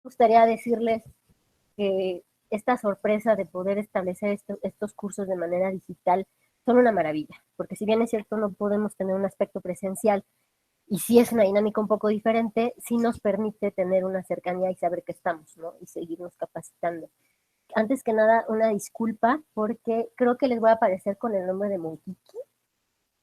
gustaría decirles que esta sorpresa de poder establecer estos cursos de manera digital son una maravilla, porque si bien es cierto no podemos tener un aspecto presencial, y si es una dinámica un poco diferente, sí nos permite tener una cercanía y saber que estamos, ¿no? Y seguirnos capacitando. Antes que nada, una disculpa, porque creo que les voy a aparecer con el nombre de Monkiki.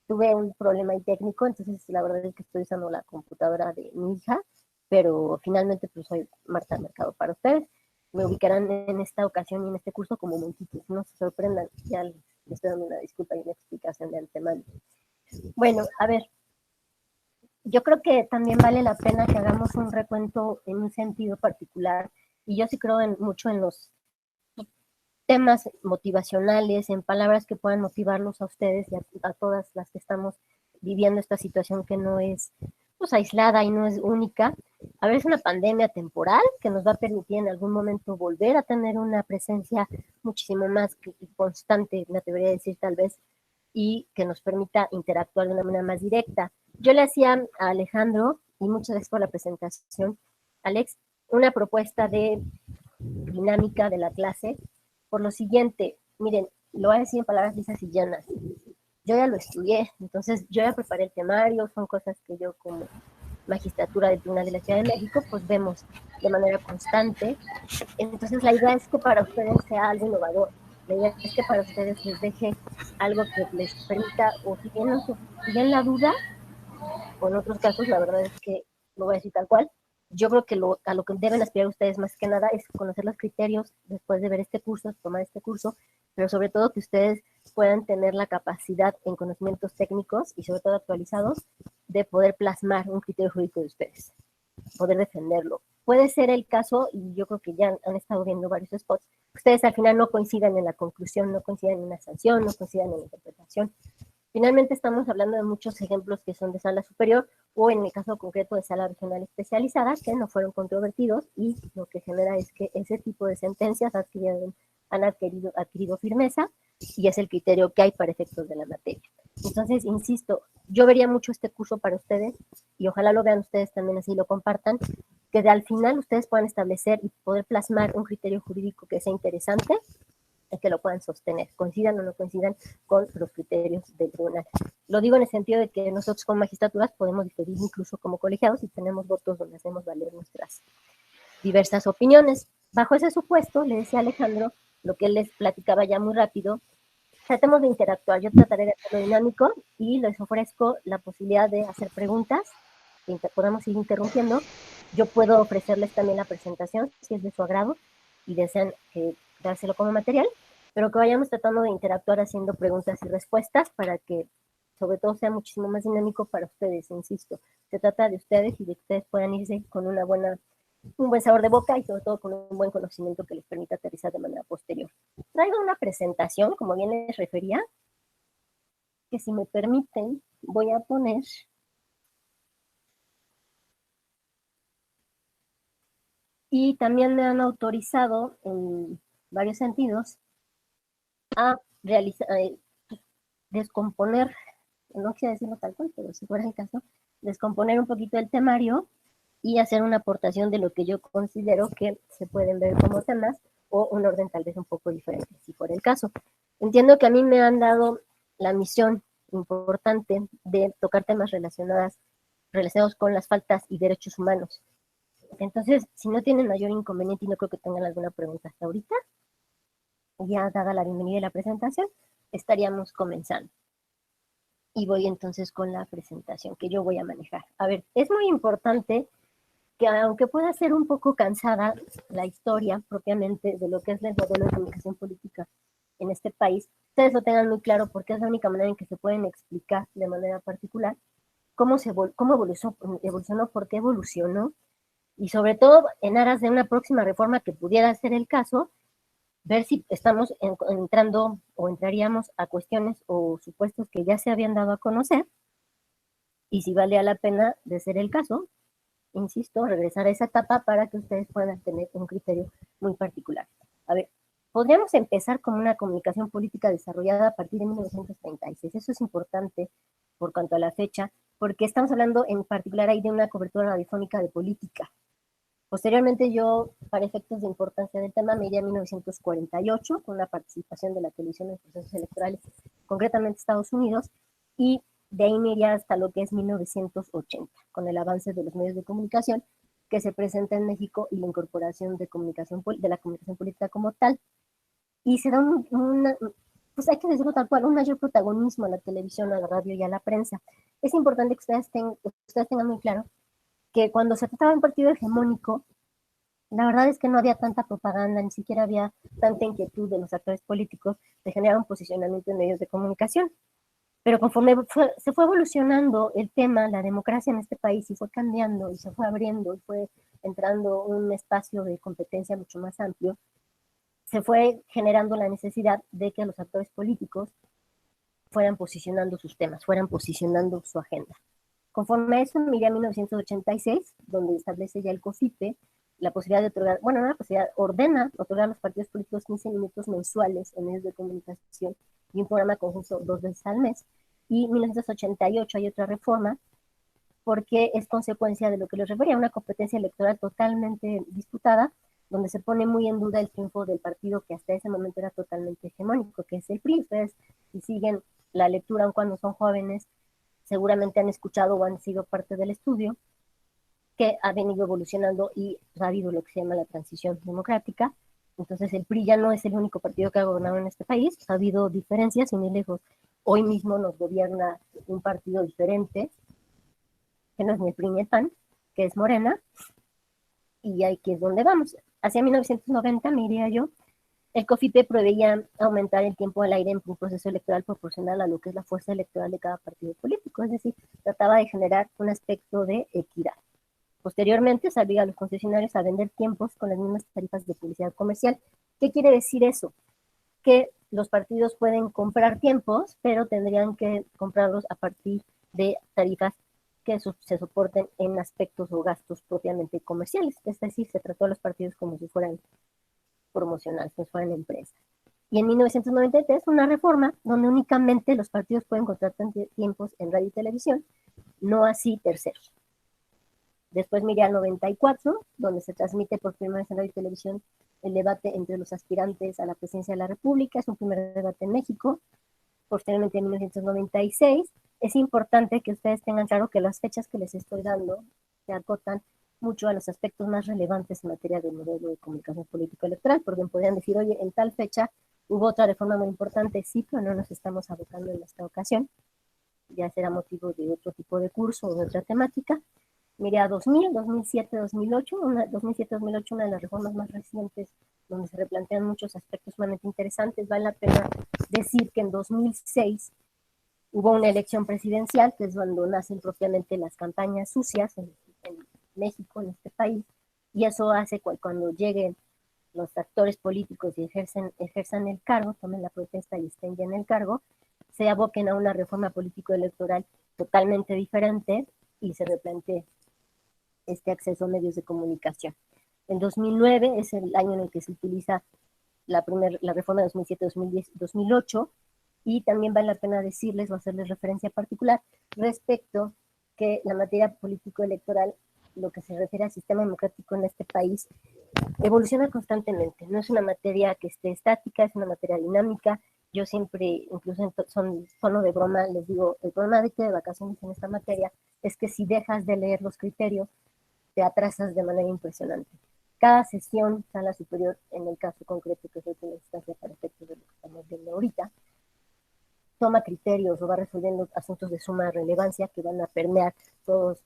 Tuve un problema ahí técnico, entonces la verdad es que estoy usando la computadora de mi hija, pero finalmente pues soy Marta Mercado para ustedes. Me ubicarán en esta ocasión y en este curso como Monkiki. No se sorprendan, ya les estoy dando una disculpa y una explicación de antemano. Bueno, a ver, yo creo que también vale la pena que hagamos un recuento en un sentido particular, y yo sí creo mucho en los temas motivacionales, en palabras que puedan motivarlos a ustedes y a todas las que estamos viviendo esta situación que no es pues aislada y no es única. A ver, es una pandemia temporal que nos va a permitir en algún momento volver a tener una presencia muchísimo más constante, me atrevería a decir tal vez, y que nos permita interactuar de una manera más directa. Yo le hacía a Alejandro, y muchas gracias por la presentación, Alex, una propuesta de dinámica de la clase por lo siguiente. Miren, lo voy a decir en palabras lisas y llanas. Yo ya lo estudié, entonces yo ya preparé el temario, son cosas que yo como magistratura del Tribunal de la Ciudad de México pues vemos de manera constante. Entonces la idea es que para ustedes sea algo innovador, la idea es que para ustedes les deje algo que les permita, o si tienen la duda, o en otros casos la verdad es que lo voy a decir tal cual, yo creo que a lo que deben aspirar ustedes más que nada es conocer los criterios después de ver este curso, tomar este curso, pero sobre todo que ustedes puedan tener la capacidad en conocimientos técnicos y sobre todo actualizados de poder plasmar un criterio jurídico de ustedes, poder defenderlo. Puede ser el caso, y yo creo que ya han estado viendo varios spots, ustedes al final no coincidan en la conclusión, no coincidan en una sanción, no coincidan en la interpretación. Finalmente estamos hablando de muchos ejemplos que son de sala superior o en el caso concreto de sala regional especializada que no fueron controvertidos, y lo que genera es que ese tipo de sentencias han adquirido firmeza y es el criterio que hay para efectos de la materia. Entonces, insisto, yo vería mucho este curso para ustedes y ojalá lo vean ustedes también así lo compartan, que al final ustedes puedan establecer y poder plasmar un criterio jurídico que sea interesante, que lo puedan sostener, coincidan o no coincidan con los criterios del tribunal. Lo digo en el sentido de que nosotros como magistraturas podemos diferir incluso como colegiados y tenemos votos donde hacemos valer nuestras diversas opiniones. Bajo ese supuesto, le decía a Alejandro, lo que él les platicaba ya muy rápido, tratemos de interactuar, yo trataré de hacerlo dinámico y les ofrezco la posibilidad de hacer preguntas, que podamos ir interrumpiendo. Yo puedo ofrecerles también la presentación, si es de su agrado y desean dárselo como material, pero que vayamos tratando de interactuar haciendo preguntas y respuestas para que sobre todo sea muchísimo más dinámico para ustedes, insisto. Se trata de ustedes y de que ustedes puedan irse con un buen sabor de boca y sobre todo con un buen conocimiento que les permita aterrizar de manera posterior. Traigo una presentación, como bien les refería, que si me permiten voy a poner y también me han autorizado en varios sentidos a realizar, descomponer, no quiero decirlo tal cual, pero si fuera el caso, descomponer un poquito el temario y hacer una aportación de lo que yo considero que se pueden ver como temas o un orden tal vez un poco diferente, si fuera el caso. Entiendo que a mí me han dado la misión importante de tocar temas relacionados con las faltas y derechos humanos. Entonces, si no tienen mayor inconveniente y no creo que tengan alguna pregunta hasta ahorita, ya dada la bienvenida y la presentación, estaríamos comenzando. Y voy entonces con la presentación que yo voy a manejar. A ver, es muy importante que aunque pueda ser un poco cansada la historia propiamente de lo que es el modelo de comunicación política en este país, ustedes lo tengan muy claro porque es la única manera en que se pueden explicar de manera particular cómo evolucionó, por qué evolucionó, y sobre todo en aras de una próxima reforma que pudiera ser el caso, ver si estamos entrando o entraríamos a cuestiones o supuestos que ya se habían dado a conocer y si valía la pena, de ser el caso, insisto, regresar a esa etapa para que ustedes puedan tener un criterio muy particular. A ver, podríamos empezar con una comunicación política desarrollada a partir de 1936. Eso es importante por cuanto a la fecha, porque estamos hablando en particular ahí de una cobertura radiofónica de política. Posteriormente yo, para efectos de importancia del tema, me iría a 1948 con la participación de la televisión en procesos electorales, concretamente Estados Unidos, y de ahí me iría hasta lo que es 1980, con el avance de los medios de comunicación que se presenta en México y la incorporación de, de la comunicación política como tal, y se da pues hay que decirlo tal cual, un mayor protagonismo a la televisión, a la radio y a la prensa. Es importante que ustedes tengan muy claro que cuando se trataba de un partido hegemónico, la verdad es que no había tanta propaganda, ni siquiera había tanta inquietud de los actores políticos de generar un posicionamiento en medios de comunicación. Pero conforme se fue evolucionando el tema, la democracia en este país, y fue cambiando, y se fue abriendo, y fue entrando un espacio de competencia mucho más amplio, se fue generando la necesidad de que los actores políticos fueran posicionando sus temas, fueran posicionando su agenda. Conforme a eso, me iría a 1986, donde establece ya el COFIPE la posibilidad de otorgar, bueno, no la posibilidad, ordena otorgar a los partidos políticos 15 minutos mensuales en medios de comunicación y un programa conjunto 2 veces al mes. Y en 1988 hay otra reforma porque es consecuencia de lo que les refería, una competencia electoral totalmente disputada, donde se pone muy en duda el triunfo del partido que hasta ese momento era totalmente hegemónico, que es el PRI. Ustedes, si siguen la lectura aun cuando son jóvenes, seguramente han escuchado o han sido parte del estudio, que ha venido evolucionando y ha habido lo que se llama la transición democrática. Entonces el PRI ya no es el único partido que ha gobernado en este país, ha habido diferencias y muy lejos. Hoy mismo nos gobierna un partido diferente, que no es ni el PRI ni el PAN, que es Morena, y aquí es donde vamos. Hacia 1990, me diría yo, el COFIPE preveía aumentar el tiempo al aire en un proceso electoral proporcional a lo que es la fuerza electoral de cada partido político, es decir, trataba de generar un aspecto de equidad. Posteriormente, se obliga a los concesionarios a vender tiempos con las mismas tarifas de publicidad comercial. ¿Qué quiere decir eso? Que los partidos pueden comprar tiempos, pero tendrían que comprarlos a partir de tarifas que se soporten en aspectos o gastos propiamente comerciales. Es decir, se trató a los partidos como si fueran promocionales, como si fueran empresas. Y en 1993, una reforma donde únicamente los partidos pueden contratar tiempos en radio y televisión, no así terceros. Después miré al 94, donde se transmite por primera vez en radio y televisión el debate entre los aspirantes a la presidencia de la República. Es un primer debate en México. Posteriormente, en 1996, es importante que ustedes tengan claro que las fechas que les estoy dando se acotan mucho a los aspectos más relevantes en materia del modelo de comunicación político-electoral, porque podrían decir, oye, en tal fecha hubo otra reforma muy importante, sí, pero no nos estamos abocando en esta ocasión, ya será motivo de otro tipo de curso o de otra temática. Miré a 2000, 2007, 2008, 2007-2008, una de las reformas más recientes, donde se replantean muchos aspectos sumamente interesantes. Vale la pena decir que en 2006 hubo una elección presidencial, que es cuando nacen propiamente las campañas sucias en México, en este país, y eso hace cuando lleguen los actores políticos y ejerzan el cargo, tomen la protesta y estén ya en el cargo, se aboquen a una reforma político-electoral totalmente diferente y se replantee este acceso a medios de comunicación. En 2009 es el año en el que se utiliza la reforma de 2007, 2010, 2008, y también vale la pena decirles o hacerles referencia particular respecto que la materia político-electoral, lo que se refiere al sistema democrático en este país, evoluciona constantemente. No es una materia que esté estática, es una materia dinámica. Yo siempre, incluso en tono de broma, les digo, el problema de que de vacaciones en esta materia es que si dejas de leer los criterios, te atrasas de manera impresionante. Cada sesión, sala superior, en el caso concreto que es la instancia para efectos de lo que estamos viendo ahorita, toma criterios o va resolviendo asuntos de suma relevancia que van a permear todas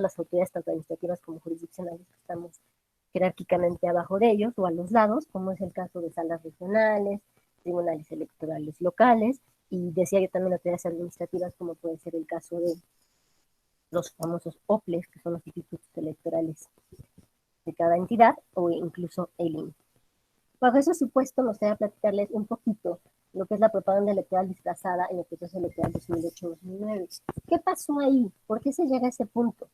las autoridades, tanto administrativas como jurisdiccionales, que estamos jerárquicamente abajo de ellos o a los lados, como es el caso de salas regionales, tribunales electorales locales, y decía yo también autoridades administrativas, como puede ser el caso de los famosos OPLES, que son los institutos electorales de cada entidad, o incluso el INE. Bajo ese supuesto, me gustaría platicarles un poquito lo que es la propaganda electoral disfrazada en el proceso electoral 2008-2009. ¿Qué pasó ahí? ¿Por qué se llega a ese punto?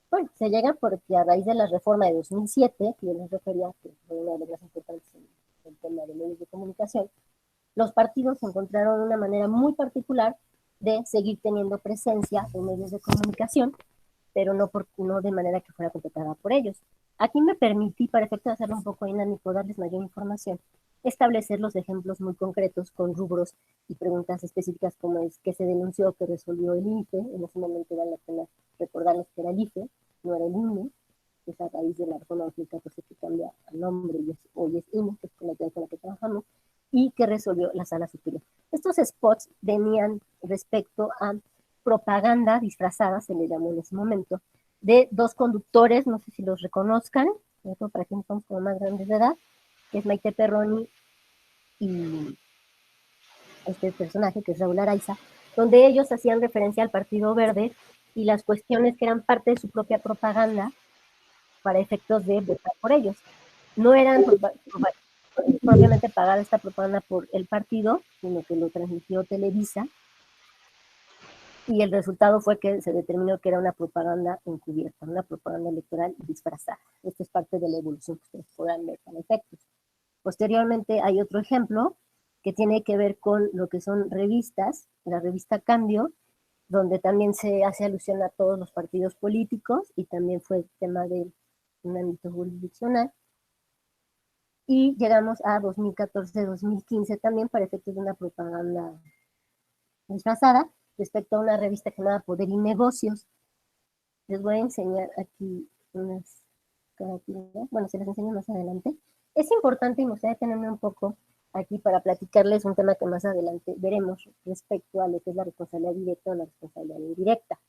Bueno, se llega porque a raíz de la reforma de 2007, que yo les refería, que fue una de las más importantes en el tema de medios de comunicación, los partidos encontraron una manera muy particular de seguir teniendo presencia en medios de comunicación, pero no de manera que fuera completada por ellos. Aquí me permití, para efecto de hacerlo un poco dinámico, darles mayor información, establecer los ejemplos muy concretos con rubros y preguntas específicas como es qué se denunció, que resolvió el INPE. En ese momento vale la pena recordarles que era el IFE, no era el INE, que es a raíz de la reforma 2014 que cambia el nombre y hoy es INE, que es con la que trabajamos, y que resolvió la Sala Superior. Estos spots venían respecto a propaganda disfrazada, se le llamó en ese momento, de dos conductores, no sé si los reconozcan, para quienes somos como más grandes de edad, que es Maite Perroni y este personaje que es Raúl Araiza, donde ellos hacían referencia al Partido Verde y las cuestiones que eran parte de su propia propaganda para efectos de votar por ellos. No eran propiamente pagada esta propaganda por el partido, sino que lo transmitió Televisa, y el resultado fue que se determinó que era una propaganda encubierta, una propaganda electoral disfrazada. Esto es parte de la evolución que ustedes podrán ver para efectos. Posteriormente hay otro ejemplo que tiene que ver con lo que son revistas, la revista Cambio, donde también se hace alusión a todos los partidos políticos y también fue tema de un ámbito jurisdiccional. Y llegamos a 2014-2015 también para efectos de una propaganda disfrazada respecto a una revista llamada Poder y Negocios. Les voy a enseñar aquí unas características, bueno, se las enseño más adelante. Es importante y me gustaría detenerme un poco aquí para platicarles un tema que más adelante veremos respecto a lo que es la responsabilidad directa o la responsabilidad indirecta.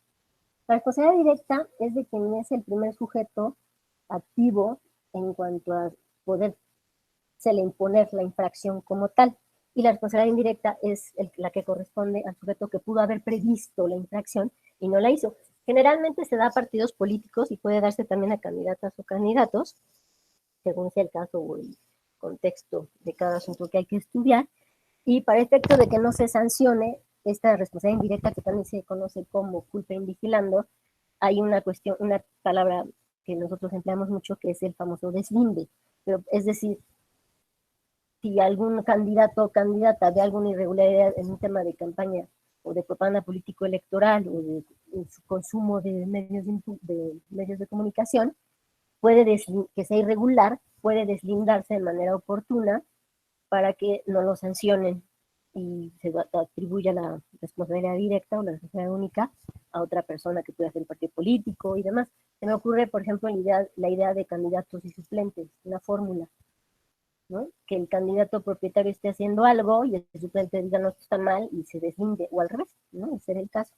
La responsabilidad directa es de quien es el primer sujeto activo en cuanto a poder se le imponer la infracción como tal. Y la responsabilidad indirecta es la que corresponde al sujeto que pudo haber previsto la infracción y no la hizo. Generalmente se da a partidos políticos y puede darse también a candidatas o candidatos, según sea el caso o el contexto de cada asunto que hay que estudiar. Y para efecto de que no se sancione esta responsabilidad indirecta, que también se conoce como culpa invigilando, hay una cuestión, una palabra que nosotros empleamos mucho, que es el famoso deslinde. Pero, es decir, si algún candidato o candidata ve alguna irregularidad en un tema de campaña o de propaganda político-electoral o de su consumo de medios de comunicación, que sea irregular, puede deslindarse de manera oportuna para que no lo sancionen y se atribuya la responsabilidad directa o la responsabilidad única a otra persona que pueda ser el partido político y demás. Se me ocurre, por ejemplo, la idea de candidatos y suplentes, una fórmula, ¿no? Que el candidato propietario esté haciendo algo y el suplente diga no, esto está mal y se deslinde, o al revés, ¿no? Ese era el caso.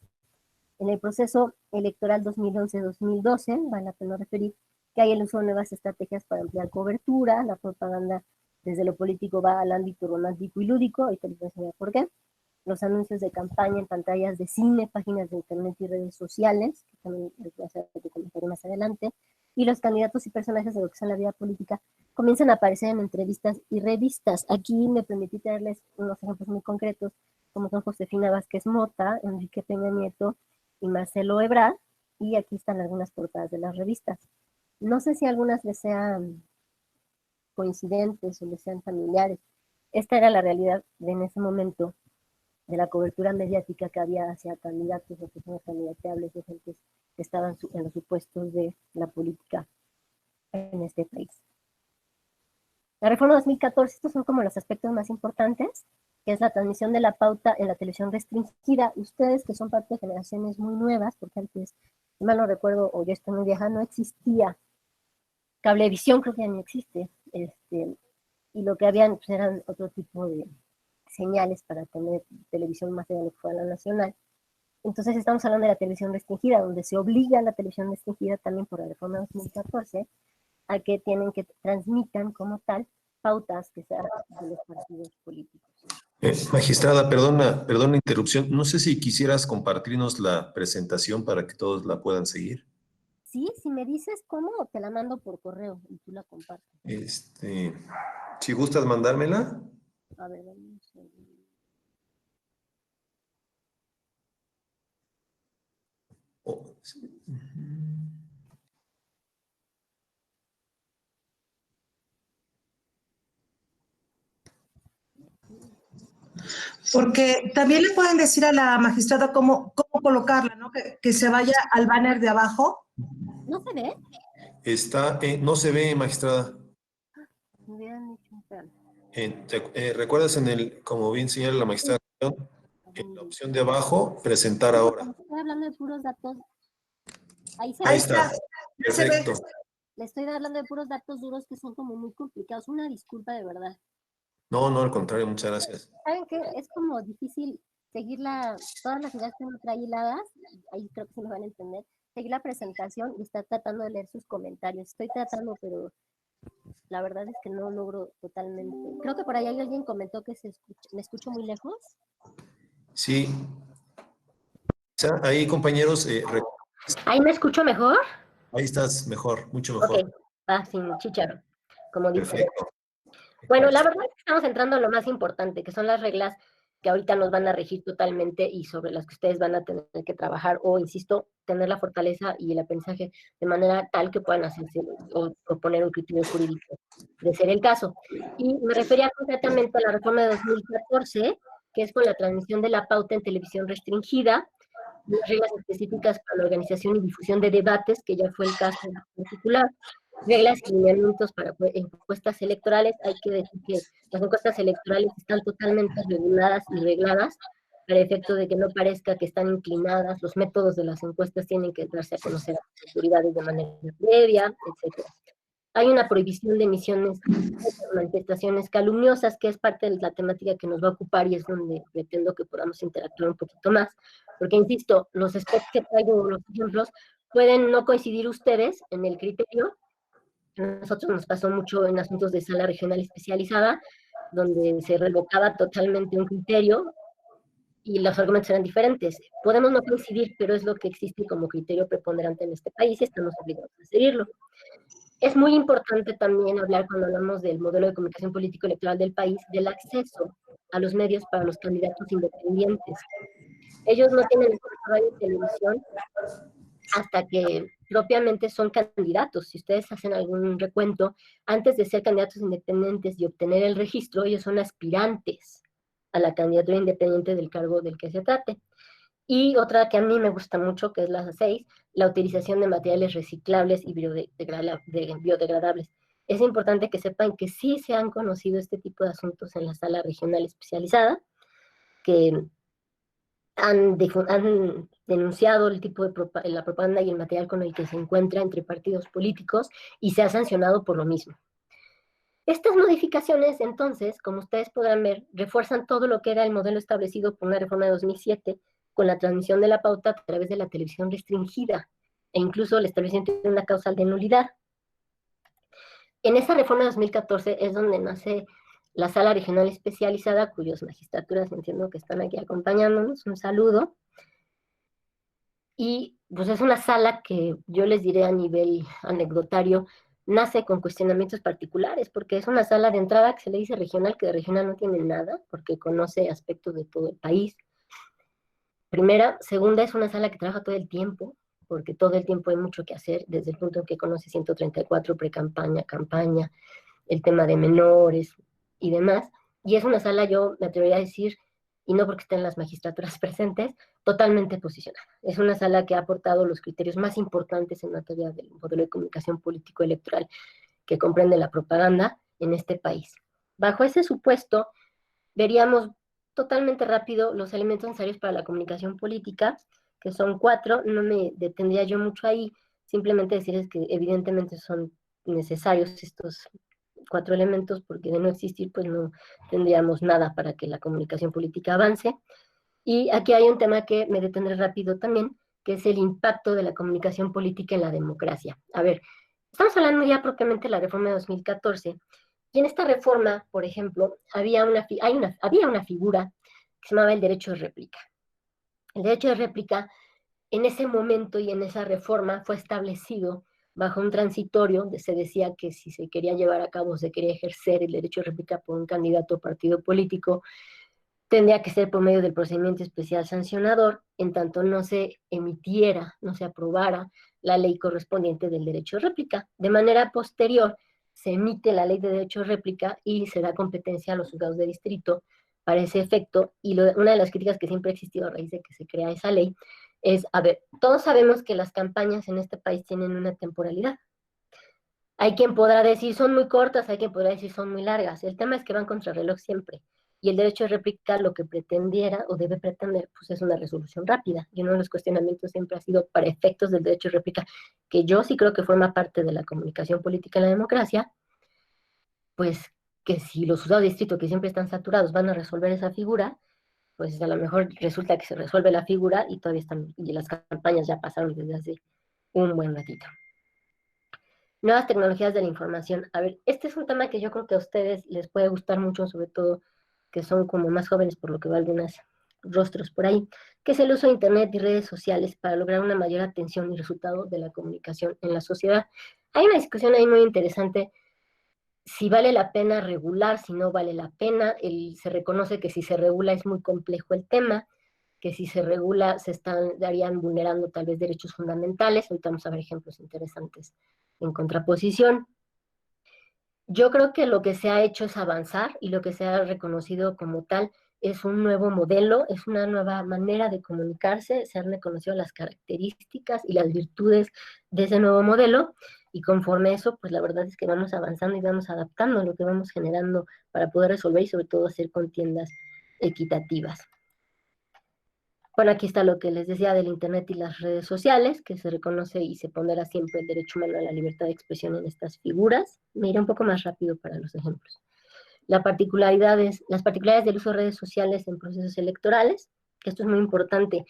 En el proceso electoral 2011-2012, vale la pena referir que hay el uso de nuevas estrategias para ampliar cobertura, la propaganda desde lo político va al ámbito romántico y lúdico, ahorita les voy a enseñar por qué, los anuncios de campaña en pantallas de cine, páginas de internet y redes sociales, que también les voy a hacer otro comentario más adelante, y los candidatos y personajes de lo que es la vida política comienzan a aparecer en entrevistas y revistas. Aquí me permití traerles unos ejemplos muy concretos, como son Josefina Vázquez Mota, Enrique Peña Nieto y Marcelo Ebrard, y aquí están algunas portadas de las revistas. No sé si algunas les sean coincidentes o les sean familiares. Esta era la realidad en ese momento de la cobertura mediática que había hacia candidatos o personas candidateables o gente que estaban en los supuestos de la política en este país. La reforma 2014, estos son como los aspectos más importantes, que es la transmisión de la pauta en la televisión restringida. Ustedes que son parte de generaciones muy nuevas, porque antes, si mal no recuerdo, o yo estoy muy vieja, no existía Cablevisión, creo que ya no existe, y lo que habían pues, eran otro tipo de señales para tener televisión más allá de lo que fuera la nacional. Entonces estamos hablando de la televisión restringida, donde se obliga a la televisión restringida también por la reforma 2014 a que tienen que transmitan como tal pautas que sean de los partidos políticos. Magistrada, perdona interrupción. No sé si quisieras compartirnos la presentación para que todos la puedan seguir. Sí, si me dices cómo, te la mando por correo y tú la compartes. Si gustas mandármela. A ver, dame un segundo. Sí. Porque también le pueden decir a la magistrada cómo cómo colocarla, ¿no? Que se vaya al banner de abajo. ¿No se ve? No se ve, magistrada. Me hubieran dicho, espérame. ¿Recuerdas como bien señala la magistrada, en la opción de abajo, presentar ahora? Estoy hablando de puros datos. Ahí se Ahí ve. está. Perfecto. Le estoy hablando de puros datos duros que son como muy complicados. Una disculpa de verdad. No, al contrario, muchas gracias. ¿Saben qué? Es como difícil seguir todas las ideas que uno trae hiladas, ahí creo que se me van a entender, seguir la presentación y estar tratando de leer sus comentarios. Estoy tratando, pero la verdad es que no logro totalmente. Creo que por ahí alguien comentó que me escucho muy lejos. Sí. Ahí, compañeros, ¿Ahí me escucho mejor? ahí estás mejor, mucho mejor. Ok, sin chícharo, como dice. Perfecto. Bueno, la verdad es que estamos entrando en lo más importante, que son las reglas que ahorita nos van a regir totalmente y sobre las que ustedes van a tener que trabajar o, insisto, tener la fortaleza y el aprendizaje de manera tal que puedan hacerse o proponer un criterio jurídico de ser el caso. Y me refería concretamente a la reforma de 2014, que es con la transmisión de la pauta en televisión restringida, las reglas específicas para la organización y difusión de debates, que ya fue el caso en particular, reglas y lineamientos para encuestas electorales. Hay que decir que las encuestas electorales están totalmente reguladas y regladas para efecto de que no parezca que están inclinadas. Los métodos de las encuestas tienen que darse a conocer a las autoridades de manera previa, etcétera. Hay una prohibición de emisiones de manifestaciones calumniosas, que es parte de la temática que nos va a ocupar y es donde pretendo que podamos interactuar un poquito más. Porque, insisto, los spots que traigo, los ejemplos, pueden no coincidir ustedes en el criterio. A nosotros nos pasó mucho en asuntos de sala regional especializada, donde se revocaba totalmente un criterio y los argumentos eran diferentes. Podemos no coincidir, pero es lo que existe como criterio preponderante en este país y estamos obligados a seguirlo. Es muy importante también hablar, cuando hablamos del modelo de comunicación político-electoral del país, del acceso a los medios para los candidatos independientes. Ellos no tienen acceso a radio y televisión hasta que propiamente son candidatos. Si ustedes hacen algún recuento, antes de ser candidatos independientes y obtener el registro, ellos son aspirantes a la candidatura independiente del cargo del que se trate. Y otra que a mí me gusta mucho, que es la 6, la utilización de materiales reciclables y biodegradables. Es importante que sepan que sí se han conocido este tipo de asuntos en la sala regional especializada, que han denunciado el tipo de la propaganda y el material con el que se encuentra entre partidos políticos y se ha sancionado por lo mismo. Estas modificaciones, entonces, como ustedes podrán ver, refuerzan todo lo que era el modelo establecido por una reforma de 2007 con la transmisión de la pauta a través de la televisión restringida e incluso el establecimiento de una causal de nulidad. En esa reforma de 2014 es donde nace la sala regional especializada, cuyas magistraturas entiendo que están aquí acompañándonos. Un saludo. Y pues es una sala que yo les diré a nivel anecdotario, nace con cuestionamientos particulares, porque es una sala de entrada que se le dice regional, que de regional no tiene nada, porque conoce aspectos de todo el país. Primera. Segunda, es una sala que trabaja todo el tiempo, porque todo el tiempo hay mucho que hacer, desde el punto en que conoce 134, pre-campaña, campaña, el tema de menores y demás. Y es una sala, yo me atrevería a decir, y no porque estén las magistraturas presentes, totalmente posicionada. Es una sala que ha aportado los criterios más importantes en materia del modelo de comunicación político-electoral que comprende la propaganda en este país. Bajo ese supuesto, veríamos totalmente rápido los elementos necesarios para la comunicación política, que son 4. No me detendría yo mucho ahí, simplemente decirles que evidentemente son necesarios estos 4 elementos, porque de no existir, pues no tendríamos nada para que la comunicación política avance. Y aquí hay un tema que me detendré rápido también, que es el impacto de la comunicación política en la democracia. A ver, estamos hablando ya propiamente de la reforma de 2014, y en esta reforma, por ejemplo, había una figura que se llamaba el derecho de réplica. El derecho de réplica, en ese momento y en esa reforma, fue establecido bajo un transitorio, donde se decía que si se quería llevar a cabo, se quería ejercer el derecho de réplica por un candidato o partido político, tendría que ser por medio del procedimiento especial sancionador, en tanto no se emitiera, no se aprobara la ley correspondiente del derecho de réplica. De manera posterior, se emite la ley de derecho de réplica y se da competencia a los juzgados de distrito para ese efecto. Y una de las críticas que siempre ha existido a raíz de que se crea esa ley es, a ver, todos sabemos que las campañas en este país tienen una temporalidad. Hay quien podrá decir son muy cortas, hay quien podrá decir son muy largas. El tema es que van contra el reloj siempre. Y el derecho de réplica lo que pretendiera o debe pretender, pues es una resolución rápida. Y uno de los cuestionamientos siempre ha sido para efectos del derecho de réplica, que yo sí creo que forma parte de la comunicación política en la democracia, pues que si los juzgados de distrito que siempre están saturados van a resolver esa figura, pues a lo mejor resulta que se resuelve la figura y todavía están, y las campañas ya pasaron desde hace un buen ratito. Nuevas tecnologías de la información. A ver, este es un tema que yo creo que a ustedes les puede gustar mucho, sobre todo que son como más jóvenes, por lo que veo algunos rostros por ahí, que es el uso de Internet y redes sociales para lograr una mayor atención y resultado de la comunicación en la sociedad. Hay una discusión ahí muy interesante, si vale la pena regular, si no vale la pena. Se reconoce que si se regula es muy complejo el tema, que si se regula se estarían vulnerando tal vez derechos fundamentales. Ahorita vamos a ver ejemplos interesantes en contraposición. Yo creo que lo que se ha hecho es avanzar y lo que se ha reconocido como tal es un nuevo modelo, es una nueva manera de comunicarse, se han reconocido las características y las virtudes de ese nuevo modelo y conforme a eso, pues la verdad es que vamos avanzando y vamos adaptando lo que vamos generando para poder resolver y sobre todo hacer contiendas equitativas. Bueno, aquí está lo que les decía del Internet y las redes sociales, que se reconoce y se pondera siempre el derecho humano a la libertad de expresión en estas figuras. Me iré un poco más rápido para los ejemplos. Las particularidades del uso de redes sociales en procesos electorales, que esto es muy importante.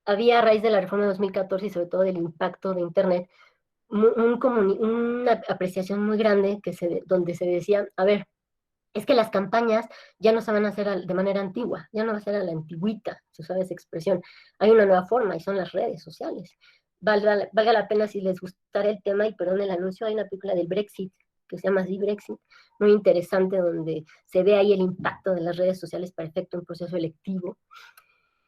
Había a raíz de la reforma de 2014 y sobre todo del impacto de Internet, una apreciación muy grande donde se decía, a ver, es que las campañas ya no se van a hacer de manera antigua, ya no va a ser a la antigüita, si usaba esa expresión. Hay una nueva forma y son las redes sociales. Valga la pena si les gustara el tema, y perdón el anuncio, hay una película del Brexit, que se llama así Brexit, muy interesante, donde se ve ahí el impacto de las redes sociales para efecto de un proceso electivo.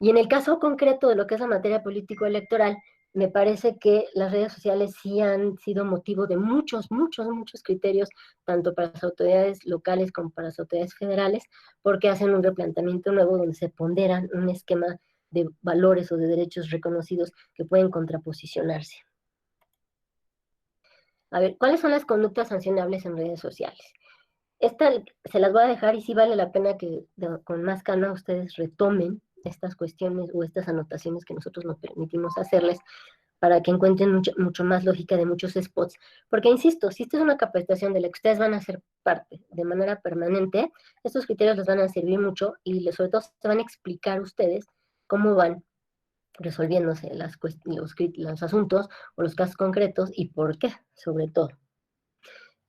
Y en el caso concreto de lo que es la materia político-electoral, me parece que las redes sociales sí han sido motivo de muchos, muchos, muchos criterios, tanto para las autoridades locales como para las autoridades federales, porque hacen un replanteamiento nuevo donde se ponderan un esquema de valores o de derechos reconocidos que pueden contraposicionarse. A ver, ¿cuáles son las conductas sancionables en redes sociales? Esta se las voy a dejar y sí vale la pena que con más calma ustedes retomen estas cuestiones o estas anotaciones que nosotros nos permitimos hacerles para que encuentren mucho más lógica de muchos spots. Porque, insisto, si esta es una capacitación de la que ustedes van a ser parte de manera permanente, estos criterios les van a servir mucho y sobre todo se van a explicar ustedes cómo van resolviéndose los asuntos o los casos concretos y por qué, sobre todo.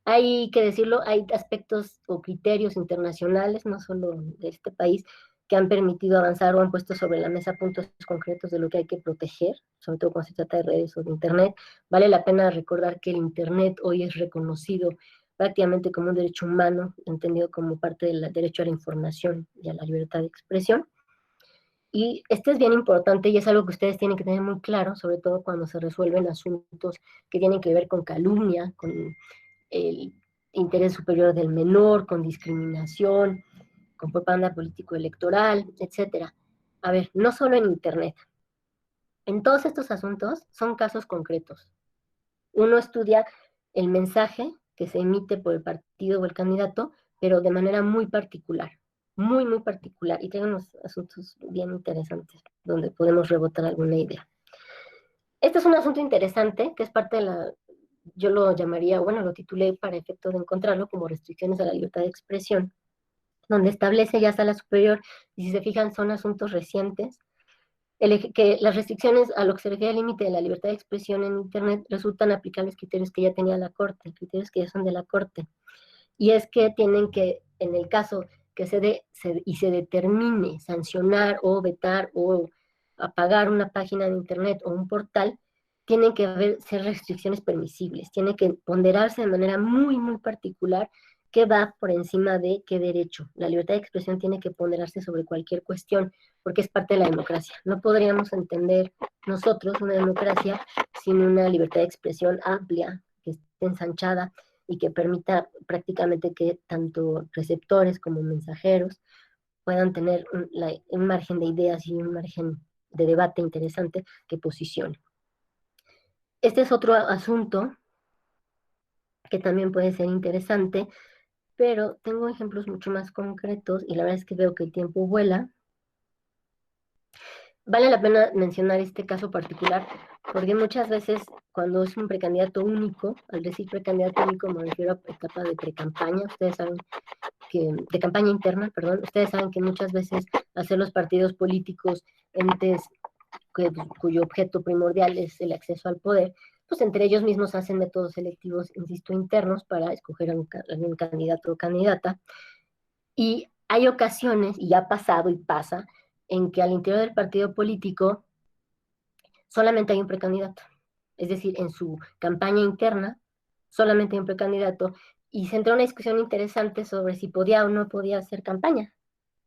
Hay que decirlo, hay aspectos o criterios internacionales, no solo de este país, que han permitido avanzar o han puesto sobre la mesa puntos concretos de lo que hay que proteger, sobre todo cuando se trata de redes o de Internet. Vale la pena recordar que el Internet hoy es reconocido prácticamente como un derecho humano, entendido como parte del derecho a la información y a la libertad de expresión. Y esto es bien importante y es algo que ustedes tienen que tener muy claro, sobre todo cuando se resuelven asuntos que tienen que ver con calumnia, con el interés superior del menor, con discriminación, con propaganda político-electoral, etcétera. A ver, no solo en Internet. En todos estos asuntos son casos concretos. Uno estudia el mensaje que se emite por el partido o el candidato, pero de manera muy particular, muy, muy particular. Y tengo unos asuntos bien interesantes donde podemos rebotar alguna idea. Este es un asunto interesante que es parte de la, yo lo llamaría, bueno, lo titulé para efecto de encontrarlo como restricciones a la libertad de expresión, donde establece ya sala superior, y si se fijan son asuntos recientes, que las restricciones a lo que se refiere al límite de la libertad de expresión en Internet resultan aplicables criterios que ya tenía la Corte, criterios que ya son de la Corte, y es que tienen que, en el caso que se determine sancionar o vetar o apagar una página de Internet o un portal, tienen que ser restricciones permisibles, tiene que ponderarse de manera muy, muy particular qué va por encima de qué derecho. La libertad de expresión tiene que ponderarse sobre cualquier cuestión, porque es parte de la democracia. No podríamos entender nosotros una democracia sin una libertad de expresión amplia, que esté ensanchada y que permita prácticamente que tanto receptores como mensajeros puedan tener un margen de ideas y un margen de debate interesante que posicione. Este es otro asunto que también puede ser interesante, pero tengo ejemplos mucho más concretos y la verdad es que veo que el tiempo vuela. Vale la pena mencionar este caso particular porque muchas veces cuando es un precandidato único, al decir precandidato único me refiero a etapa de precampaña, ustedes saben que, de campaña interna, perdón, ustedes saben que muchas veces hacer los partidos políticos entes cuyo objeto primordial es el acceso al poder, pues entre ellos mismos hacen métodos selectivos, insisto, internos para escoger a un candidato o candidata. Y hay ocasiones, y ha pasado y pasa, en que al interior del partido político solamente hay un precandidato. Es decir, en su campaña interna solamente hay un precandidato y se entró una discusión interesante sobre si podía o no podía hacer campaña.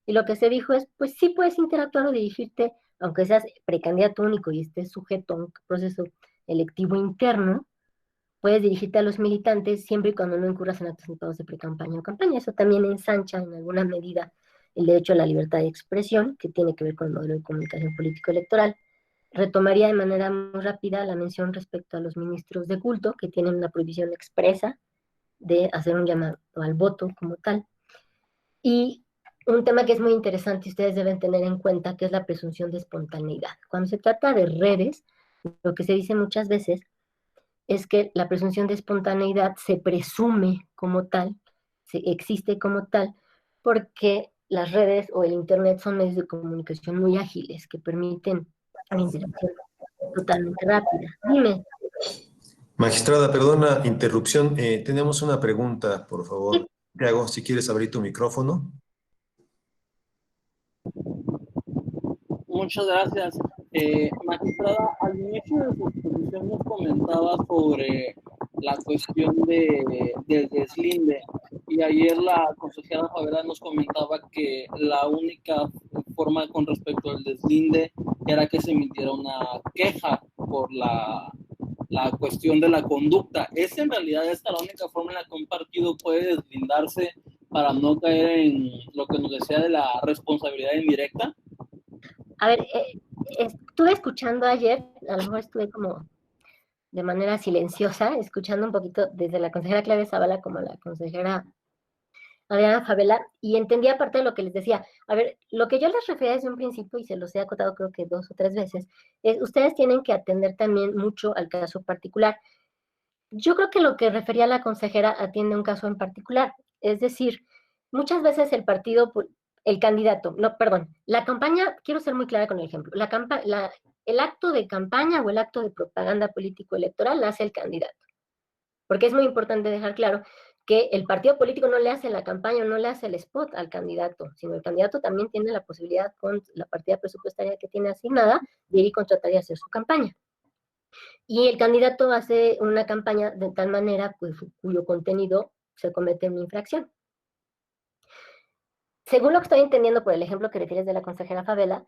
Y lo que se dijo es, pues sí puedes interactuar o dirigirte, aunque seas precandidato único y estés sujeto a un proceso electivo interno, puedes dirigirte a los militantes siempre y cuando no incurras en atentados de precampaña o campaña. Eso también ensancha en alguna medida el derecho a la libertad de expresión, que tiene que ver con el modelo de comunicación político-electoral. Retomaría de manera muy rápida la mención respecto a los ministros de culto, que tienen una prohibición expresa de hacer un llamado al voto como tal. Y un tema que es muy interesante y ustedes deben tener en cuenta, que es la presunción de espontaneidad. Cuando se trata de redes, lo que se dice muchas veces es que la presunción de espontaneidad se presume como tal, se existe como tal, porque las redes o el Internet son medios de comunicación muy ágiles que permiten una interacción totalmente rápida. Dime. Magistrada, perdona interrupción. Tenemos una pregunta, por favor. Tiago, si quieres abrir tu micrófono. Muchas gracias. Magistrada, al inicio de su exposición nos comentaba sobre la cuestión del deslinde y ayer la consejera Favela nos comentaba que la única forma con respecto al deslinde era que se emitiera una queja por la cuestión de la conducta. ¿Es en realidad esta la única forma en la que un partido puede deslindarse para no caer en lo que nos decía de la responsabilidad indirecta? A ver, estuve escuchando ayer, a lo mejor estuve como de manera silenciosa, escuchando un poquito desde la consejera Claudia Zavala como la consejera Adriana Favela, y entendía parte de lo que les decía. A ver, lo que yo les refería desde un principio, y se los he acotado creo que 2 o 3 veces, es ustedes tienen que atender también mucho al caso particular. Yo creo que lo que refería la consejera atiende un caso en particular, es decir, muchas veces el partido, el candidato, no, perdón, la campaña, quiero ser muy clara con el ejemplo, el acto de campaña o el acto de propaganda político-electoral hace el candidato, porque es muy importante dejar claro que el partido político no le hace la campaña, no le hace el spot al candidato, sino el candidato también tiene la posibilidad con la partida presupuestaria que tiene asignada de ir y contratar y hacer su campaña. Y el candidato hace una campaña de tal manera cuyo contenido se comete en una infracción. Según lo que estoy entendiendo por el ejemplo que refieres de la consejera Favela,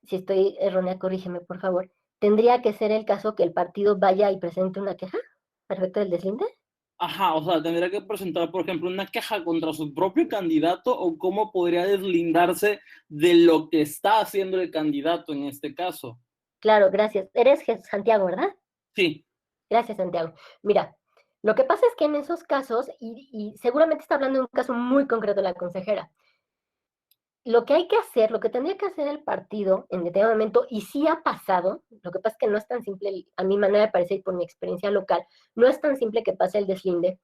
si estoy errónea, corrígeme por favor, tendría que ser el caso que el partido vaya y presente una queja respecto del deslinde. Ajá, o sea, tendría que presentar, por ejemplo, una queja contra su propio candidato o cómo podría deslindarse de lo que está haciendo el candidato en este caso. Claro, gracias. Eres Santiago, ¿verdad? Sí. Gracias, Santiago. Mira, lo que pasa es que en esos casos, y seguramente está hablando de un caso muy concreto la consejera, lo que hay que hacer, lo que tendría que hacer el partido en determinado momento, y sí ha pasado, lo que pasa es que no es tan simple, a mi manera de parecer y por mi experiencia local, no es tan simple que pase el deslinde,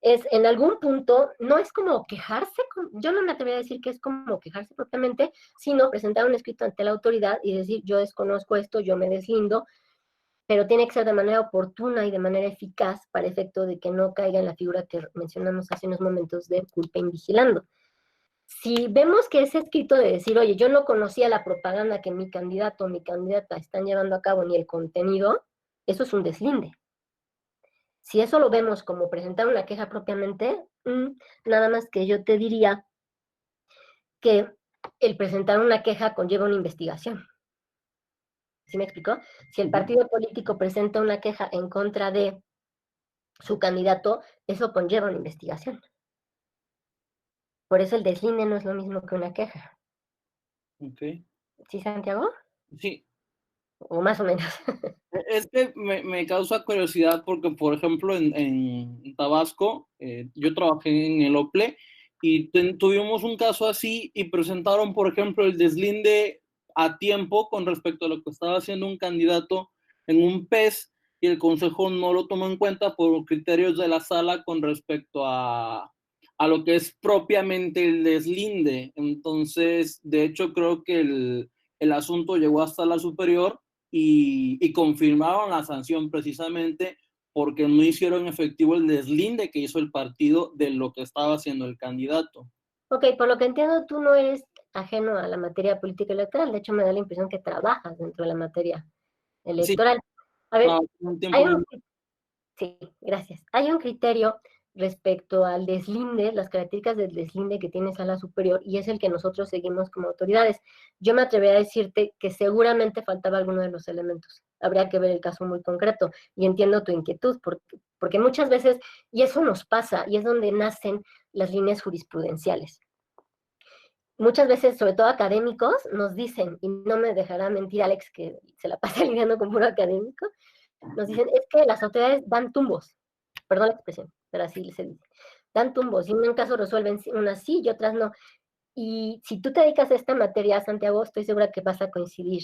es en algún punto, no es como quejarse, yo no me atrevería a decir que es como quejarse propiamente, sino presentar un escrito ante la autoridad y decir, yo desconozco esto, yo me deslindo, pero tiene que ser de manera oportuna y de manera eficaz para efecto de que no caiga en la figura que mencionamos hace unos momentos de culpa invigilando. Si vemos que ese escrito de decir, oye, yo no conocía la propaganda que mi candidato o mi candidata están llevando a cabo ni el contenido, eso es un deslinde. Si eso lo vemos como presentar una queja propiamente, nada más que yo te diría que el presentar una queja conlleva una investigación. ¿Sí me explicó? Si el partido político presenta una queja en contra de su candidato, eso conlleva una investigación. Por eso el deslinde no es lo mismo que una queja. Ok. ¿Sí, Santiago? Sí, o más o menos. es que me causa curiosidad porque, por ejemplo, en Tabasco, yo trabajé en el OPLE y tuvimos un caso así y presentaron, por ejemplo, el deslinde a tiempo con respecto a lo que estaba haciendo un candidato en un PES y el Consejo no lo tomó en cuenta por criterios de la sala con respecto a lo que es propiamente el deslinde. Entonces, de hecho, creo que el asunto llegó hasta la superior y confirmaron la sanción precisamente porque no hicieron efectivo el deslinde que hizo el partido de lo que estaba haciendo el candidato. Ok, por lo que entiendo, tú no eres ajeno a la materia política electoral. De hecho, me da la impresión que trabajas dentro de la materia Sí, electoral. A ver, trabajé un hay tiempo un, sí, gracias. Hay un criterio respecto al deslinde, las características del deslinde que tiene sala superior, y es el que nosotros seguimos como autoridades. Yo me atrevería a decirte que seguramente faltaba alguno de los elementos. Habría que ver el caso muy concreto, y entiendo tu inquietud, porque muchas veces, y eso nos pasa, y es donde nacen las líneas jurisprudenciales. Muchas veces, sobre todo académicos, nos dicen, y no me dejará mentir Alex, que se la pasa lidiando con puro académico, nos dicen, es que las autoridades dan tumbos, perdón la expresión, pero así se dice, dan tumbos, y en un caso resuelven unas sí y otras no. Y si tú te dedicas a esta materia, Santiago, estoy segura que vas a coincidir.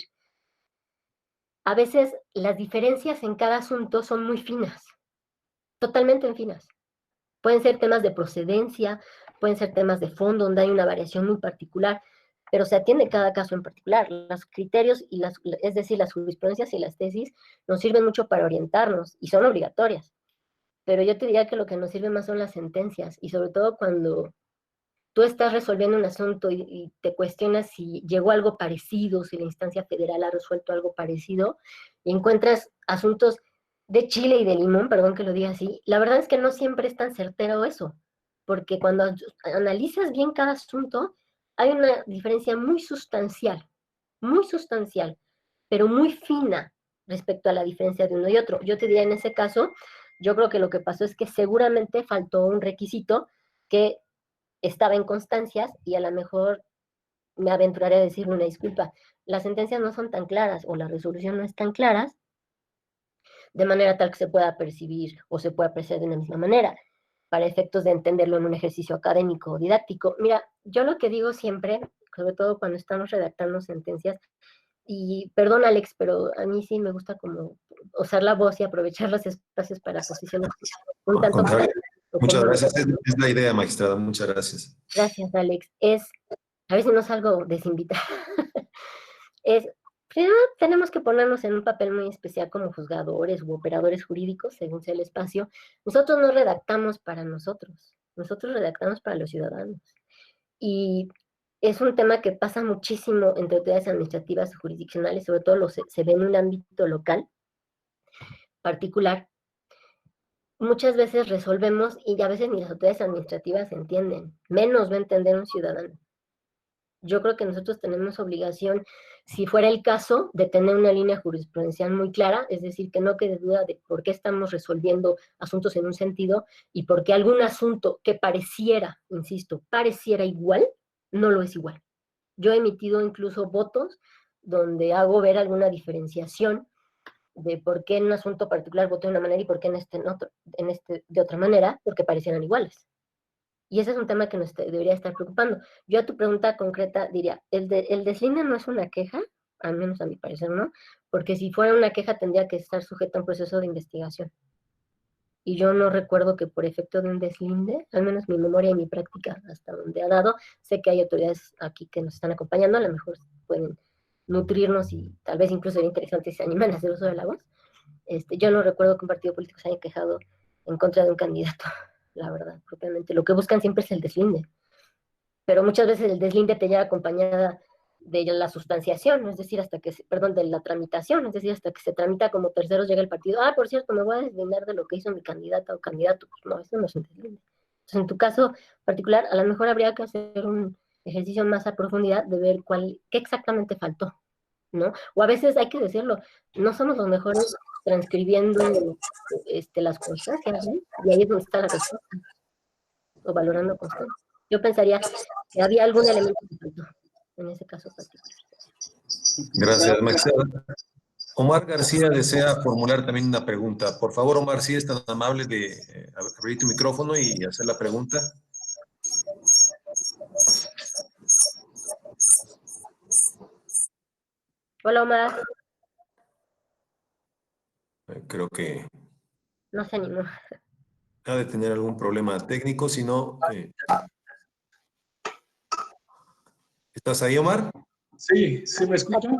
A veces las diferencias en cada asunto son muy finas, totalmente finas. Pueden ser temas de procedencia, pueden ser temas de fondo, donde hay una variación muy particular, pero se atiende cada caso en particular. Los criterios, es decir, las jurisprudencias y las tesis, nos sirven mucho para orientarnos y son obligatorias. Pero yo te diría que lo que nos sirve más son las sentencias, y sobre todo cuando tú estás resolviendo un asunto y te cuestionas si llegó algo parecido, si la instancia federal ha resuelto algo parecido, y encuentras asuntos de chile y de limón, perdón que lo diga así, la verdad es que no siempre es tan certero eso, porque cuando analizas bien cada asunto, hay una diferencia muy sustancial, pero muy fina respecto a la diferencia de uno y otro. Yo te diría en ese caso, yo creo que lo que pasó es que seguramente faltó un requisito que estaba en constancias, y a lo mejor me aventuraré a decirle una disculpa. Las sentencias no son tan claras o la resolución no es tan clara de manera tal que se pueda percibir o se pueda apreciar de la misma manera para efectos de entenderlo en un ejercicio académico o didáctico. Mira, yo lo que digo siempre, sobre todo cuando estamos redactando sentencias, y perdón Alex, pero a mí sí me gusta como usar la voz y aprovechar los espacios para posiciones un Al tanto. contrario, muchas gracias. Es la idea, magistrada. Muchas gracias. Gracias Alex. A ver si no salgo desinvitada. Primero tenemos que ponernos en un papel muy especial como juzgadores u operadores jurídicos, según sea el espacio. Nosotros no redactamos para nosotros redactamos para los ciudadanos. Y es un tema que pasa muchísimo entre autoridades administrativas y jurisdiccionales, sobre todo se ve en un ámbito local particular. Muchas veces resolvemos y a veces ni las autoridades administrativas entienden, menos va a entender un ciudadano. Yo creo que nosotros tenemos obligación, si fuera el caso, de tener una línea jurisprudencial muy clara, es decir, que no quede duda de por qué estamos resolviendo asuntos en un sentido y por qué algún asunto que pareciera, insisto, pareciera igual, no lo es igual. Yo he emitido incluso votos donde hago ver alguna diferenciación de por qué en un asunto particular voté de una manera y por qué en este de otra manera, porque parecieran iguales. Y ese es un tema que nos debería estar preocupando. Yo a tu pregunta concreta diría, el deslinde no es una queja, al menos a mi parecer, ¿no? Porque si fuera una queja tendría que estar sujeta a un proceso de investigación. Y yo no recuerdo que por efecto de un deslinde, al menos mi memoria y mi práctica hasta donde ha dado, sé que hay autoridades aquí que nos están acompañando, a lo mejor pueden nutrirnos y tal vez incluso sería interesante si se animan a hacer uso de la voz. Yo no recuerdo que un partido político se haya quejado en contra de un candidato, la verdad, propiamente. Lo que buscan siempre es el deslinde, pero muchas veces el deslinde te lleva acompañada de la sustanciación, es decir, de la tramitación, es decir, hasta que se tramita como terceros llega el partido, por cierto, me voy a deslindar de lo que hizo mi candidata o candidato, pues no, eso no es un deslinde. Entonces, en tu caso particular, a lo mejor habría que hacer un ejercicio más a profundidad de ver qué exactamente faltó, ¿no? O a veces hay que decirlo, no somos los mejores transcribiendo las constancias, ¿no? Y ahí es donde está la respuesta, o valorando constancias. Yo pensaría que había algún elemento que faltó en ese caso particular. Gracias, magistrada. Omar García desea formular también una pregunta. Por favor, Omar, si es tan amable de abrir tu micrófono y hacer la pregunta. Hola, Omar. Creo que No se animó. ha de tener algún problema técnico, si no... ¿Estás ahí, Omar? Sí, ¿sí me escuchan?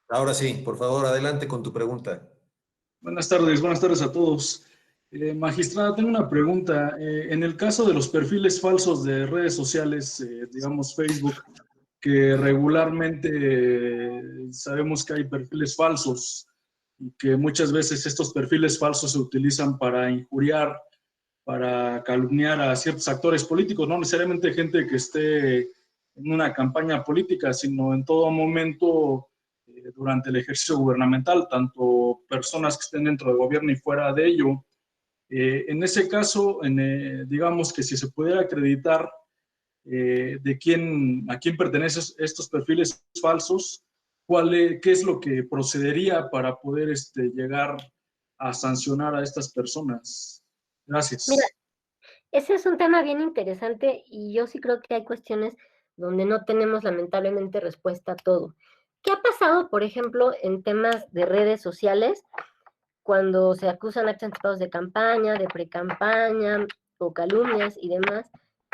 Ahora sí, por favor, adelante con tu pregunta. Buenas tardes a todos. Magistrada, tengo una pregunta. En el caso de los perfiles falsos de redes sociales, digamos Facebook, que regularmente sabemos que hay perfiles falsos y que muchas veces estos perfiles falsos se utilizan para injuriar, para calumniar a ciertos actores políticos, no necesariamente gente que esté en una campaña política, sino en todo momento durante el ejercicio gubernamental, tanto personas que estén dentro del gobierno y fuera de ello. En ese caso, digamos que si se pudiera acreditar a quién pertenecen estos perfiles falsos, qué es lo que procedería para poder llegar a sancionar a estas personas. Gracias. Mira, ese es un tema bien interesante y yo sí creo que hay cuestiones donde no tenemos lamentablemente respuesta a todo. ¿Qué ha pasado, por ejemplo, en temas de redes sociales cuando se acusan actos anticipados de campaña, de precampaña o calumnias y demás?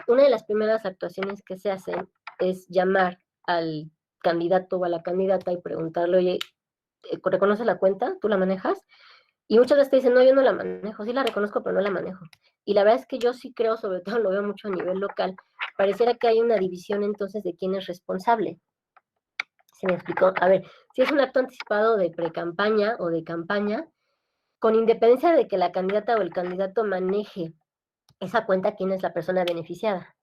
Una de las primeras actuaciones que se hacen es llamar al candidato o a la candidata y preguntarle, oye, ¿reconoces la cuenta? ¿Tú la manejas? Y muchas veces te dicen, no, yo no la manejo, sí la reconozco, pero no la manejo. Y la verdad es que yo sí creo, sobre todo lo veo mucho a nivel local, pareciera que hay una división entonces de quién es responsable. ¿Se me explicó? A ver, si es un acto anticipado de precampaña o de campaña, con independencia de que la candidata o el candidato maneje esa cuenta, ¿quién es la persona beneficiada?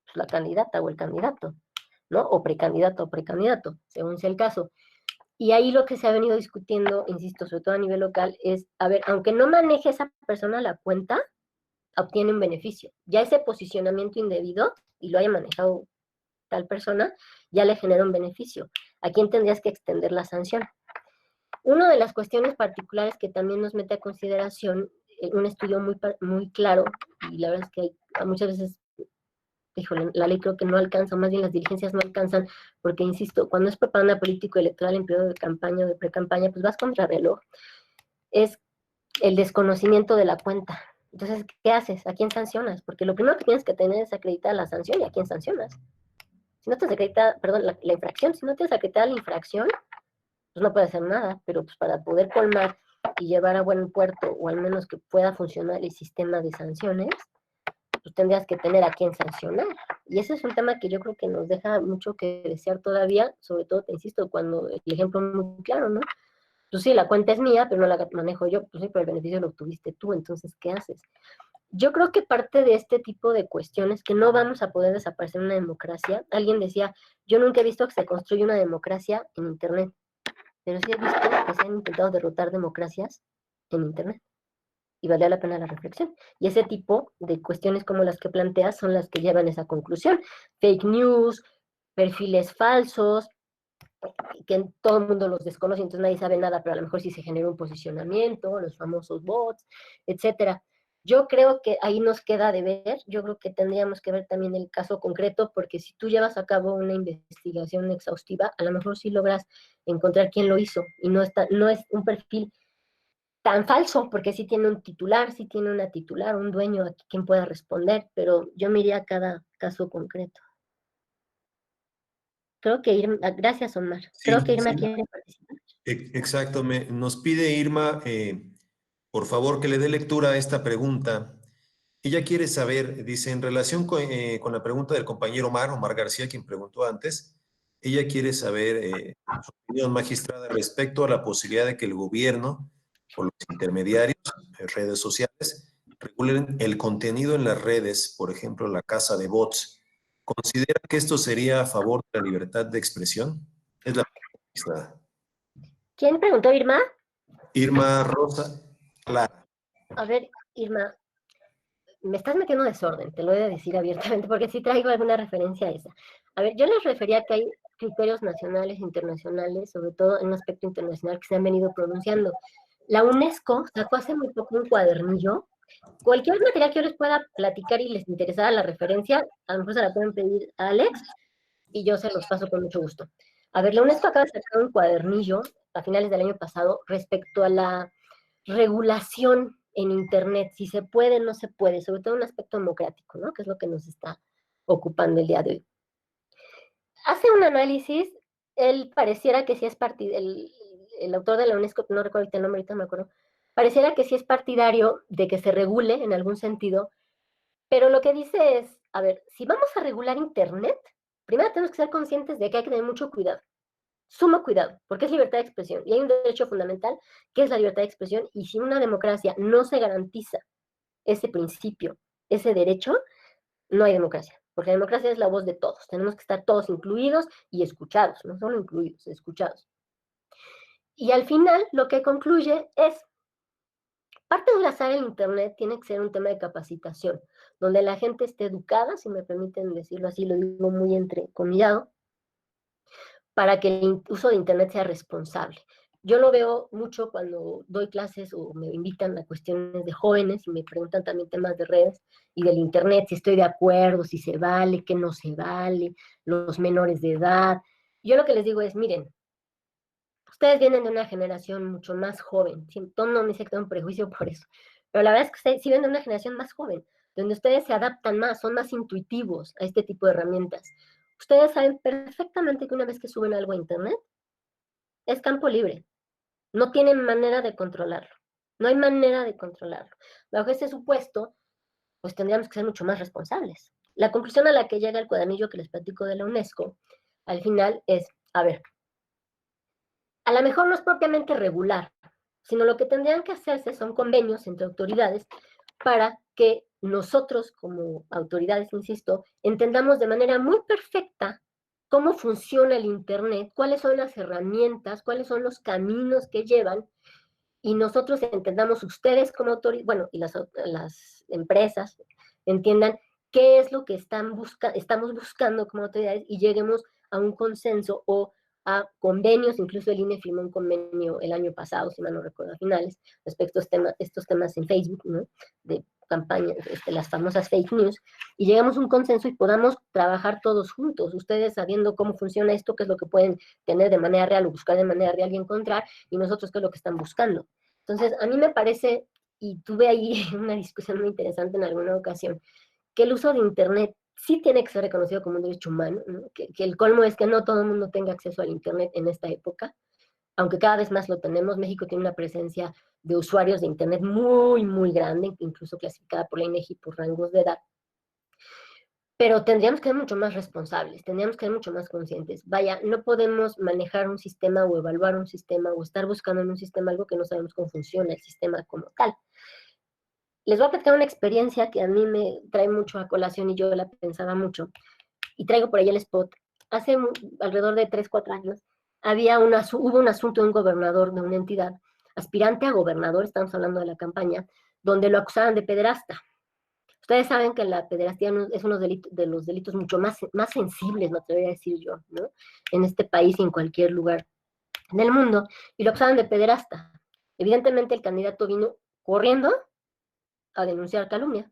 Pues la candidata o el candidato, ¿no? O precandidato, según sea el caso. Y ahí lo que se ha venido discutiendo, insisto, sobre todo a nivel local, es, a ver, aunque no maneje esa persona la cuenta, obtiene un beneficio. Ya ese posicionamiento indebido, y lo haya manejado tal persona, ya le genera un beneficio. ¿A quién tendrías que extender la sanción? Una de las cuestiones particulares que también nos mete a consideración, un estudio muy claro, y la verdad es que hay, muchas veces, híjole, la ley creo que no alcanza, más bien las diligencias no alcanzan, porque, insisto, cuando es propaganda político-electoral en periodo de campaña o de pre-campaña, pues vas contra reloj, es el desconocimiento de la cuenta. Entonces, ¿qué haces? ¿A quién sancionas? Porque lo primero que tienes que tener es acreditar la sanción y a quién sancionas. Si no te acredita, perdón, la infracción, si no tienes acreditada la infracción, pues no puedes hacer nada, pero pues para poder colmar y llevar a buen puerto, o al menos que pueda funcionar el sistema de sanciones, pues tendrías que tener a quién sancionar. Y ese es un tema que yo creo que nos deja mucho que desear todavía, sobre todo, te insisto, cuando el ejemplo es muy claro, ¿no? Pues sí, la cuenta es mía, pero no la manejo yo, pues sí, pero el beneficio lo obtuviste tú, entonces, ¿qué haces? Yo creo que parte de este tipo de cuestiones que no vamos a poder desaparecer en una democracia, alguien decía, yo nunca he visto que se construya una democracia en Internet, pero sí he visto que se han intentado derrotar democracias en Internet. Y vale la pena la reflexión. Y ese tipo de cuestiones como las que planteas son las que llevan a esa conclusión. Fake news, perfiles falsos, que todo el mundo los desconoce, entonces nadie sabe nada, pero a lo mejor sí se genera un posicionamiento, los famosos bots, etcétera. Yo creo que ahí nos queda de ver, yo creo que tendríamos que ver también el caso concreto, porque si tú llevas a cabo una investigación exhaustiva, a lo mejor sí logras encontrar quién lo hizo, y no es un perfil tan falso, porque sí tiene un titular, sí tiene una titular, un dueño aquí quien pueda responder, pero yo me iría a cada caso concreto. Creo que Irma, gracias Omar, creo que Irma quiere participar. Exacto, nos pide Irma, por favor, que le dé lectura a esta pregunta. Ella quiere saber, dice, en relación con la pregunta del compañero Omar García, quien preguntó antes, ella quiere saber su opinión, magistrada, respecto a la posibilidad de que el gobierno o los intermediarios, redes sociales, regulen el contenido en las redes, por ejemplo, la casa de bots. ¿Considera que esto sería a favor de la libertad de expresión? Es la pregunta, magistrada. ¿Quién preguntó, Irma? Irma Rosa Lara. A ver, Irma, me estás metiendo desorden, te lo he de decir abiertamente, porque sí traigo alguna referencia a esa. A ver, yo les refería que criterios nacionales e internacionales, sobre todo en un aspecto internacional que se han venido pronunciando. La UNESCO sacó hace muy poco un cuadernillo. Cualquier material que yo les pueda platicar y les interesara la referencia, a lo mejor se la pueden pedir a Alex y yo se los paso con mucho gusto. A ver, la UNESCO acaba de sacar un cuadernillo a finales del año pasado respecto a la regulación en Internet, si se puede, no se puede, sobre todo en un aspecto democrático, ¿no? Que es lo que nos está ocupando el día de hoy. Hace un análisis, él pareciera que sí es el autor de la UNESCO, no recuerdo el nombre, ahorita me acuerdo, pareciera que sí es partidario de que se regule en algún sentido, pero lo que dice es, a ver, si vamos a regular Internet, primero tenemos que ser conscientes de que hay que tener mucho cuidado, sumo cuidado, porque es libertad de expresión, y hay un derecho fundamental que es la libertad de expresión, y si una democracia no se garantiza ese principio, ese derecho, no hay democracia, porque la democracia es la voz de todos, tenemos que estar todos incluidos y escuchados, no solo incluidos, escuchados. Y al final lo que concluye es, parte de la saga en Internet tiene que ser un tema de capacitación, donde la gente esté educada, si me permiten decirlo así, lo digo muy entrecomillado, para que el uso de Internet sea responsable. Yo lo veo mucho cuando doy clases o me invitan a cuestiones de jóvenes y me preguntan también temas de redes y del Internet, si estoy de acuerdo, si se vale, qué no se vale, los menores de edad. Yo lo que les digo es, miren, ustedes vienen de una generación mucho más joven, no me dice que tengo un prejuicio por eso, pero la verdad es que ustedes sí vienen de una generación más joven, donde ustedes se adaptan más, son más intuitivos a este tipo de herramientas. Ustedes saben perfectamente que una vez que suben algo a Internet, es campo libre. No tienen manera de controlarlo. No hay manera de controlarlo. Bajo ese supuesto, pues tendríamos que ser mucho más responsables. La conclusión a la que llega el cuadernillo que les platico de la UNESCO, al final es, a ver, a lo mejor no es propiamente regular, sino lo que tendrían que hacerse son convenios entre autoridades para que nosotros como autoridades, insisto, entendamos de manera muy perfecta cómo funciona el Internet, cuáles son las herramientas, cuáles son los caminos que llevan, y nosotros entendamos ustedes como autoridades, bueno, y las empresas entiendan qué es lo que estamos buscando como autoridades y lleguemos a un consenso o a convenios. Incluso el INE firmó un convenio el año pasado, si mal no recuerdo, a finales, respecto a estos temas en Facebook, ¿no? De campañas, las famosas fake news, y llegamos a un consenso y podamos trabajar todos juntos, ustedes sabiendo cómo funciona esto, qué es lo que pueden tener de manera real o buscar de manera real y encontrar, y nosotros qué es lo que están buscando. Entonces, a mí me parece, y tuve ahí una discusión muy interesante en alguna ocasión, que el uso de Internet sí tiene que ser reconocido como un derecho humano, ¿no? Que el colmo es que no todo el mundo tenga acceso al Internet en esta época, aunque cada vez más lo tenemos. México tiene una presencia de usuarios de Internet muy, muy grande, incluso clasificada por la INEGI por rangos de edad. Pero tendríamos que ser mucho más responsables, tendríamos que ser mucho más conscientes. Vaya, no podemos manejar un sistema o evaluar un sistema o estar buscando en un sistema algo que no sabemos cómo funciona el sistema como tal. Les voy a platicar una experiencia que a mí me trae mucho a colación y yo la pensaba mucho. Y traigo por ahí el spot. Hace alrededor de 3, 4 años hubo un asunto de un gobernador de una entidad, aspirante a gobernador, estamos hablando de la campaña, donde lo acusaban de pederasta. Ustedes saben que la pederastía es uno de los delitos mucho más sensibles, me atrevería a decir yo, ¿no? En este país y en cualquier lugar del mundo, y lo acusaban de pederasta. Evidentemente el candidato vino corriendo a denunciar calumnia.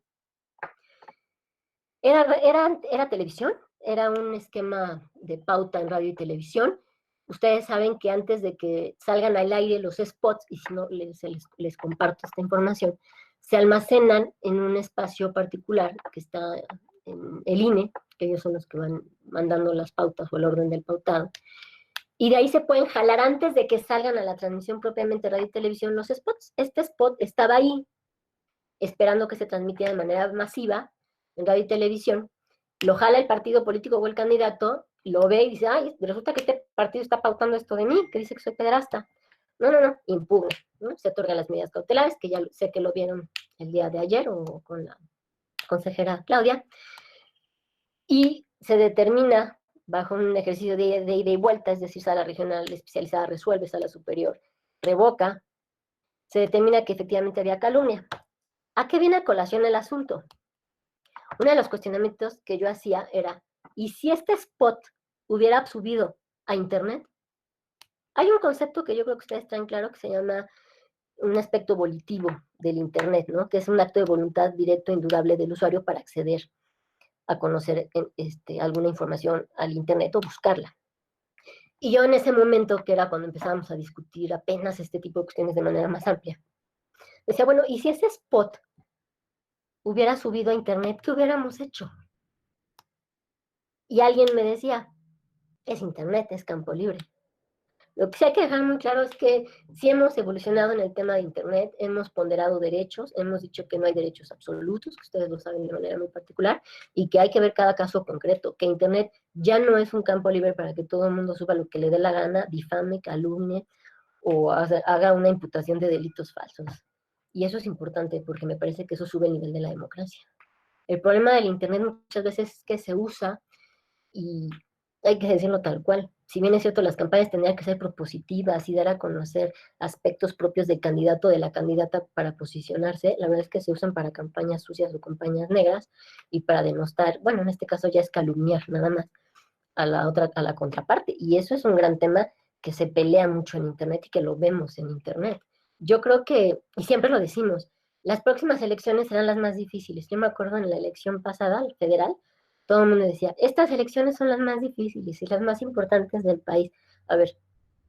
Era televisión, era un esquema de pauta en radio y televisión. Ustedes saben que antes de que salgan al aire los spots, y si no les comparto esta información, se almacenan en un espacio particular que está en el INE, que ellos son los que van mandando las pautas o el orden del pautado, y de ahí se pueden jalar antes de que salgan a la transmisión propiamente radio y televisión los spots. Este spot estaba ahí, esperando que se transmitiera de manera masiva en radio y televisión, lo jala el partido político o el candidato, lo ve y dice, ay, resulta que este partido está pautando esto de mí, que dice que soy pederasta. No, impugna, ¿no? Se otorgan las medidas cautelares, que ya sé que lo vieron el día de ayer o con la consejera Claudia, y se determina bajo un ejercicio de ida y vuelta, es decir, sala regional especializada resuelve, sala superior revoca, se determina que efectivamente había calumnia. ¿A qué viene a colación el asunto? Uno de los cuestionamientos que yo hacía era, ¿y si este spot hubiera subido a Internet. Hay un concepto que yo creo que ustedes traen claro que se llama un aspecto volitivo del Internet, ¿no? Que es un acto de voluntad directo e indudable del usuario para acceder a conocer alguna información al Internet o buscarla. Y yo en ese momento, que era cuando empezábamos a discutir apenas este tipo de cuestiones de manera más amplia, decía, bueno, ¿y si ese spot hubiera subido a Internet, qué hubiéramos hecho? Y alguien me decía, es Internet, es campo libre. Lo que sí hay que dejar muy claro es que sí hemos evolucionado en el tema de Internet, hemos ponderado derechos, hemos dicho que no hay derechos absolutos, que ustedes lo saben de manera muy particular, y que hay que ver cada caso concreto, que Internet ya no es un campo libre para que todo el mundo suba lo que le dé la gana, difame, calumnie o haga una imputación de delitos falsos. Y eso es importante porque me parece que eso sube el nivel de la democracia. El problema del Internet muchas veces es que se usa y hay que decirlo tal cual. Si bien es cierto, las campañas tendrían que ser propositivas y dar a conocer aspectos propios del candidato o de la candidata para posicionarse, la verdad es que se usan para campañas sucias o campañas negras y para denostar, bueno, en este caso ya es calumniar nada más a la contraparte. Y eso es un gran tema que se pelea mucho en Internet y que lo vemos en Internet. Yo creo que, y siempre lo decimos, las próximas elecciones serán las más difíciles. Yo me acuerdo en la elección pasada, el federal, todo el mundo decía, estas elecciones son las más difíciles y las más importantes del país. A ver,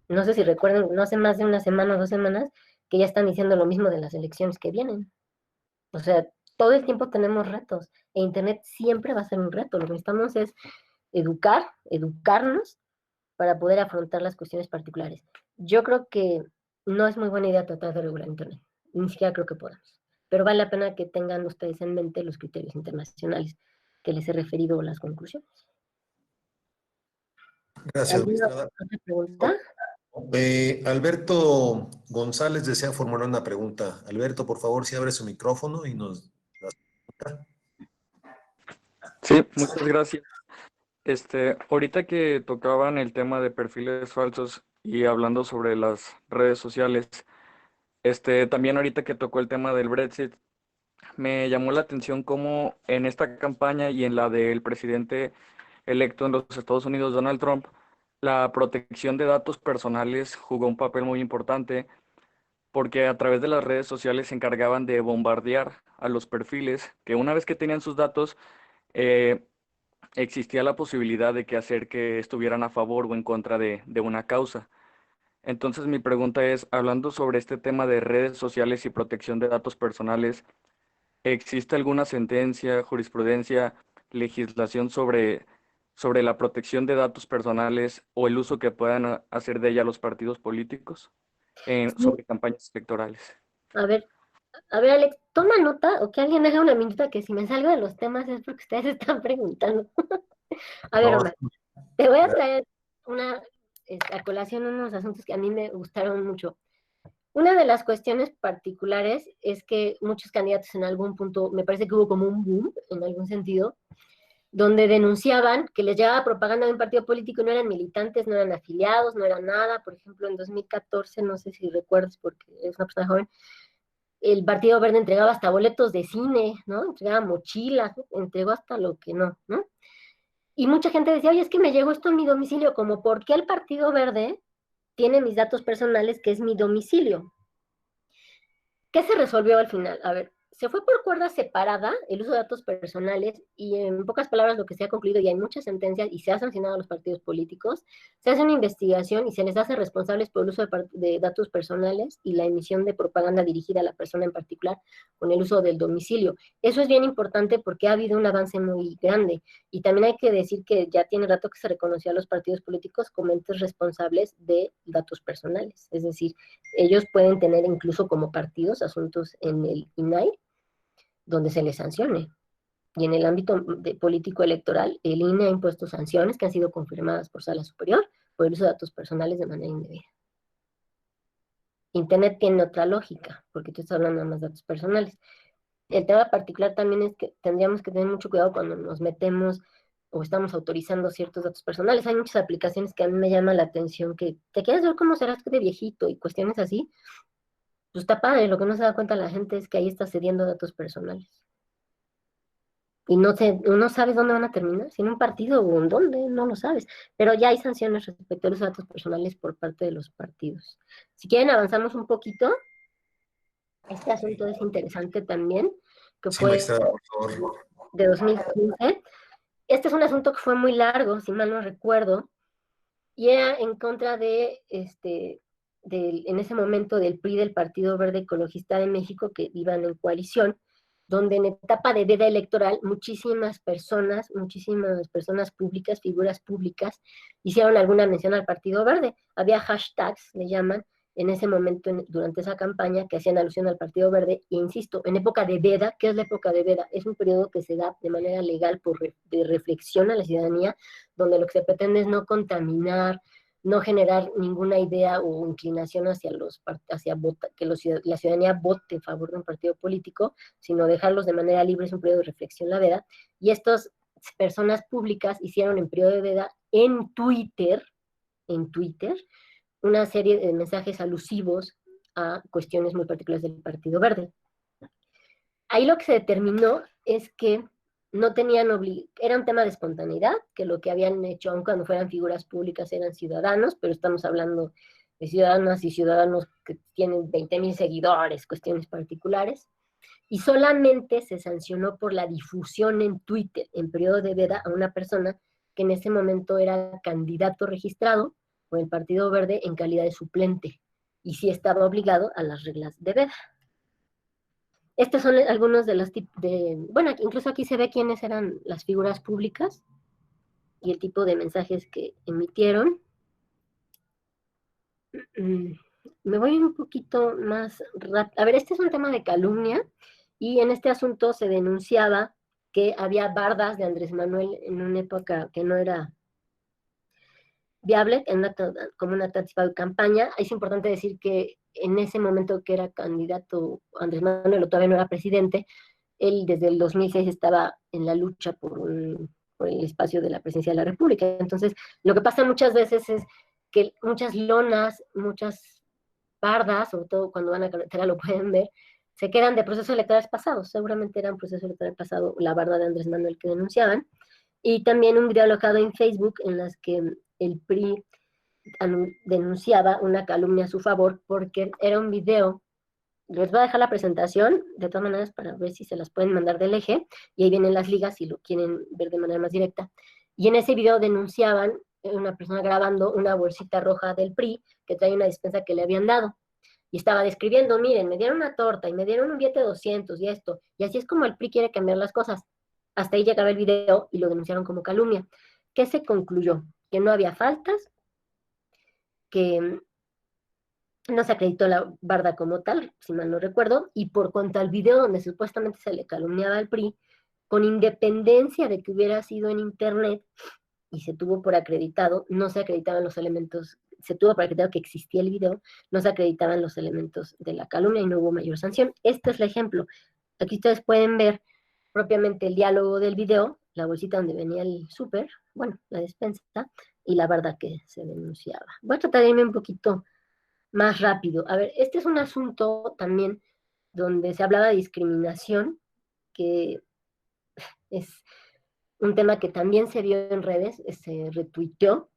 no sé si recuerdan, no hace más de una semana o 2 semanas que ya están diciendo lo mismo de las elecciones que vienen. O sea, todo el tiempo tenemos retos e Internet siempre va a ser un reto. Lo que necesitamos es educarnos para poder afrontar las cuestiones particulares. Yo creo que no es muy buena idea tratar de regular Internet, ni siquiera creo que podamos, pero vale la pena que tengan ustedes en mente los criterios internacionales que les he referido a las conclusiones. Gracias, ¿Alguna magistrada. otra pregunta? Alberto González desea formular una pregunta. Alberto, por favor, si abre su micrófono y nos las pregunta. Sí, muchas gracias. Ahorita que tocaban el tema de perfiles falsos y hablando sobre las redes sociales, también ahorita que tocó el tema del Brexit, me llamó la atención cómo en esta campaña y en la del presidente electo en los Estados Unidos, Donald Trump, la protección de datos personales jugó un papel muy importante porque a través de las redes sociales se encargaban de bombardear a los perfiles que una vez que tenían sus datos, eh, existía la posibilidad de que hacer que estuvieran a favor o en contra de una causa. Entonces mi pregunta es, hablando sobre este tema de redes sociales y protección de datos personales, ¿existe alguna sentencia, jurisprudencia, legislación sobre la protección de datos personales o el uso que puedan hacer de ella los partidos políticos sobre campañas electorales? A ver, Alex, toma nota o que alguien haga una minuta que si me salgo de los temas es porque ustedes están preguntando. A ver, No, Omar, te voy a traer a colación unos asuntos que a mí me gustaron mucho. Una de las cuestiones particulares es que muchos candidatos en algún punto, me parece que hubo como un boom en algún sentido, donde denunciaban que les llegaba propaganda de un partido político y no eran militantes, no eran afiliados, no eran nada. Por ejemplo, en 2014, no sé si recuerdas porque es una persona joven, el Partido Verde entregaba hasta boletos de cine, ¿no? Entregaba mochilas, ¿no? Entregó hasta lo que no, ¿no? Y mucha gente decía, oye, es que me llegó esto a mi domicilio, como, ¿por qué el Partido Verde tiene mis datos personales, que es mi domicilio? ¿Qué se resolvió al final? A ver, se fue por cuerda separada el uso de datos personales y en pocas palabras lo que se ha concluido, y hay muchas sentencias y se ha sancionado a los partidos políticos, se hace una investigación y se les hace responsables por el uso de datos personales y la emisión de propaganda dirigida a la persona en particular con el uso del domicilio. Eso es bien importante porque ha habido un avance muy grande y también hay que decir que ya tiene rato que se reconoció a los partidos políticos como entes responsables de datos personales, es decir, ellos pueden tener incluso como partidos asuntos en el INAI donde se les sancione. Y en el ámbito político electoral, el INE ha impuesto sanciones que han sido confirmadas por Sala Superior por el uso de datos personales de manera indebida. Internet tiene otra lógica, porque tú estás hablando de más datos personales. El tema particular también es que tendríamos que tener mucho cuidado cuando nos metemos o estamos autorizando ciertos datos personales. Hay muchas aplicaciones que a mí me llaman la atención, que te quieres ver cómo serás de viejito y cuestiones así. Pues está padre, lo que no se da cuenta la gente es que ahí está cediendo datos personales. y no sabes dónde van a terminar, si en un partido o en dónde, no lo sabes, pero ya hay sanciones respecto a los datos personales por parte de los partidos. Si quieren avanzamos un poquito, este asunto es interesante también, que Sí, fue magistrada, por favor. de 2015. Este es un asunto que fue muy largo, si mal no recuerdo, y era en contra en ese momento del PRI, del Partido Verde Ecologista de México, que iban en coalición, donde en etapa de veda electoral muchísimas personas públicas, figuras públicas, hicieron alguna mención al Partido Verde. Había hashtags, le llaman, en ese momento, durante esa campaña, que hacían alusión al Partido Verde, e insisto, en época de veda. ¿Qué es la época de veda? Es un periodo que se da de manera legal de reflexión a la ciudadanía, donde lo que se pretende es no contaminar, no generar ninguna idea o inclinación que la ciudadanía vote en favor de un partido político, sino dejarlos de manera libre. Es un periodo de reflexión la veda, y estas personas públicas hicieron en periodo de veda en Twitter, una serie de mensajes alusivos a cuestiones muy particulares del Partido Verde. Ahí lo que se determinó es que no tenían era un tema de espontaneidad, que lo que habían hecho, aun cuando fueran figuras públicas, eran ciudadanos, pero estamos hablando de ciudadanas y ciudadanos que tienen 20,000 seguidores, cuestiones particulares, y solamente se sancionó por la difusión en Twitter, en periodo de veda, a una persona que en ese momento era candidato registrado por el Partido Verde en calidad de suplente, y sí estaba obligado a las reglas de veda. Estos son algunos de los tipos bueno, incluso aquí se ve quiénes eran las figuras públicas y el tipo de mensajes que emitieron. Me voy un poquito más rápido. A ver, este es un tema de calumnia, y en este asunto se denunciaba que había bardas de Andrés Manuel en una época que no era viable, como una anticipada de campaña. Es importante decir que en ese momento que era candidato Andrés Manuel, o todavía no era presidente, él desde el 2006 estaba en la lucha por el espacio de la presidencia de la República. Entonces, lo que pasa muchas veces es que muchas lonas, muchas bardas, sobre todo cuando van a carretera lo pueden ver, se quedan de procesos electorales pasados. Seguramente eran procesos electorales pasados la barda de Andrés Manuel que denunciaban. Y también un video alojado en Facebook en las que el PRI denunciaba una calumnia a su favor, porque era un video. Les voy a dejar la presentación, de todas maneras, para ver si se las pueden mandar del eje, y ahí vienen las ligas si lo quieren ver de manera más directa. Y en ese video denunciaban una persona grabando una bolsita roja del PRI que trae una despensa que le habían dado. Y estaba describiendo: miren, me dieron una torta y me dieron un billete de 200 y esto. Y así es como el PRI quiere cambiar las cosas. Hasta ahí llegaba el video y lo denunciaron como calumnia. ¿Qué se concluyó? Que no había faltas, que no se acreditó la barda como tal, si mal no recuerdo, y por cuanto al video donde supuestamente se le calumniaba al PRI, con independencia de que hubiera sido en internet y se tuvo por acreditado, no se acreditaban los elementos, se tuvo por acreditado que existía el video, no se acreditaban los elementos de la calumnia y no hubo mayor sanción. Este es el ejemplo. Aquí ustedes pueden ver propiamente el diálogo del video, la bolsita donde venía el súper, bueno, la despensa, y la barda que se denunciaba. Voy a tratar de irme un poquito más rápido. A ver, este es un asunto también donde se hablaba de discriminación, que es un tema que también se vio en redes, se retuiteó,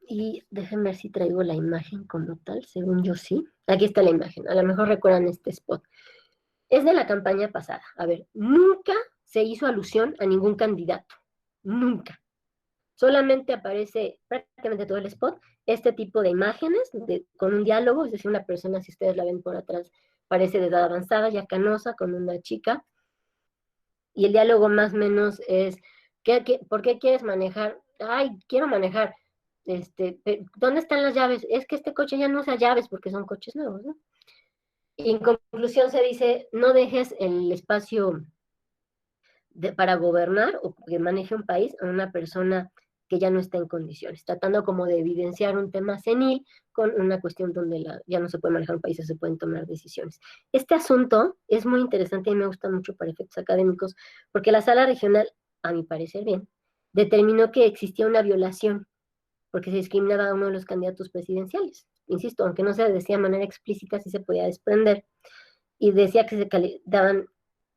y déjenme ver si traigo la imagen como tal, según yo sí. Aquí está la imagen, a lo mejor recuerdan este spot. Es de la campaña pasada. A ver, nunca se hizo alusión a ningún candidato, nunca. Solamente aparece prácticamente todo el spot este tipo de imágenes con un diálogo, es decir, una persona, si ustedes la ven por atrás, parece de edad avanzada, ya canosa, con una chica, y el diálogo más o menos es: ¿por qué quieres manejar? Ay, quiero manejar. ¿Dónde están las llaves? Es que este coche ya no usa llaves porque son coches nuevos, ¿no? Y en conclusión se dice: no dejes el espacio para gobernar o que maneje un país a una persona que ya no está en condiciones, tratando como de evidenciar un tema senil con una cuestión donde ya no se puede manejar un país, se pueden tomar decisiones. Este asunto es muy interesante y me gusta mucho para efectos académicos, porque la sala regional, a mi parecer bien, determinó que existía una violación, porque se discriminaba a uno de los candidatos presidenciales. Insisto, aunque no se decía de manera explícita, sí se podía desprender, y decía que se daban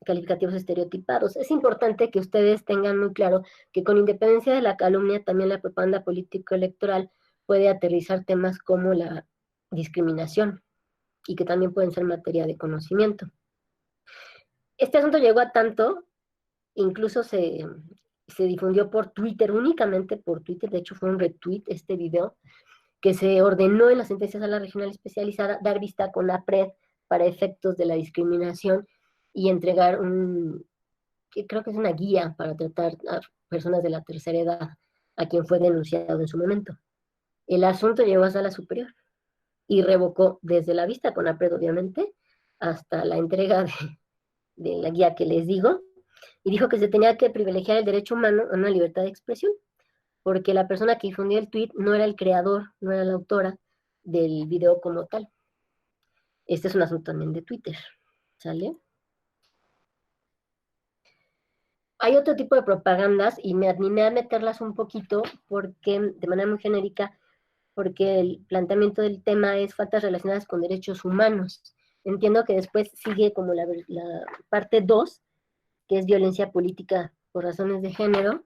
calificativos estereotipados. Es importante que ustedes tengan muy claro que con independencia de la calumnia, también la propaganda político-electoral puede aterrizar temas como la discriminación y que también pueden ser materia de conocimiento. Este asunto llegó a tanto, incluso se difundió por Twitter, únicamente por Twitter, de hecho fue un retweet este video, que se ordenó en la sentencia de sala regional especializada dar vista con la PRED para efectos de la discriminación y entregar que creo que es una guía para tratar a personas de la tercera edad a quien fue denunciado en su momento. El asunto llegó a sala superior y revocó desde la vista con la PRED, obviamente, hasta la entrega de la guía que les digo, y dijo que se tenía que privilegiar el derecho humano a una libertad de expresión, porque la persona que difundió el tweet no era el creador, no era la autora del video como tal. Este es un asunto también de Twitter, ¿sale? Hay otro tipo de propagandas y me animé a meterlas un poquito porque, de manera muy genérica, porque el planteamiento del tema es faltas relacionadas con derechos humanos. Entiendo que después sigue como la parte 2, que es violencia política por razones de género,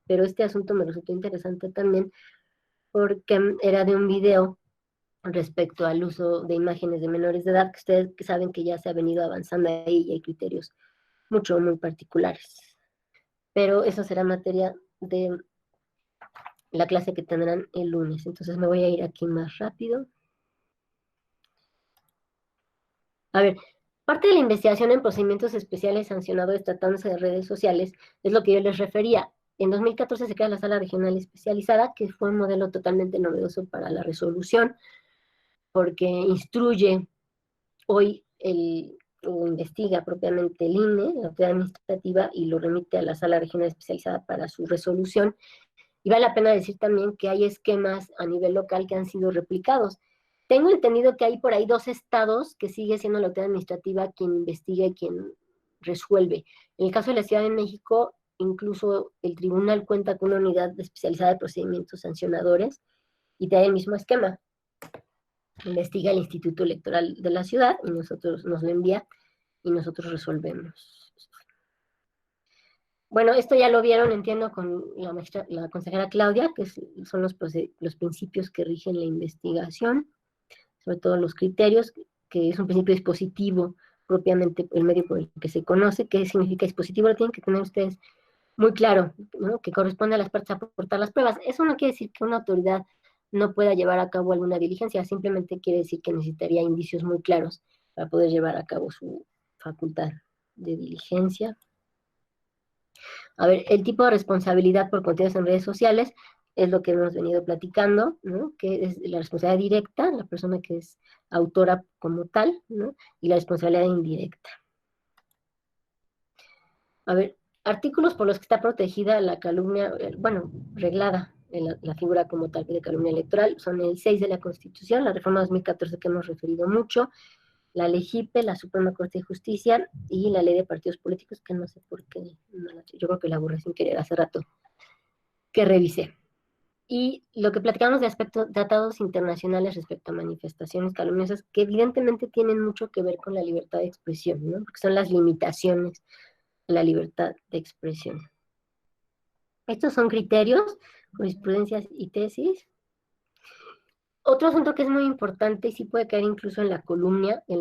pero este asunto me resultó interesante también porque era de un video respecto al uso de imágenes de menores de edad, que ustedes saben que ya se ha venido avanzando ahí y hay criterios muy particulares. Pero eso será materia de la clase que tendrán el lunes. Entonces me voy a ir aquí más rápido. A ver, parte de la investigación en procedimientos especiales sancionadores tratándose de redes sociales es lo que yo les refería. En 2014 se crea la Sala Regional Especializada, que fue un modelo totalmente novedoso para la resolución, porque instruye hoy o investiga propiamente el INE, la autoridad administrativa, y lo remite a la Sala Regional Especializada para su resolución. Y vale la pena decir también que hay esquemas a nivel local que han sido replicados. Tengo entendido que hay por ahí 2 estados que sigue siendo la autoridad administrativa quien investiga y quien resuelve. En el caso de la Ciudad de México, incluso el tribunal cuenta con una unidad especializada de procedimientos sancionadores y trae el mismo esquema. Investiga el Instituto Electoral de la ciudad y nos lo envía y nosotros resolvemos. Bueno, esto ya lo vieron, entiendo, con la consejera Claudia, que son los principios que rigen la investigación, sobre todo los criterios, que es un principio dispositivo, propiamente el medio por el que se conoce. ¿Qué significa dispositivo? Lo tienen que tener ustedes muy claro, ¿no? Que corresponde a las partes aportar las pruebas. Eso no quiere decir que una autoridad no pueda llevar a cabo alguna diligencia, simplemente quiere decir que necesitaría indicios muy claros para poder llevar a cabo su facultad de diligencia. A ver, el tipo de responsabilidad por contenidos en redes sociales es lo que hemos venido platicando, ¿no? Que es la responsabilidad directa, la persona que es autora como tal, ¿no? Y la responsabilidad indirecta. A ver, artículos por los que está protegida la calumnia, bueno, reglada la figura como tal de calumnia electoral, son el 6 de la Constitución, la reforma 2014 que hemos referido mucho, la ley JIPE, la Suprema Corte de Justicia y la ley de partidos políticos, que no sé por qué, yo creo que la borré sin querer hace rato, que revisé. Y lo que platicamos de aspectos, tratados internacionales respecto a manifestaciones calumniosas, que evidentemente tienen mucho que ver con la libertad de expresión, ¿no? Porque son las limitaciones a la libertad de expresión. Estos son criterios, jurisprudencias y tesis. Otro asunto que es muy importante y sí puede caer incluso en la calumnia, y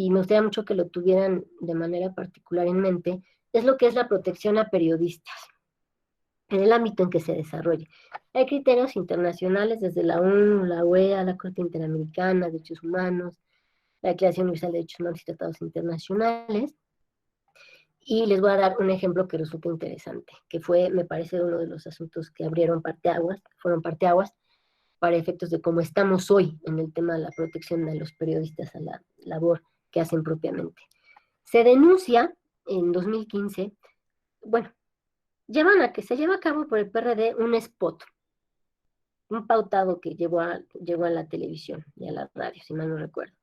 me gustaría mucho que lo tuvieran de manera particular en mente, es lo que es la protección a periodistas en el ámbito en que se desarrolle. Hay criterios internacionales desde la ONU, la UEA, la Corte Interamericana de Derechos Humanos, la Declaración Universal de Derechos Humanos y tratados internacionales. Y les voy a dar un ejemplo que resulta interesante, que fue, me parece, uno de los asuntos que fueron parteaguas para efectos de cómo estamos hoy en el tema de la protección de los periodistas a la labor que hacen propiamente. Se denuncia en 2015, bueno, se lleva a cabo por el PRD un spot, un pautado que llegó a la televisión y a la radio, si mal no recuerdo.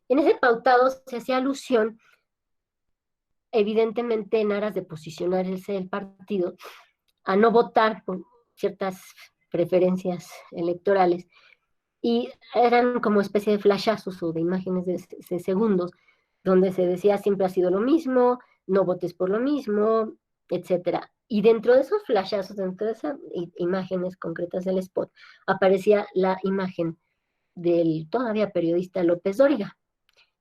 En ese pautado se hacía alusión, evidentemente en aras de posicionarse el partido, a no votar por ciertas preferencias electorales, y eran como especie de flashazos o de imágenes de segundos, donde se decía siempre ha sido lo mismo, no votes por lo mismo, etcétera. Y dentro de esos flashazos, dentro de esas imágenes concretas del spot, aparecía la imagen del todavía periodista López Dóriga.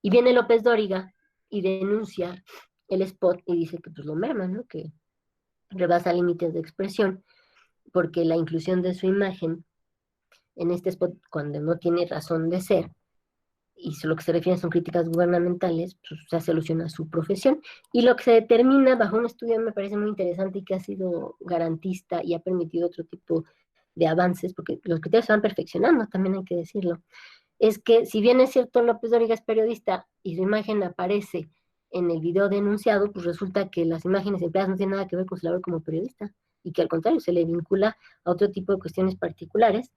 Y viene López Dóriga y denuncia el spot y dice que pues lo merma, ¿no? Que rebasa límites de expresión, porque la inclusión de su imagen en este spot, cuando no tiene razón de ser, y lo que se refiere son críticas gubernamentales, pues se hace alusión a su profesión, y lo que se determina bajo un estudio me parece muy interesante y que ha sido garantista y ha permitido otro tipo de avances, porque los criterios se van perfeccionando, también hay que decirlo, es que si bien es cierto López Dóriga es periodista y su imagen aparece en el video denunciado, pues resulta que las imágenes empleadas no tienen nada que ver con su labor como periodista, y que al contrario se le vincula a otro tipo de cuestiones particulares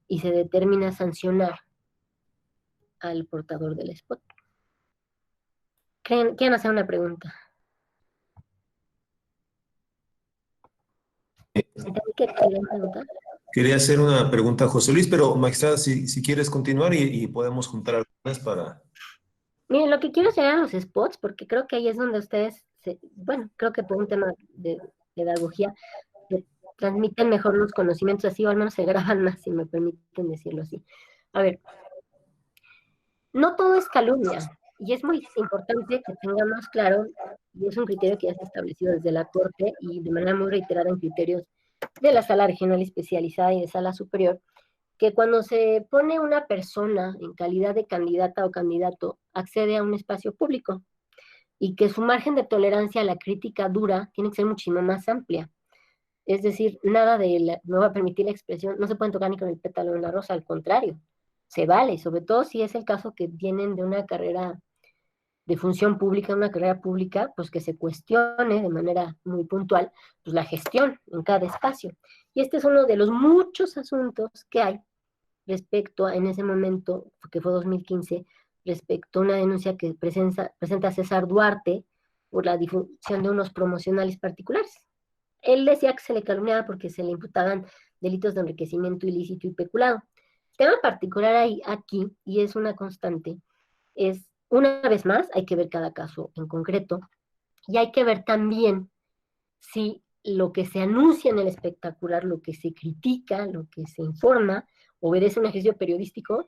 y se determina sancionar al portador del spot. ¿Quieren hacer una pregunta? ¿Qué quieren preguntar? Quería hacer una pregunta a José Luis, pero magistrada, si quieres continuar y podemos juntar algunas para... Miren, lo que quiero es llegar a los spots, porque creo que ahí es donde ustedes, bueno, creo que por un tema de pedagogía, transmiten mejor los conocimientos así, o al menos se graban más, si me permiten decirlo así. A ver, no todo es calumnia, y es muy importante que tengamos claro, y es un criterio que ya se ha establecido desde la Corte y de manera muy reiterada en criterios de la Sala Regional Especializada y de Sala Superior, que cuando se pone una persona en calidad de candidata o candidato, accede a un espacio público, y que su margen de tolerancia a la crítica dura tiene que ser muchísimo más amplia. Es decir, nada de no va a permitir la expresión, no se pueden tocar ni con el pétalo de la rosa, al contrario, se vale, sobre todo si es el caso que vienen de una carrera de función pública, una carrera pública, pues que se cuestione de manera muy puntual, pues la gestión en cada espacio. Y este es uno de los muchos asuntos que hay respecto a, en ese momento, que fue 2015, respecto a una denuncia que presenta César Duarte por la difusión de unos promocionales particulares. Él decía que se le calumniaba porque se le imputaban delitos de enriquecimiento ilícito y peculado. El tema particular ahí, aquí, y es una constante, es, una vez más, hay que ver cada caso en concreto, y hay que ver también si lo que se anuncia en el espectacular, lo que se critica, lo que se informa, obedece a un ejercicio periodístico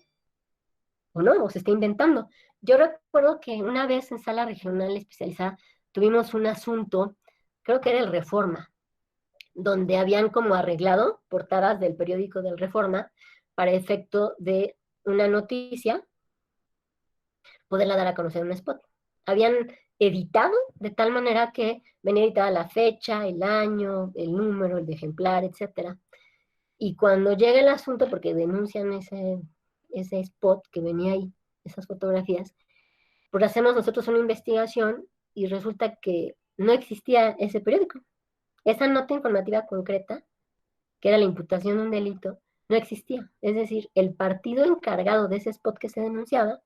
o no, o se está inventando. Yo recuerdo que una vez en Sala Regional Especializada tuvimos un asunto, creo que era el Reforma, donde habían como arreglado portadas del periódico del Reforma para efecto de una noticia, poderla dar a conocer en un spot. Habían editado de tal manera que venía editada la fecha, el año, el número, el de ejemplar, etcétera. Y cuando llega el asunto, porque denuncian ese spot que venía ahí, esas fotografías, pues hacemos nosotros una investigación y resulta que no existía ese periódico. Esa nota informativa concreta, que era la imputación de un delito, no existía. Es decir, el partido encargado de ese spot que se denunciaba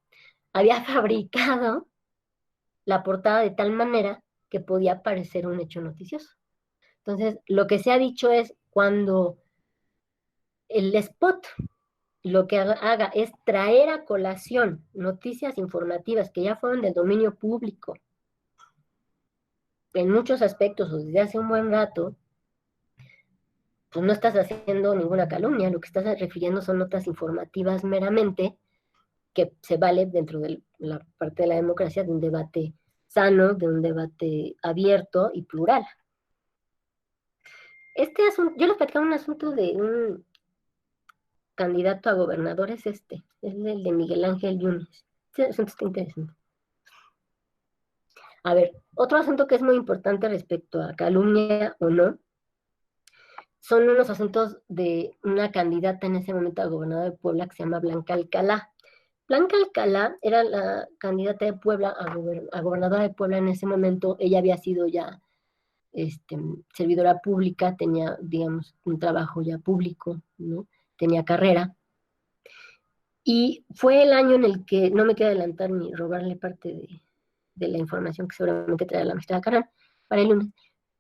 había fabricado la portada de tal manera que podía parecer un hecho noticioso. Entonces, lo que se ha dicho es cuando el spot lo que haga es traer a colación noticias informativas que ya fueron del dominio público en muchos aspectos o desde hace un buen rato, pues no estás haciendo ninguna calumnia, lo que estás refiriendo son notas informativas meramente que se vale dentro de la parte de la democracia de un debate sano, de un debate abierto y plural. Este asunto, yo les platicaba un asunto de un candidato a gobernador, es el de Miguel Ángel Yunes. Este asunto está interesante. A ver, otro asunto que es muy importante respecto a calumnia o no, son unos asuntos de una candidata en ese momento a gobernadora de Puebla que se llama Blanca Alcalá. Blanca Alcalá era la candidata de Puebla a gobernadora de Puebla en ese momento. Ella había sido ya servidora pública, tenía, digamos, un trabajo ya público, ¿no? Tenía carrera. Y fue el año en el que, no me quiero adelantar ni robarle parte de la información que seguramente traerá la magistrada Carán para el lunes,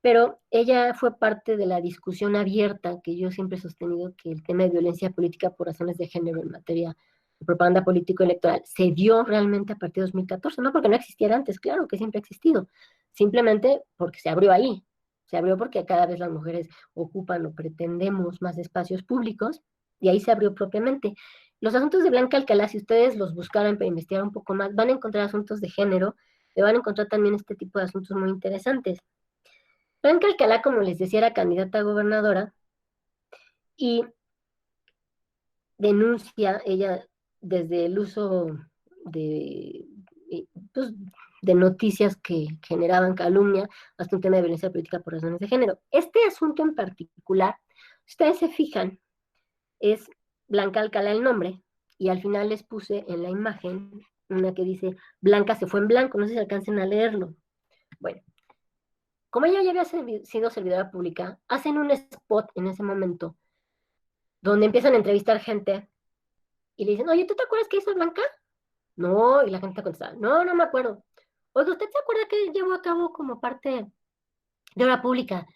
pero ella fue parte de la discusión abierta que yo siempre he sostenido, que el tema de violencia política por razones de género en materia propaganda político-electoral se dio realmente a partir de 2014, no porque no existiera antes, claro que siempre ha existido, simplemente porque se abrió ahí, se abrió porque cada vez las mujeres ocupan o pretendemos más espacios públicos, y ahí se abrió propiamente. Los asuntos de Blanca Alcalá, si ustedes los buscaran para investigar un poco más, van a encontrar asuntos de género, pero van a encontrar también este tipo de asuntos muy interesantes. Blanca Alcalá, como les decía, era candidata a gobernadora, y denuncia ella desde el uso de, pues, de noticias que generaban calumnia hasta un tema de violencia política por razones de género. Este asunto en particular, ustedes se fijan, es Blanca Alcalá el nombre, y al final les puse en la imagen una que dice Blanca se fue en blanco, no sé si alcancen a leerlo. Bueno, como ella ya había sido servidora pública, hacen un spot en ese momento donde empiezan a entrevistar gente y le dicen, oye, ¿tú te acuerdas qué hizo Blanca? No, y la gente contesta, no, no me acuerdo. Oiga, ¿usted se acuerda que llevó a cabo como parte de obra pública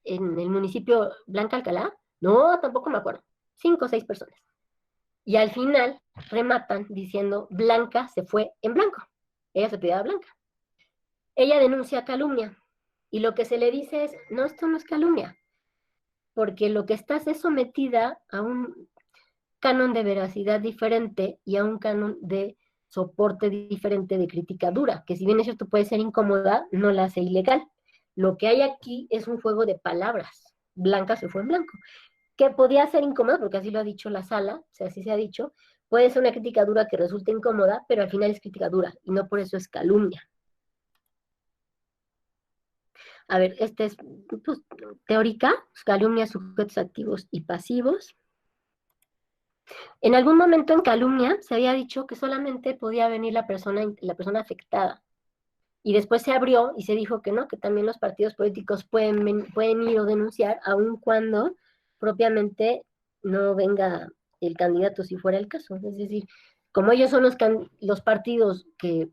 en el municipio Blanca Alcalá? No, tampoco me acuerdo. 5 o 6 personas. Y al final rematan diciendo, Blanca se fue en blanco. Ella se pedía Blanca. Ella denuncia calumnia. Y lo que se le dice es, no, esto no es calumnia. Porque lo que estás es sometida a un canon de veracidad diferente y a un canon de soporte diferente de crítica dura, que si bien es cierto puede ser incómoda, no la hace ilegal. Lo que hay aquí es un juego de palabras. Blanca se fue en blanco, que podía ser incómoda, porque así lo ha dicho la sala, o sea, así se ha dicho, puede ser una crítica dura que resulte incómoda, pero al final es crítica dura, y no por eso es calumnia. A ver, este es pues, teórica, calumnia, sujetos activos y pasivos. En algún momento en calumnia se había dicho que solamente podía venir la persona afectada. Y después se abrió y se dijo que no, que también los partidos políticos pueden ir o denunciar, aun cuando propiamente no venga el candidato, si fuera el caso. Es decir, como ellos son los partidos que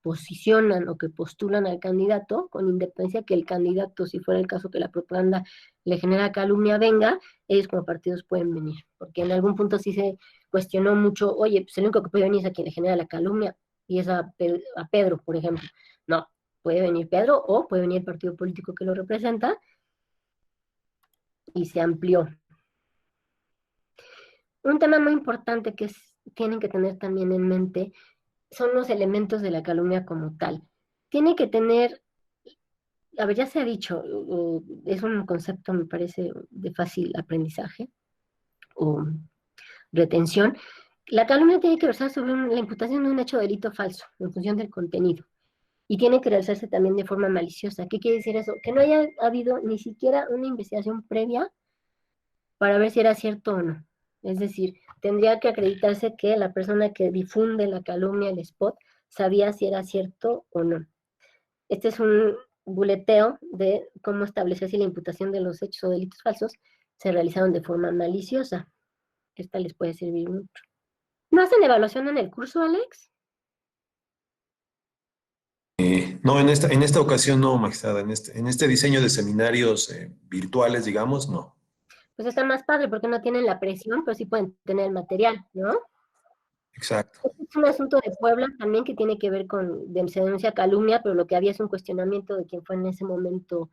posicionan o que postulan al candidato, con independencia que el candidato, si fuera el caso que la propaganda le genera calumnia, venga, ellos como partidos pueden venir. Porque en algún punto sí se cuestionó mucho, oye, pues el único que puede venir es a quien le genera la calumnia, y es a Pedro, por ejemplo. No, puede venir Pedro o puede venir el partido político que lo representa, y se amplió. Un tema muy importante que tienen que tener también en mente son los elementos de la calumnia como tal. Tiene que tener, a ver, ya se ha dicho, es un concepto, me parece, de fácil aprendizaje o retención. La calumnia tiene que versar sobre la imputación de un hecho de delito falso, en función del contenido. Y tiene que realizarse también de forma maliciosa. ¿Qué quiere decir eso? Que no haya habido ni siquiera una investigación previa para ver si era cierto o no. Es decir, tendría que acreditarse que la persona que difunde la calumnia, el spot, sabía si era cierto o no. Este es un buleteo de cómo establecer si la imputación de los hechos o delitos falsos se realizaron de forma maliciosa. Esta les puede servir mucho. ¿No hacen evaluación en el curso, Alex? No, en esta ocasión no, magistrada. En este diseño de seminarios virtuales, digamos, no. Pues está más padre porque no tienen la presión, pero sí pueden tener el material, ¿no? Exacto. Este es un asunto de Puebla también que tiene que ver se denuncia calumnia, pero lo que había es un cuestionamiento de quien fue en ese momento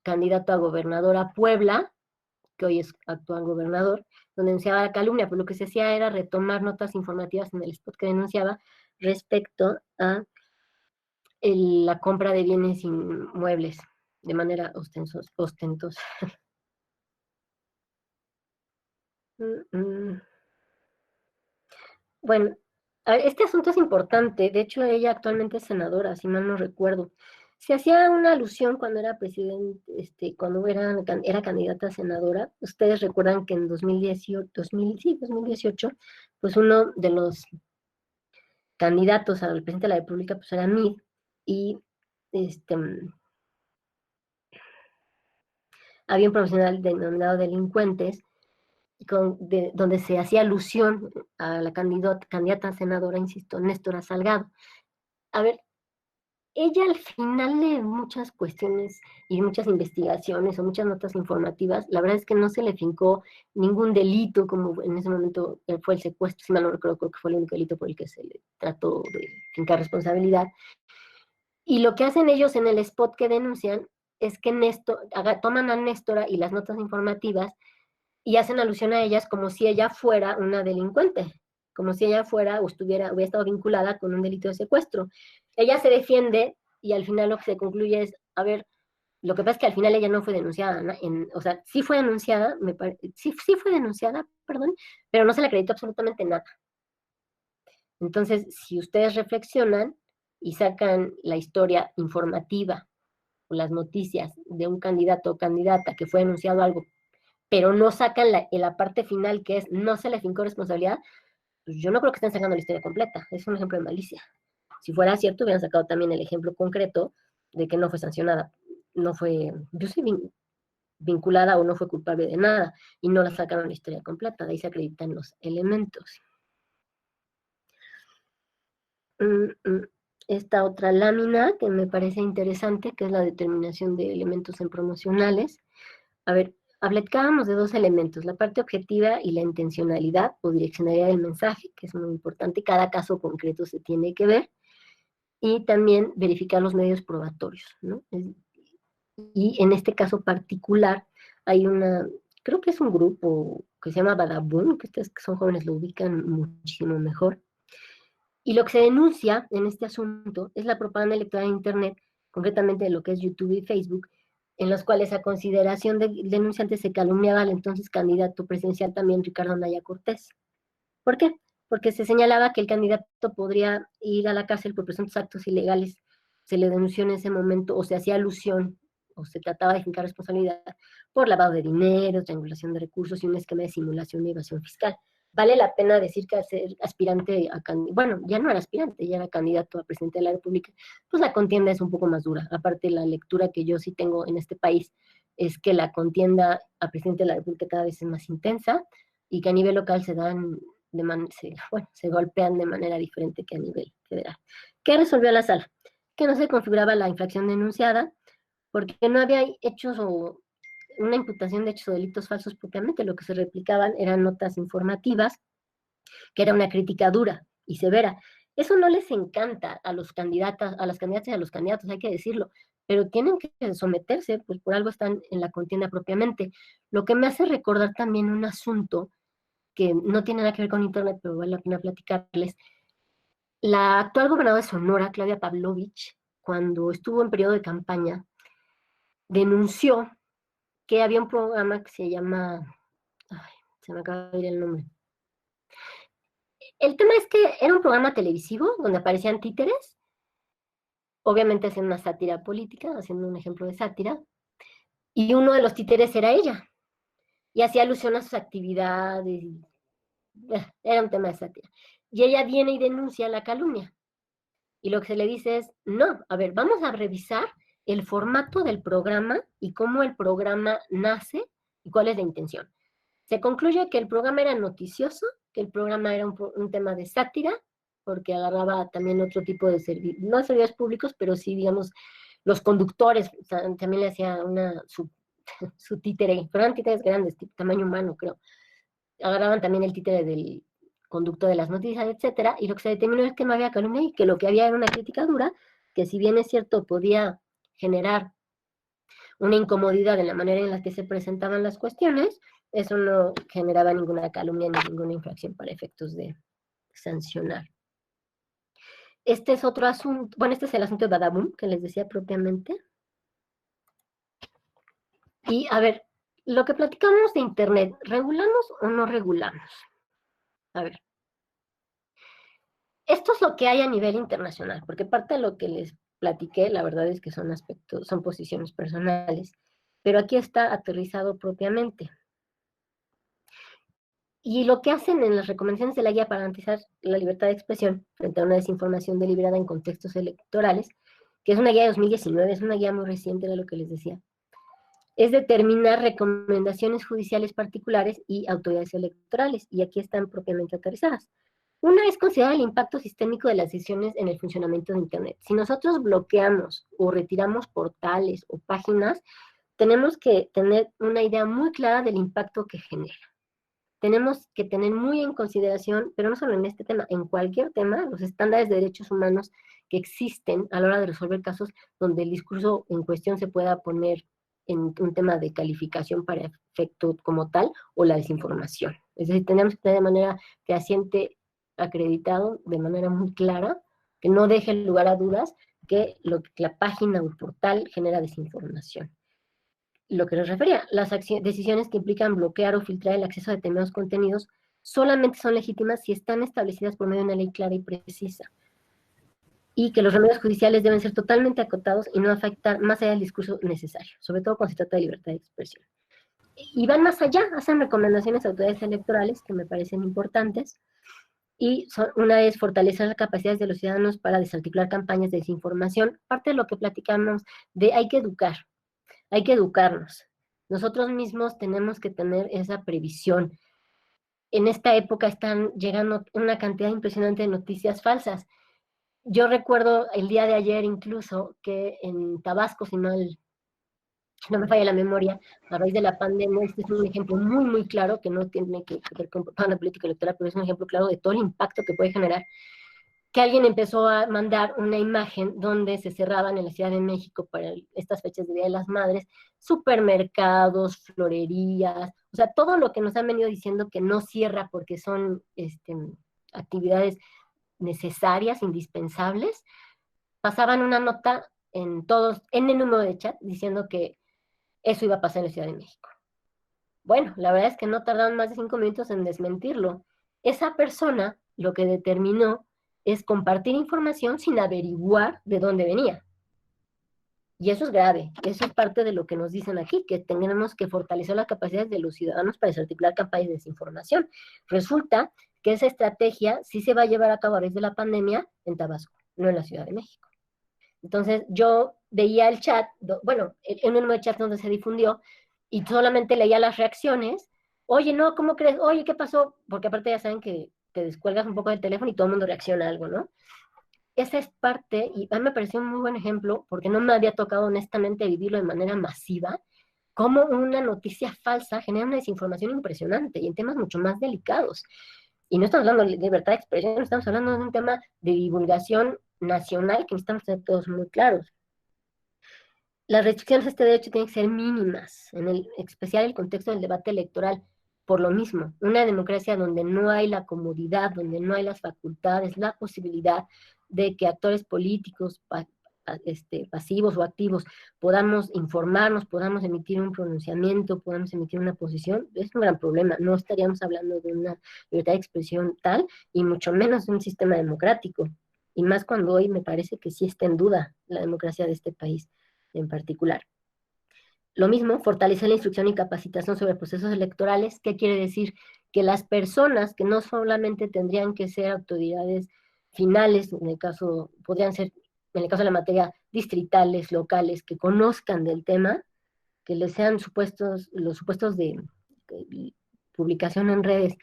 candidato a gobernador a Puebla, que hoy es actual gobernador, donde denunciaba la calumnia, pero lo que se hacía era retomar notas informativas en el spot que denunciaba respecto a la compra de bienes inmuebles de manera ostentosa. Bueno, este asunto es importante. De hecho, ella actualmente es senadora, si mal no recuerdo. Se hacía una alusión cuando era presidente, cuando era candidata a senadora. Ustedes recuerdan que en 2018, pues uno de los candidatos al presidente de la República pues era Mid, y había un profesional denominado delincuentes, donde se hacía alusión a la candidata senadora, insisto, Néstora Salgado. A ver, ella al final de muchas cuestiones y muchas investigaciones o muchas notas informativas, la verdad es que no se le fincó ningún delito, como en ese momento fue el secuestro, si mal no recuerdo, creo que fue el único delito por el que se le trató de fincar responsabilidad. Y lo que hacen ellos en el spot que denuncian es que toman a Néstora y las notas informativas y hacen alusión a ellas como si ella fuera una delincuente, como si ella fuera o hubiera estado vinculada con un delito de secuestro. Ella se defiende y al final lo que se concluye es, a ver, lo que pasa es que al final ella no fue denunciada, ¿no? O sea, sí fue denunciada, sí fue denunciada, perdón, pero no se le acreditó absolutamente nada. Entonces, si ustedes reflexionan y sacan la historia informativa o las noticias de un candidato o candidata que fue denunciado algo, pero no sacan la parte final que es no se le fincó responsabilidad, pues yo no creo que estén sacando la historia completa. Es un ejemplo de malicia. Si fuera cierto, hubieran sacado también el ejemplo concreto de que no fue sancionada, no fue, yo sé, vinculada o no fue culpable de nada, y no la sacaron la historia completa, de ahí se acreditan los elementos. Esta otra lámina que me parece interesante, que es la determinación de elementos en promocionales. A ver, hablábamos de dos elementos, la parte objetiva y la intencionalidad o direccionalidad del mensaje, que es muy importante, cada caso concreto se tiene que ver, y también verificar los medios probatorios, ¿no? Y en este caso particular hay creo que es un grupo que se llama Badabun, que ustedes que son jóvenes lo ubican muchísimo mejor. Y lo que se denuncia en este asunto es la propaganda electoral en Internet, concretamente de lo que es YouTube y Facebook, en los cuales a consideración del denunciante se calumniaba al entonces candidato presidencial también Ricardo Anaya Cortés. ¿Por qué? Porque se señalaba que el candidato podría ir a la cárcel por presuntos actos ilegales. Se le denunció en ese momento, o se hacía alusión, o se trataba de fincar responsabilidad por lavado de dinero, triangulación de recursos y un esquema de simulación y evasión fiscal. Vale la pena decir que al ser aspirante bueno, ya no era aspirante, ya era candidato a presidente de la República, pues la contienda es un poco más dura. Aparte, la lectura que yo sí tengo en este país es que la contienda a presidente de la República cada vez es más intensa y que a nivel local se golpean de manera diferente que a nivel federal. ¿Qué resolvió la sala? Que no se configuraba la infracción denunciada porque no había hechos o una imputación de hechos o delitos falsos propiamente, lo que se replicaban eran notas informativas, que era una crítica dura y severa. Eso no les encanta a los candidatas, a las candidatas y a los candidatos, hay que decirlo, pero tienen que someterse, pues por algo están en la contienda propiamente. Lo que me hace recordar también un asunto que no tiene nada que ver con Internet, pero vale la pena platicarles. La actual gobernadora de Sonora, Claudia Pavlovich, cuando estuvo en periodo de campaña, denunció que había un programa que se llama, se me acaba de ir el nombre. El tema es que era un programa televisivo donde aparecían títeres, obviamente haciendo una sátira política, haciendo un ejemplo de sátira, y uno de los títeres era ella, y hacía alusión a sus actividades, era un tema de sátira. Y ella viene y denuncia la calumnia. Y lo que se le dice es, no, a ver, vamos a revisar el formato del programa y cómo el programa nace y cuál es la intención. Se concluye que el programa era noticioso, que el programa era un tema de sátira, porque agarraba también otro tipo de servicios, no servicios públicos, pero sí, digamos, los conductores, también le hacía su títere, pero eran títeres grandes, tipo tamaño humano, creo. Agarraban también el títere del conducto de las noticias, etcétera, y lo que se determinó es que no había calumnia y que lo que había era una crítica dura, que si bien es cierto podía generar una incomodidad en la manera en la que se presentaban las cuestiones, eso no generaba ninguna calumnia ni ninguna infracción para efectos de sancionar. Este es otro asunto, bueno, este es el asunto de Badabun, que les decía propiamente. Y a ver, lo que platicamos de Internet, ¿regulamos o no regulamos? A ver, esto es lo que hay a nivel internacional, porque parte de lo que les platiqué, la verdad es que son posiciones personales, pero aquí está aterrizado propiamente. Y lo que hacen en las recomendaciones de la guía para garantizar la libertad de expresión frente a una desinformación deliberada en contextos electorales, que es una guía de 2019, es una guía muy reciente, era lo que les decía, es determinar recomendaciones judiciales particulares y autoridades electorales, y aquí están propiamente aterrizadas. Una es considerar el impacto sistémico de las decisiones en el funcionamiento de Internet. Si nosotros bloqueamos o retiramos portales o páginas, tenemos que tener una idea muy clara del impacto que genera. Tenemos que tener muy en consideración, pero no solo en este tema, en cualquier tema, los estándares de derechos humanos que existen a la hora de resolver casos donde el discurso en cuestión se pueda poner en un tema de calificación para efecto como tal, o la desinformación. Es decir, tenemos que tener de manera fehaciente, acreditado, de manera muy clara, que no deje lugar a dudas que la página o el portal genera desinformación. Lo que les refería, las decisiones que implican bloquear o filtrar el acceso a determinados contenidos solamente son legítimas si están establecidas por medio de una ley clara y precisa. Y que los remedios judiciales deben ser totalmente acotados y no afectar más allá del discurso necesario, sobre todo cuando se trata de libertad de expresión. Y van más allá, hacen recomendaciones a autoridades electorales que me parecen importantes, y una es fortalecer las capacidades de los ciudadanos para desarticular campañas de desinformación. Parte de lo que platicamos de hay que educarnos. Nosotros mismos tenemos que tener esa previsión. En esta época están llegando una cantidad impresionante de noticias falsas. Yo recuerdo el día de ayer incluso que en Tabasco, si no me falla la memoria, a raíz de la pandemia, este es un ejemplo muy, muy claro, que no tiene que ver con propaganda política electoral, pero es un ejemplo claro de todo el impacto que puede generar, que alguien empezó a mandar una imagen donde se cerraban en la Ciudad de México para estas fechas de Día de las Madres, supermercados, florerías, o sea, todo lo que nos han venido diciendo que no cierra porque son actividades necesarias, indispensables, pasaban una nota en el número de chat diciendo que eso iba a pasar en la Ciudad de México. Bueno, la verdad es que no tardaron más de 5 minutos en desmentirlo. Esa persona lo que determinó es compartir información sin averiguar de dónde venía. Y eso es grave. Eso es parte de lo que nos dicen aquí, que tenemos que fortalecer las capacidades de los ciudadanos para desarticular campañas de desinformación. Resulta que esa estrategia sí se va a llevar a cabo a raíz de la pandemia en Tabasco, no en la Ciudad de México. Entonces yo veía el chat, en un número de chat donde se difundió, y solamente leía las reacciones. Oye, no, ¿cómo crees? Oye, ¿qué pasó? Porque aparte ya saben que te descuelgas un poco del teléfono y todo el mundo reacciona a algo, ¿no? Esa es parte, y a mí me pareció un muy buen ejemplo, porque no me había tocado honestamente vivirlo de manera masiva, cómo una noticia falsa genera una desinformación impresionante y en temas mucho más delicados. Y no estamos hablando de libertad de expresión, estamos hablando de un tema de divulgación nacional que necesitamos tener todos muy claros. Las restricciones a este derecho tienen que ser mínimas, en especial el contexto del debate electoral. Por lo mismo, una democracia donde no hay la comodidad, donde no hay las facultades, la posibilidad de que actores políticos pasivos o activos podamos informarnos, podamos emitir un pronunciamiento, podamos emitir una posición, es un gran problema. No estaríamos hablando de una libertad de expresión tal, y mucho menos de un sistema democrático. Y más cuando hoy me parece que sí está en duda la democracia de este país en particular. Lo mismo, fortalecer la instrucción y capacitación sobre procesos electorales. ¿Qué quiere decir? Que las personas que no solamente tendrían que ser autoridades finales, en el caso de la materia distritales, locales, que conozcan del tema, que les sean los supuestos de publicación en redes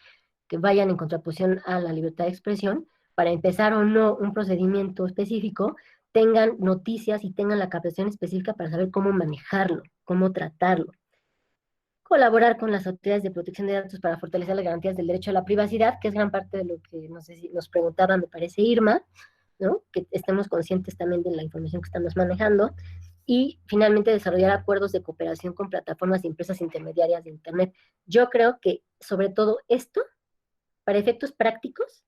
que vayan en contraposición a la libertad de expresión, para empezar o no un procedimiento específico, tengan noticias y tengan la capacitación específica para saber cómo manejarlo, cómo tratarlo. Colaborar con las autoridades de protección de datos para fortalecer las garantías del derecho a la privacidad, que es gran parte de lo que, no sé si nos preguntaba, me parece, Irma, ¿no? Que estemos conscientes también de la información que estamos manejando. Y finalmente, desarrollar acuerdos de cooperación con plataformas y empresas intermediarias de Internet. Yo creo que, sobre todo esto, para efectos prácticos,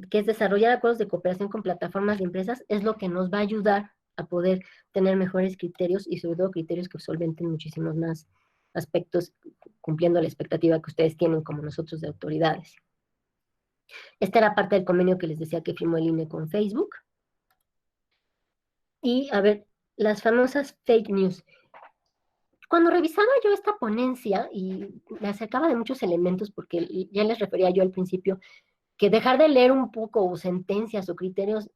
que es desarrollar acuerdos de cooperación con plataformas y empresas, es lo que nos va a ayudar a poder tener mejores criterios y sobre todo criterios que solventen muchísimos más aspectos, cumpliendo la expectativa que ustedes tienen como nosotros de autoridades. Esta era parte del convenio que les decía que firmó el INE con Facebook. Y, a ver, las famosas fake news. Cuando revisaba yo esta ponencia y me acercaba de muchos elementos, porque ya les refería yo al principio, que dejar de leer un poco o sentencias o criterios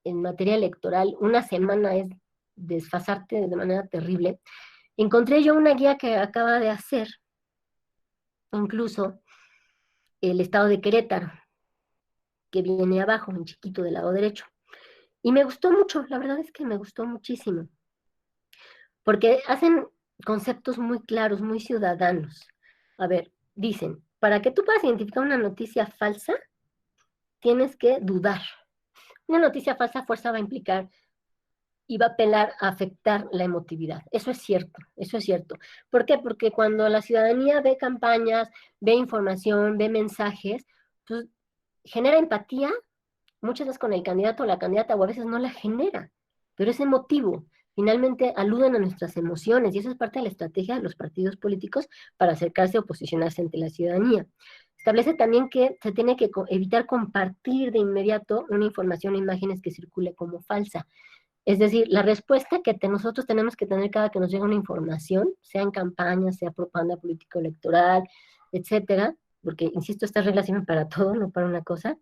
en materia electoral una semana es desfasarte de manera terrible. Encontré yo una guía que acaba de hacer incluso el estado de Querétaro, que viene abajo, en chiquito del lado derecho. Y me gustó mucho, la verdad es que me gustó muchísimo, porque hacen conceptos muy claros, muy ciudadanos. A ver, dicen, para que tú puedas identificar una noticia falsa, tienes que dudar. Una noticia falsa a fuerza va a implicar y va a apelar a afectar la emotividad. Eso es cierto, eso es cierto. ¿Por qué? Porque cuando la ciudadanía ve campañas, ve información, ve mensajes, pues genera empatía, muchas veces con el candidato o la candidata, o a veces no la genera, pero es emotivo. Finalmente aluden a nuestras emociones y eso es parte de la estrategia de los partidos políticos para acercarse o posicionarse ante la ciudadanía. Establece también que se tiene que evitar compartir de inmediato una información o imágenes que circule como falsa. Es decir, la respuesta que nosotros tenemos que tener cada que nos llega una información, sea en campaña, sea propaganda político-electoral, etcétera, porque, insisto, estas reglas sirven para todo, no para una cosa,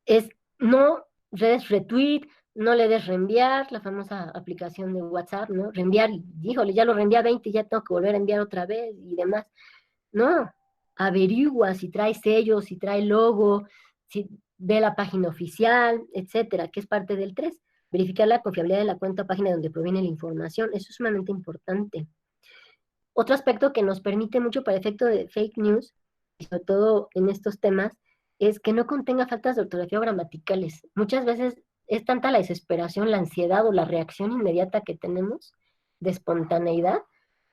es no des retweet, no le des reenviar, la famosa aplicación de WhatsApp, ¿no? Reenviar, y híjole, ya lo reenvié a 20 y ya tengo que volver a enviar otra vez y demás. No, averigua si trae sello, si trae logo, si ve la página oficial, etcétera, que es parte del 3. Verificar la confiabilidad de la cuenta o página donde proviene la información, eso es sumamente importante. Otro aspecto que nos permite mucho para efecto de fake news, y sobre todo en estos temas, es que no contenga faltas de ortografía o gramaticales. Muchas veces es tanta la desesperación, la ansiedad o la reacción inmediata que tenemos de espontaneidad,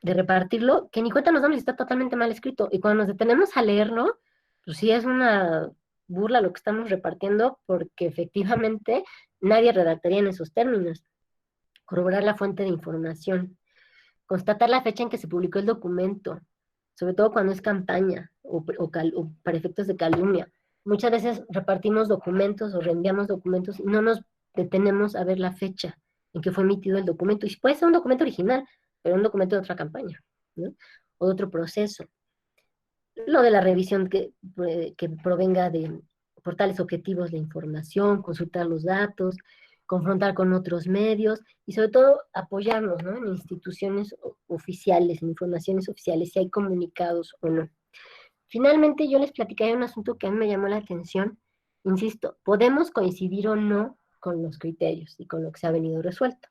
de repartirlo, que ni cuenta nos damos si está totalmente mal escrito. Y cuando nos detenemos a leerlo, pues sí es una burla lo que estamos repartiendo, porque efectivamente nadie redactaría en esos términos. Corroborar la fuente de información. Constatar la fecha en que se publicó el documento, sobre todo cuando es campaña o para efectos de calumnia. Muchas veces repartimos documentos o reenviamos documentos y no nos detenemos a ver la fecha en que fue emitido el documento. Y puede ser un documento original, pero un documento de otra campaña, ¿no? O de otro proceso. Lo de la revisión que provenga de portales objetivos de información, consultar los datos, confrontar con otros medios y sobre todo apoyarnos, ¿no? En instituciones oficiales, en informaciones oficiales, si hay comunicados o no. Finalmente, yo les platicaré un asunto que a mí me llamó la atención. Insisto, podemos coincidir o no con los criterios y con lo que se ha venido resuelto.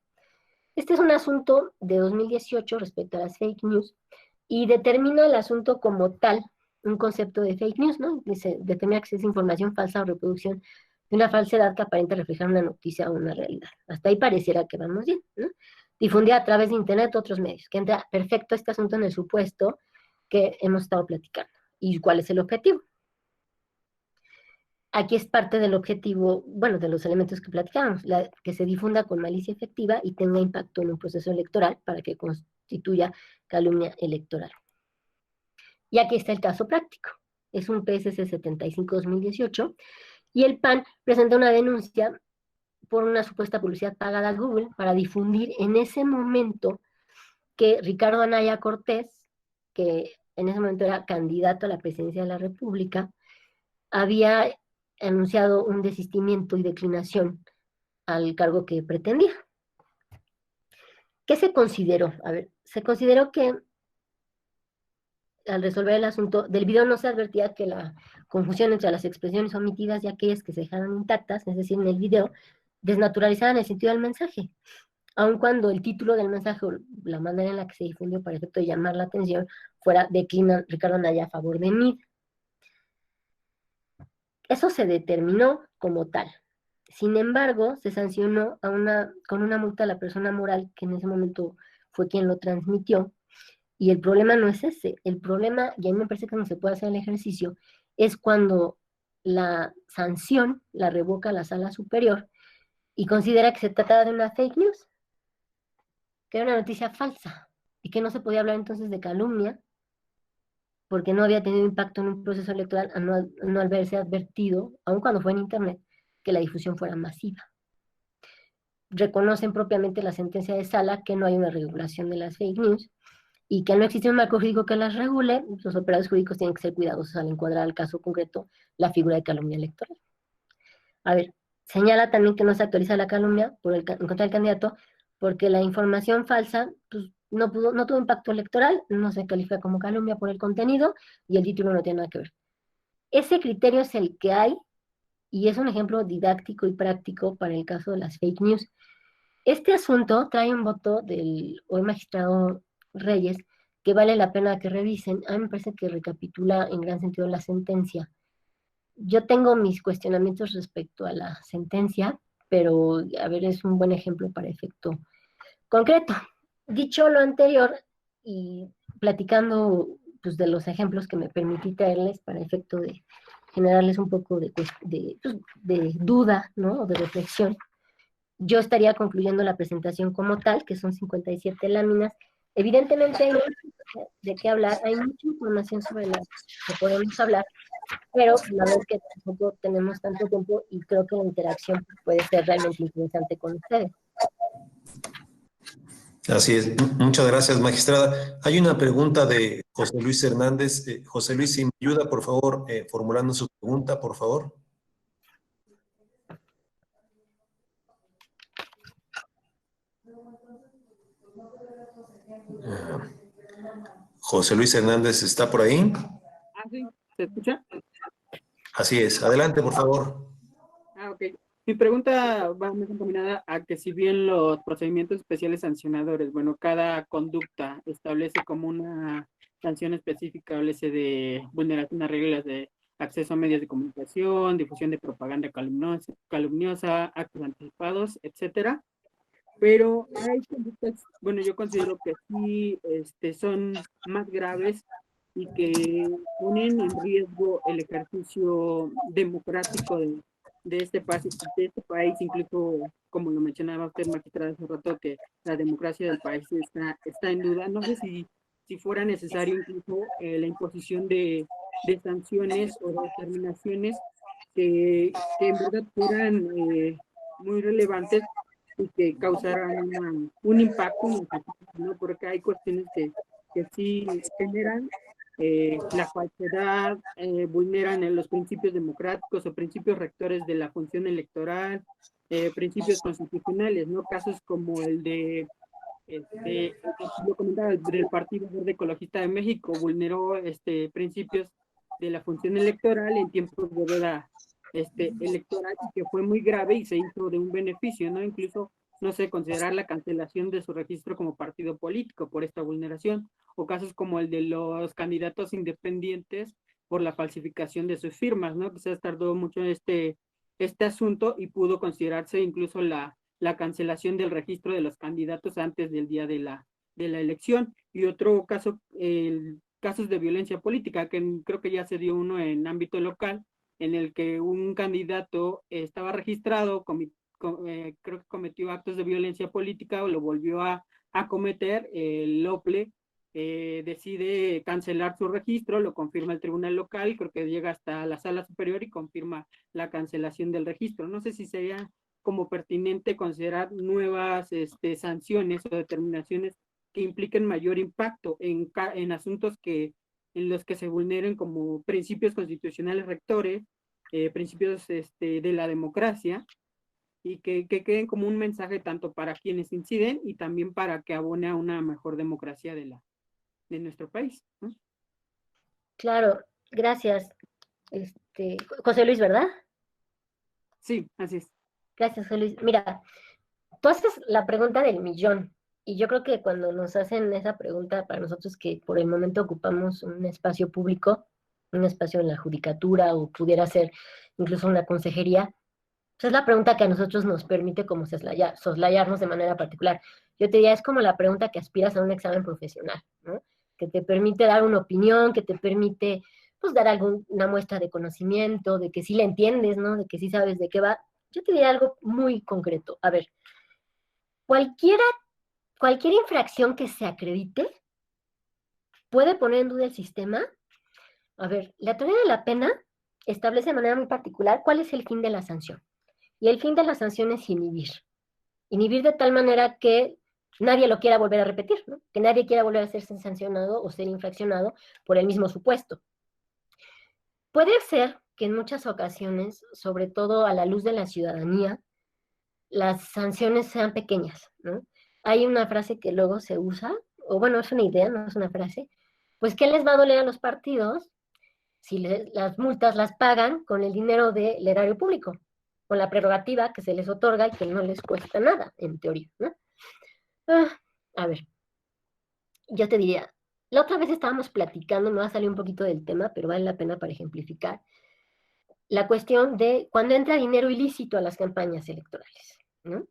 Este es un asunto de 2018 respecto a las fake news y determina el asunto como tal, un concepto de fake news, ¿no? Dice, determina que es información falsa o reproducción de una falsedad que aparenta reflejar una noticia o una realidad. Hasta ahí pareciera que vamos bien, ¿no? Difundida a través de internet o otros medios, que entra perfecto este asunto en el supuesto que hemos estado platicando. ¿Y cuál es el objetivo? Aquí es parte del objetivo, bueno, de los elementos que platicamos, que se difunda con malicia efectiva y tenga impacto en un proceso electoral para que constituya calumnia electoral. Y aquí está el caso práctico. Es un PSC 75-2018 y el PAN presenta una denuncia por una supuesta publicidad pagada a Google para difundir en ese momento que Ricardo Anaya Cortés, que en ese momento era candidato a la presidencia de la República, había anunciado un desistimiento y declinación al cargo que pretendía. ¿Qué se consideró? A ver, se consideró que al resolver el asunto del video no se advertía que la confusión entre las expresiones omitidas y aquellas que se dejaron intactas, es decir, en el video, desnaturalizaban el sentido del mensaje, aun cuando el título del mensaje o la manera en la que se difundió para efecto de llamar la atención fuera declina Ricardo Anaya a favor de Mid. Eso se determinó como tal. Sin embargo, se sancionó con una multa a la persona moral que en ese momento fue quien lo transmitió. Y el problema no es ese. El problema, y a mí me parece que no se puede hacer el ejercicio, es cuando la sanción la revoca la sala superior y considera que se trataba de una fake news, que era una noticia falsa, y que no se podía hablar entonces de calumnia, porque no había tenido impacto en un proceso electoral al no haberse advertido, aun cuando fue en Internet, que la difusión fuera masiva. Reconocen propiamente la sentencia de sala que no hay una regulación de las fake news y que al no existe un marco jurídico que las regule, los operadores jurídicos tienen que ser cuidadosos al encuadrar al caso concreto la figura de calumnia electoral. A ver, señala también que no se actualiza la calumnia en contra del candidato porque la información falsa pues, no tuvo impacto electoral, no se califica como calumnia por el contenido y el título no tiene nada que ver. Ese criterio es el que hay y es un ejemplo didáctico y práctico para el caso de las fake news. Este asunto trae un voto del hoy magistrado Reyes que vale la pena que revisen. A mí me parece que recapitula en gran sentido la sentencia. Yo tengo mis cuestionamientos respecto a la sentencia, pero a ver, es un buen ejemplo para efecto concreto. Dicho lo anterior y platicando pues, de los ejemplos que me permití traerles para efecto de generarles un poco de duda, ¿no? O de reflexión, yo estaría concluyendo la presentación como tal, que son 57 láminas. Evidentemente hay mucho de qué hablar, hay mucha información sobre la que podemos hablar, pero la verdad es que tampoco tenemos tanto tiempo y creo que la interacción puede ser realmente interesante con ustedes. Así es. Muchas gracias, magistrada. Hay una pregunta de José Luis Hernández. José Luis, si me ayuda, por favor, formulando su pregunta, por favor. José Luis Hernández, ¿está por ahí? Sí, ¿se escucha? Así es. Adelante, por favor. Ok. Mi pregunta va muy encaminada a que si bien los procedimientos especiales sancionadores, bueno, cada conducta establece como una sanción específica, establece de vulneración a reglas de acceso a medios de comunicación, difusión de propaganda calumniosa, actos anticipados, etcétera. Pero hay conductas, bueno, yo considero que sí son más graves y que ponen en riesgo el ejercicio democrático de este país, incluso como lo mencionaba usted, magistrada, hace rato, que la democracia del país está en duda. No sé si fuera necesario incluso la imposición de sanciones o de determinaciones que en verdad fueran muy relevantes y que causaran un impacto, ¿no? Porque hay cuestiones que sí generan la falsedad, vulneran los principios democráticos o principios rectores de la función electoral, principios constitucionales, ¿no? Casos como el de, lo comentaba, del Partido Verde Ecologista de México, vulneró principios de la función electoral en tiempos de veda electoral, que fue muy grave y se hizo de un beneficio, ¿no? Incluso, no sé, considerar la cancelación de su registro como partido político por esta vulneración, o casos como el de los candidatos independientes por la falsificación de sus firmas, ¿no? Quizás tardó mucho este asunto y pudo considerarse incluso la cancelación del registro de los candidatos antes del día de la elección. Y otro caso, casos de violencia política, que creo que ya se dio uno en ámbito local, en el que un candidato estaba registrado, creo que cometió actos de violencia política o lo volvió a cometer. El OPLE decide cancelar su registro, lo confirma el tribunal local, creo que llega hasta la sala superior y confirma la cancelación del registro. No sé si sería como pertinente considerar nuevas sanciones o determinaciones que impliquen mayor impacto en asuntos en los que se vulneren como principios constitucionales rectores, principios de la democracia, y que queden como un mensaje tanto para quienes inciden y también para que abone a una mejor democracia de nuestro país, ¿no? Claro, gracias. José Luis, ¿verdad? Sí, así es. Gracias, José Luis. Mira, tú haces la pregunta del millón. Y yo creo que cuando nos hacen esa pregunta, para nosotros que por el momento ocupamos un espacio público, un espacio en la judicatura o pudiera ser incluso una consejería, pues es la pregunta que a nosotros nos permite como soslayarnos de manera particular. Yo te diría, es como la pregunta que aspiras a un examen profesional, ¿no? Que te permite dar una opinión, que te permite pues dar una muestra de conocimiento, de que sí le entiendes, ¿no? De que sí sabes de qué va. Yo te diría algo muy concreto. A ver, cualquier infracción que se acredite puede poner en duda el sistema. A ver, la teoría de la pena establece de manera muy particular cuál es el fin de la sanción. Y el fin de la sanción es inhibir. Inhibir de tal manera que nadie lo quiera volver a repetir, ¿no? Que nadie quiera volver a ser sancionado o ser infraccionado por el mismo supuesto. Puede ser que en muchas ocasiones, sobre todo a la luz de la ciudadanía, las sanciones sean pequeñas, ¿no? Hay una frase que luego se usa, o bueno, es una idea, no es una frase, pues ¿qué les va a doler a los partidos si las multas las pagan con el dinero del erario público, con la prerrogativa que se les otorga y que no les cuesta nada, en teoría, ¿no? A ver, yo te diría, la otra vez estábamos platicando, me va a salir un poquito del tema, pero vale la pena para ejemplificar, la cuestión de cuando entra dinero ilícito a las campañas electorales, ¿no?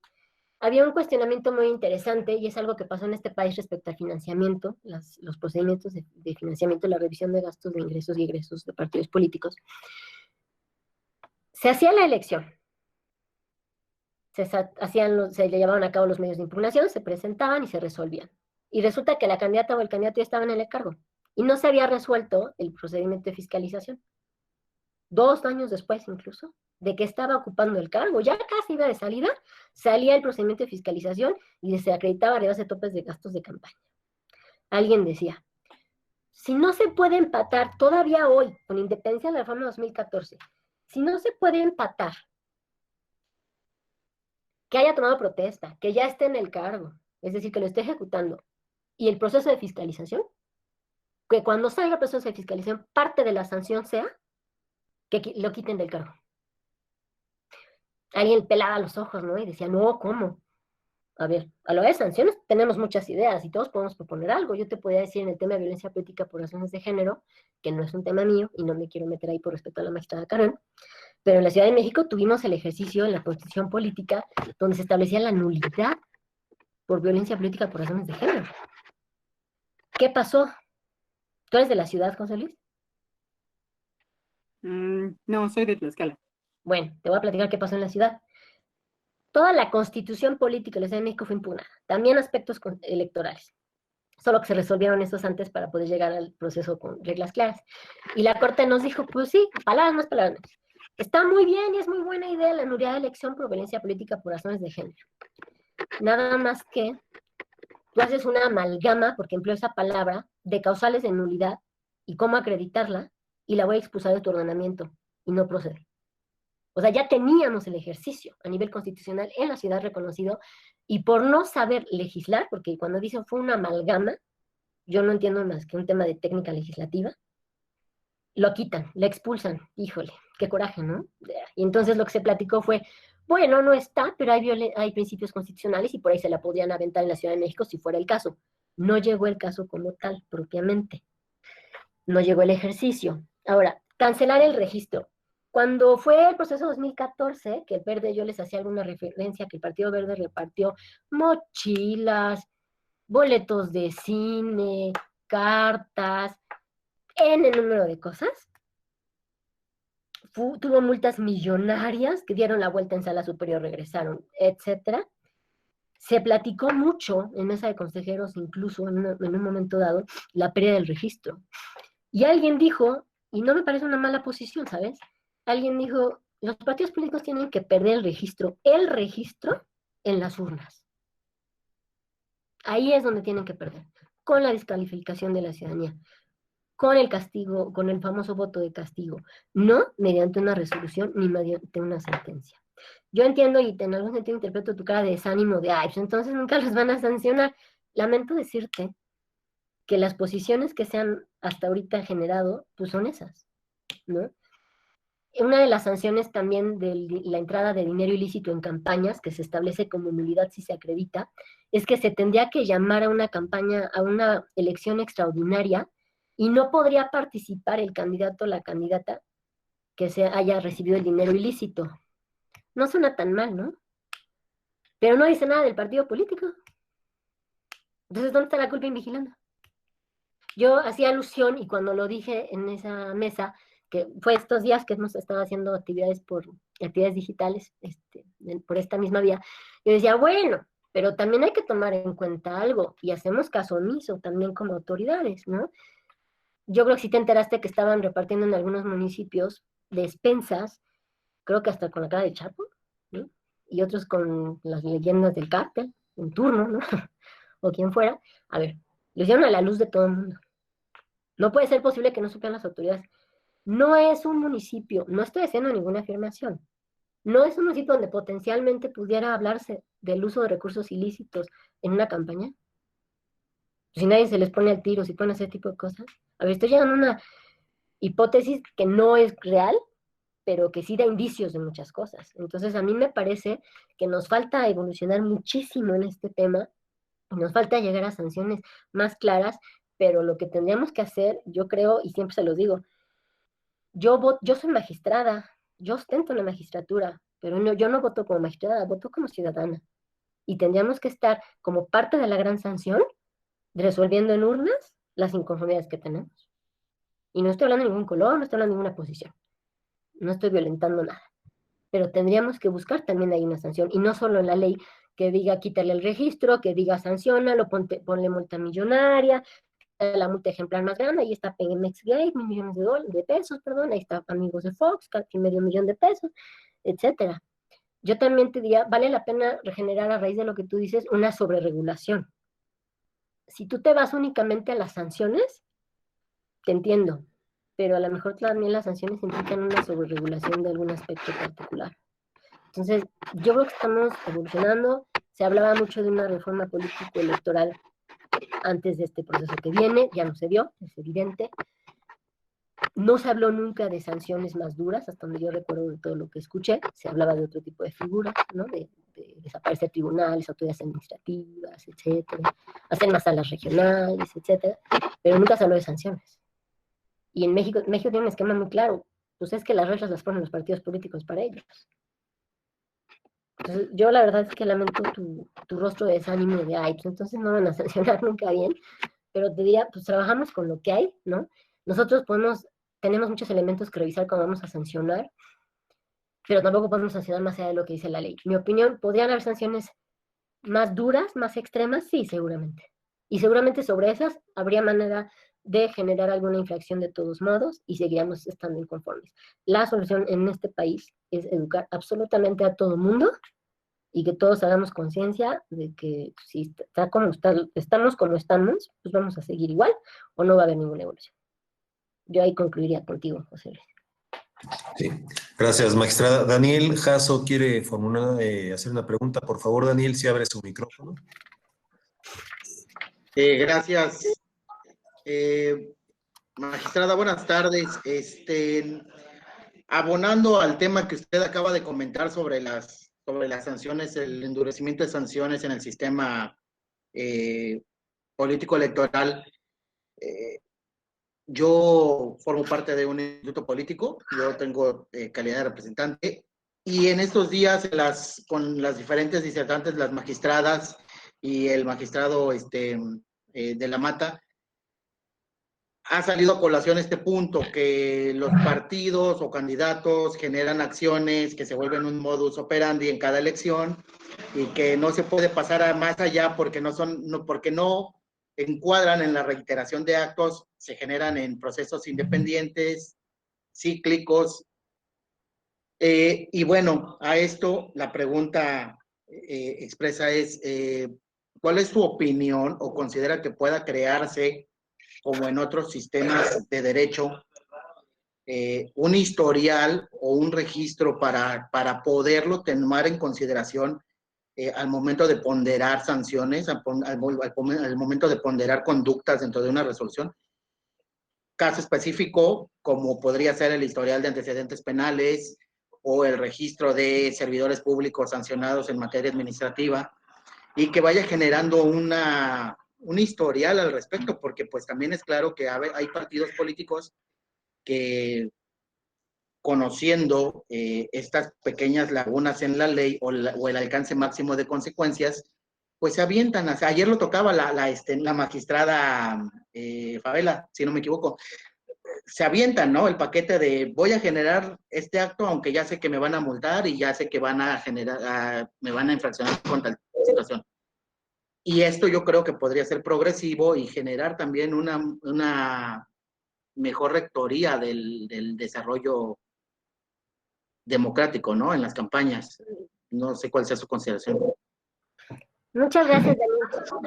Había un cuestionamiento muy interesante y es algo que pasó en este país respecto al financiamiento, los procedimientos de financiamiento, la revisión de gastos de ingresos y egresos de partidos políticos. Se hacía la elección, se le llevaban a cabo los medios de impugnación, se presentaban y se resolvían. Y resulta que la candidata o el candidato ya estaban en el cargo y no se había resuelto el procedimiento de fiscalización. 2 años después incluso, de que estaba ocupando el cargo, ya casi iba de salida, salía el procedimiento de fiscalización y se acreditaba arriba de topes de gastos de campaña. Alguien decía, si no se puede empatar todavía hoy, con independencia de la reforma 2014, si no se puede empatar que haya tomado protesta, que ya esté en el cargo, es decir, que lo esté ejecutando, y el proceso de fiscalización, que cuando salga el proceso de fiscalización, parte de la sanción sea que lo quiten del cargo. Alguien pelaba los ojos, ¿no? Y decía, no, ¿cómo? A ver, a lo de sanciones tenemos muchas ideas y todos podemos proponer algo. Yo te podría decir en el tema de violencia política por razones de género, que no es un tema mío y no me quiero meter ahí por respeto a la magistrada Karen, pero en la Ciudad de México tuvimos el ejercicio en la Constitución política donde se establecía la nulidad por violencia política por razones de género. ¿Qué pasó? ¿Tú eres de la ciudad, José Luis? No, soy de Tlaxcala. Bueno, te voy a platicar qué pasó en la ciudad. Toda la Constitución política de la Ciudad de México fue impugnada, también aspectos electorales, solo que se resolvieron estos antes para poder llegar al proceso con reglas claras. Y la Corte nos dijo, pues sí, palabras más, palabras menos. Está muy bien y es muy buena idea la nulidad de elección por violencia política por razones de género. Nada más que tú haces una amalgama, porque empleo esa palabra, de causales de nulidad y cómo acreditarla, y la voy a expulsar de tu ordenamiento, y no procede. O sea, ya teníamos el ejercicio a nivel constitucional en la ciudad reconocido, y por no saber legislar, porque cuando dicen fue una amalgama, yo no entiendo más que un tema de técnica legislativa, lo quitan, le expulsan, híjole, qué coraje, ¿no? Y entonces lo que se platicó fue, bueno, no está, pero hay principios constitucionales y por ahí se la podrían aventar en la Ciudad de México si fuera el caso. No llegó el caso como tal, propiamente. No llegó el ejercicio. Ahora, cancelar el registro. Cuando fue el proceso 2014, que el Verde, yo les hacía alguna referencia, que el Partido Verde repartió mochilas, boletos de cine, cartas, en el número de cosas, tuvo multas millonarias que dieron la vuelta en sala superior, regresaron, etcétera. Se platicó mucho en mesa de consejeros, incluso en un momento dado, la pérdida del registro. Y alguien dijo, y no me parece una mala posición, ¿sabes? Alguien dijo, los partidos políticos tienen que perder el registro en las urnas. Ahí es donde tienen que perder, con la descalificación de la ciudadanía, con el castigo, con el famoso voto de castigo, no mediante una resolución ni mediante una sentencia. Yo entiendo y en algún sentido interpreto tu cara de desánimo de, ay, pues entonces nunca los van a sancionar. Lamento decirte que las posiciones que se han hasta ahorita generado, pues son esas, ¿no? Una de las sanciones también de la entrada de dinero ilícito en campañas, que se establece como nulidad si se acredita, es que se tendría que llamar a una campaña, a una elección extraordinaria, y no podría participar el candidato o la candidata que se haya recibido el dinero ilícito. No suena tan mal, ¿no? Pero no dice nada del partido político. Entonces, ¿dónde está la culpa invigilando? Yo hacía alusión, y cuando lo dije en esa mesa, que fue estos días que hemos estado haciendo actividades digitales, por esta misma vía, yo decía, bueno, pero también hay que tomar en cuenta algo, y hacemos caso omiso también como autoridades, ¿no? Yo creo que sí te enteraste que estaban repartiendo en algunos municipios despensas, creo que hasta con la cara de Chapo, ¿no? Y otros con las leyendas del cártel, en turno, ¿no? O quien fuera. A ver, lo hicieron a la luz de todo el mundo. No puede ser posible que no supieran las autoridades. No es un municipio, no estoy haciendo ninguna afirmación, no es un municipio donde potencialmente pudiera hablarse del uso de recursos ilícitos en una campaña. Si nadie se les pone al tiro, si pueden hacer ese tipo de cosas. A ver, estoy llegando a hipótesis que no es real, pero que sí da indicios de muchas cosas. Entonces, a mí me parece que nos falta evolucionar muchísimo en este tema, nos falta llegar a sanciones más claras, pero lo que tendríamos que hacer, yo creo, y siempre se los digo, yo soy magistrada, yo ostento la magistratura, pero no, yo no voto como magistrada, voto como ciudadana. Y tendríamos que estar como parte de la gran sanción, resolviendo en urnas las inconformidades que tenemos. Y no estoy hablando de ningún color, no estoy hablando de ninguna posición, no estoy violentando nada. Pero tendríamos que buscar también ahí una sanción, y no solo en la ley que diga quítale el registro, que diga sanciónalo, ponle multa millonaria, la multa ejemplar más grande, ahí está Pemex Gate, $1,000,000 de pesos, perdón, ahí está Amigos de Fox, casi $500,000 de pesos, etcétera. Yo también te diría, vale la pena regenerar a raíz de lo que tú dices, una sobreregulación. Si tú te vas únicamente a las sanciones, te entiendo, pero a lo mejor también las sanciones implican una sobreregulación de algún aspecto particular. Entonces, yo creo que estamos evolucionando. Se hablaba mucho de una reforma político-electoral antes de este proceso que viene, ya no se dio, es evidente. No se habló nunca de sanciones más duras, hasta donde yo recuerdo de todo lo que escuché. Se hablaba de otro tipo de figuras, ¿no? De desaparecer tribunales, autoridades administrativas, etcétera, hacer más salas regionales, etcétera, pero nunca se habló de sanciones. Y en México tiene un esquema muy claro, pues es que las reglas las ponen los partidos políticos para ellos. Entonces, yo la verdad es que lamento tu rostro de desánimo de, ay, pues entonces no van a sancionar nunca bien, pero te diría, pues trabajamos con lo que hay, ¿no? Nosotros tenemos muchos elementos que revisar cuando vamos a sancionar, pero tampoco podemos sancionar más allá de lo que dice la ley. Mi opinión, ¿podrían haber sanciones más duras, más extremas? Sí, seguramente. Y seguramente sobre esas habría manera de generar alguna infracción de todos modos y seguiríamos estando inconformes. La solución en este país es educar absolutamente a todo mundo y que todos hagamos conciencia de que si estamos como estamos, pues vamos a seguir igual o no va a haber ninguna evolución. Yo ahí concluiría contigo, José Luis. Sí, gracias, magistrada. Daniel Jasso quiere hacer una pregunta. Por favor, Daniel, si abre su micrófono. Gracias. Magistrada, buenas tardes. Abonando al tema que usted acaba de comentar sobre las sanciones, el endurecimiento de sanciones en el sistema político electoral, yo formo parte de un instituto político, yo tengo calidad de representante, y en estos días con las diferentes disertantes, las magistradas y el magistrado de la Mata, ha salido a colación este punto, que los partidos o candidatos generan acciones que se vuelven un modus operandi en cada elección y que no se puede pasar más allá porque no encuadran en la reiteración de actos, se generan en procesos independientes, cíclicos. Y bueno, a esto la pregunta expresa es, ¿cuál es su opinión o considera que pueda crearse, como en otros sistemas de derecho, un historial o un registro para poderlo tomar en consideración al momento de ponderar sanciones, al momento de ponderar conductas dentro de una resolución? Caso específico, como podría ser el historial de antecedentes penales o el registro de servidores públicos sancionados en materia administrativa, y que vaya generando un historial al respecto, porque pues también es claro que hay partidos políticos que, conociendo estas pequeñas lagunas en la ley o el alcance máximo de consecuencias, pues se avientan. Ayer lo tocaba la magistrada Favela, si no me equivoco, se avientan, ¿no? El paquete de voy a generar este acto aunque ya sé que me van a multar y ya sé que me van a infraccionar contra la situación. Y esto yo creo que podría ser progresivo y generar también una mejor rectoría del desarrollo democrático, ¿no? En las campañas. No sé cuál sea su consideración. Muchas gracias, Daniel.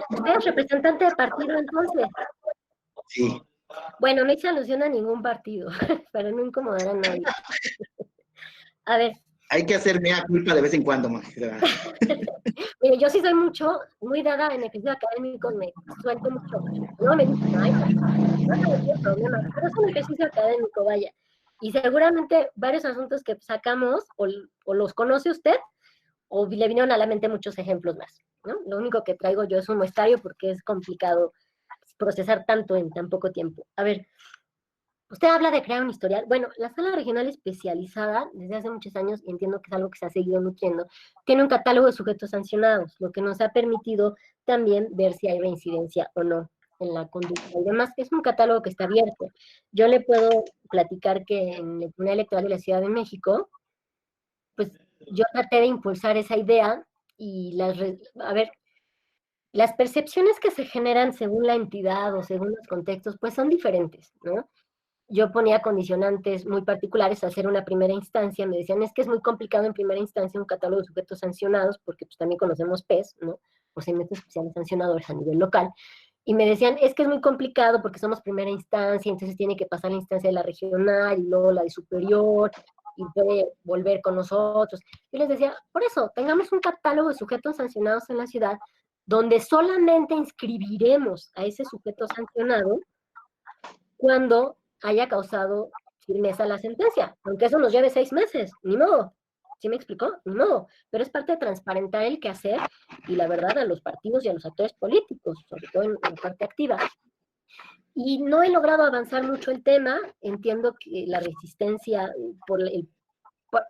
¿Usted es representante de partido entonces? Sí. Bueno, no hice alusión a ningún partido, para no incomodar a nadie. A ver, Hay que hacer mea culpa de vez en cuando, magistrada. Mire, yo sí soy muy dada en ejercicio académico, me suelto mucho. No me dicen, ay, no tengo problema, pero es un ejercicio académico, vaya. Y seguramente varios asuntos que sacamos, o los conoce usted, o le vinieron a la mente muchos ejemplos más, ¿no? Lo único que traigo yo es un muestrario porque es complicado procesar tanto en tan poco tiempo. A ver, usted habla de crear un historial. Bueno, la sala regional especializada, desde hace muchos años, y entiendo que es algo que se ha seguido nutriendo, tiene un catálogo de sujetos sancionados, lo que nos ha permitido también ver si hay reincidencia o no en la conducta. Además, es un catálogo que está abierto. Yo le puedo platicar que en el Tribunal Electoral de la Ciudad de México, pues yo traté de impulsar esa idea y a ver, las percepciones que se generan según la entidad o según los contextos, pues son diferentes, ¿no? Yo ponía condicionantes muy particulares a hacer una primera instancia, me decían, es que es muy complicado en primera instancia un catálogo de sujetos sancionados, porque pues también conocemos PES, ¿no? Procedimientos especiales sancionadores a nivel local, y me decían, es que es muy complicado porque somos primera instancia, entonces tiene que pasar la instancia de la regional y luego la de superior, y puede volver con nosotros. Yo les decía, por eso, tengamos un catálogo de sujetos sancionados en la ciudad, donde solamente inscribiremos a ese sujeto sancionado cuando haya causado firmeza la sentencia, aunque eso nos lleve 6 meses, ni modo. ¿Sí me explicó? Ni modo. Pero es parte de transparentar el quehacer y la verdad a los partidos y a los actores políticos, sobre todo en la parte activa. Y no he logrado avanzar mucho el tema, entiendo que la resistencia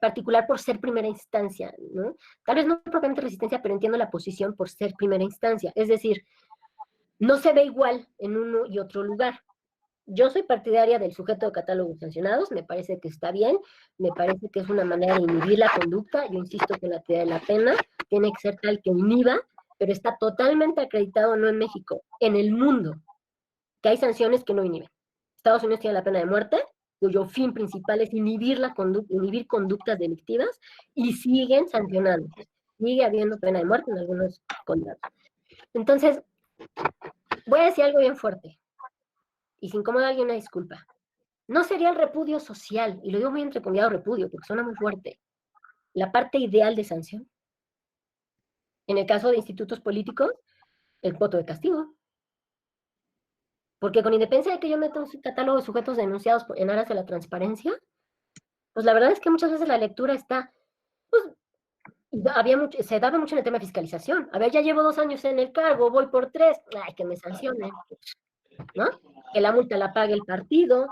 particular por ser primera instancia, ¿no? Tal vez no propiamente resistencia, pero entiendo la posición por ser primera instancia. Es decir, no se ve igual en uno y otro lugar. Yo soy partidaria del sujeto de catálogos sancionados, me parece que está bien, me parece que es una manera de inhibir la conducta, yo insisto que la teoría de la pena tiene que ser tal que inhiba, pero está totalmente acreditado no en México, en el mundo, que hay sanciones que no inhiben. Estados Unidos tiene la pena de muerte, cuyo fin principal es inhibir inhibir conductas delictivas, y siguen sancionando. Sigue habiendo pena de muerte en algunos condados. Entonces, voy a decir algo bien fuerte, y si incomoda a alguien, una disculpa. No sería el repudio social, y lo digo muy entrecomillado repudio, porque suena muy fuerte, la parte ideal de sanción. En el caso de institutos políticos, el voto de castigo. Porque con independencia de que yo meta un catálogo de sujetos denunciados en aras de la transparencia, pues la verdad es que muchas veces la lectura está, pues, se daba mucho en el tema de fiscalización. A ver, ya llevo 2 años en el cargo, voy por 3, ay, que me sancionen, ¿no? Que la multa la pague el partido.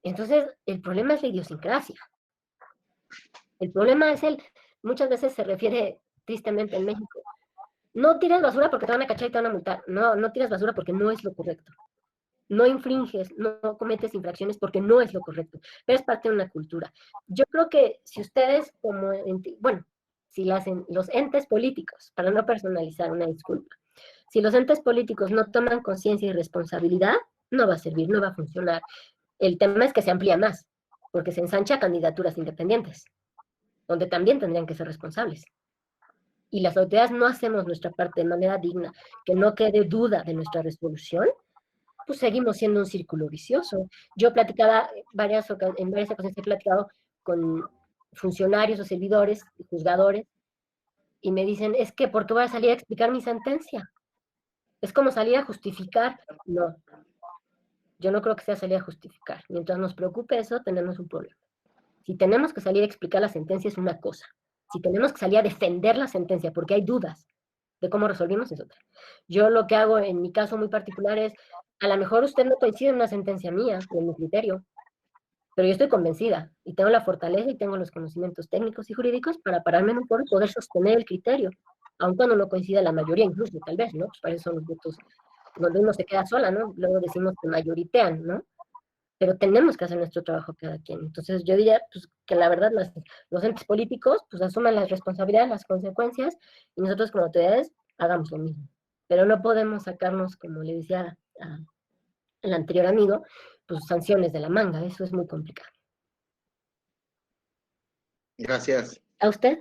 Entonces, el problema es la idiosincrasia. El problema es muchas veces se refiere tristemente en México, no tires basura porque te van a cachar y te van a multar. No, no tiras basura porque no es lo correcto. No infringes, no cometes infracciones porque no es lo correcto, pero es parte de una cultura. Yo creo que si ustedes, si los entes políticos, para no personalizar, una disculpa, si los entes políticos no toman conciencia y responsabilidad, no va a servir, no va a funcionar. El tema es que se amplía más, porque se ensancha a candidaturas independientes, donde también tendrían que ser responsables. Y las autoridades no hacemos nuestra parte de manera digna, que no quede duda de nuestra resolución, pues seguimos siendo un círculo vicioso. Yo platicaba en varias ocasiones he platicado con funcionarios o servidores, juzgadores, y me dicen, es que ¿por qué voy a salir a explicar mi sentencia? Es como salir a justificar. No, yo no creo que sea salir a justificar. Mientras nos preocupe eso, tenemos un problema. Si tenemos que salir a explicar la sentencia es una cosa. Si tenemos que salir a defender la sentencia porque hay dudas de cómo resolvimos es otra. Yo lo que hago en mi caso muy particular es, a lo mejor usted no coincide en una sentencia mía o en mi criterio, pero yo estoy convencida y tengo la fortaleza y tengo los conocimientos técnicos y jurídicos para pararme en un foro y poder sostener el criterio, aun cuando no coincida la mayoría incluso, tal vez, ¿no? Pues para eso son los votos donde uno se queda sola, ¿no? Luego decimos que mayoritean, ¿no? Pero tenemos que hacer nuestro trabajo cada quien. Entonces yo diría pues, que la verdad los entes políticos pues asuman las responsabilidades, las consecuencias, y nosotros como autoridades hagamos lo mismo. Pero no podemos sacarnos, como le decía al anterior amigo, pues sanciones de la manga, eso es muy complicado. Gracias. ¿A usted?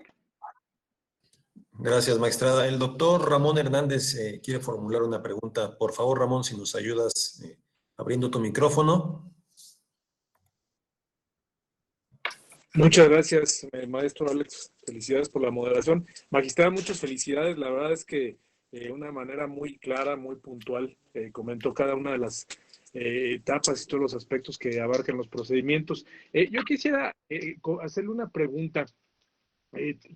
Gracias, magistrada. El doctor Ramón Hernández quiere formular una pregunta. Por favor, Ramón, si nos ayudas abriendo tu micrófono. Muchas gracias, maestro Alex. Felicidades por la moderación. Magistrada, muchas felicidades. La verdad es que de una manera muy clara, muy puntual, comentó cada una de las etapas y todos los aspectos que abarcan los procedimientos. Yo quisiera hacerle una pregunta.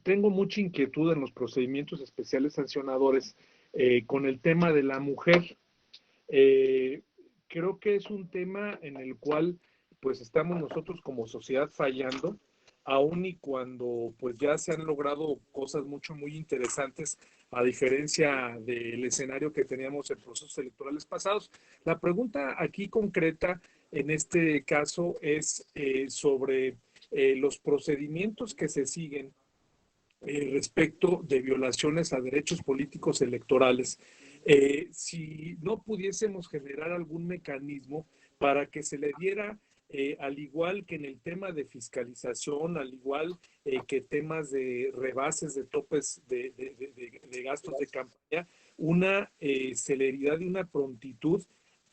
Tengo mucha inquietud en los procedimientos especiales sancionadores con el tema de la mujer. Creo que es un tema en el cual pues estamos nosotros como sociedad fallando, aun y cuando pues ya se han logrado cosas muy interesantes a diferencia del escenario que teníamos en procesos electorales pasados. La pregunta aquí concreta en este caso es sobre los procedimientos que se siguen respecto de violaciones a derechos políticos electorales. Si no pudiésemos generar algún mecanismo para que se le diera, al igual que en el tema de fiscalización, al igual que temas de rebases de topes de gastos de campaña, una celeridad y una prontitud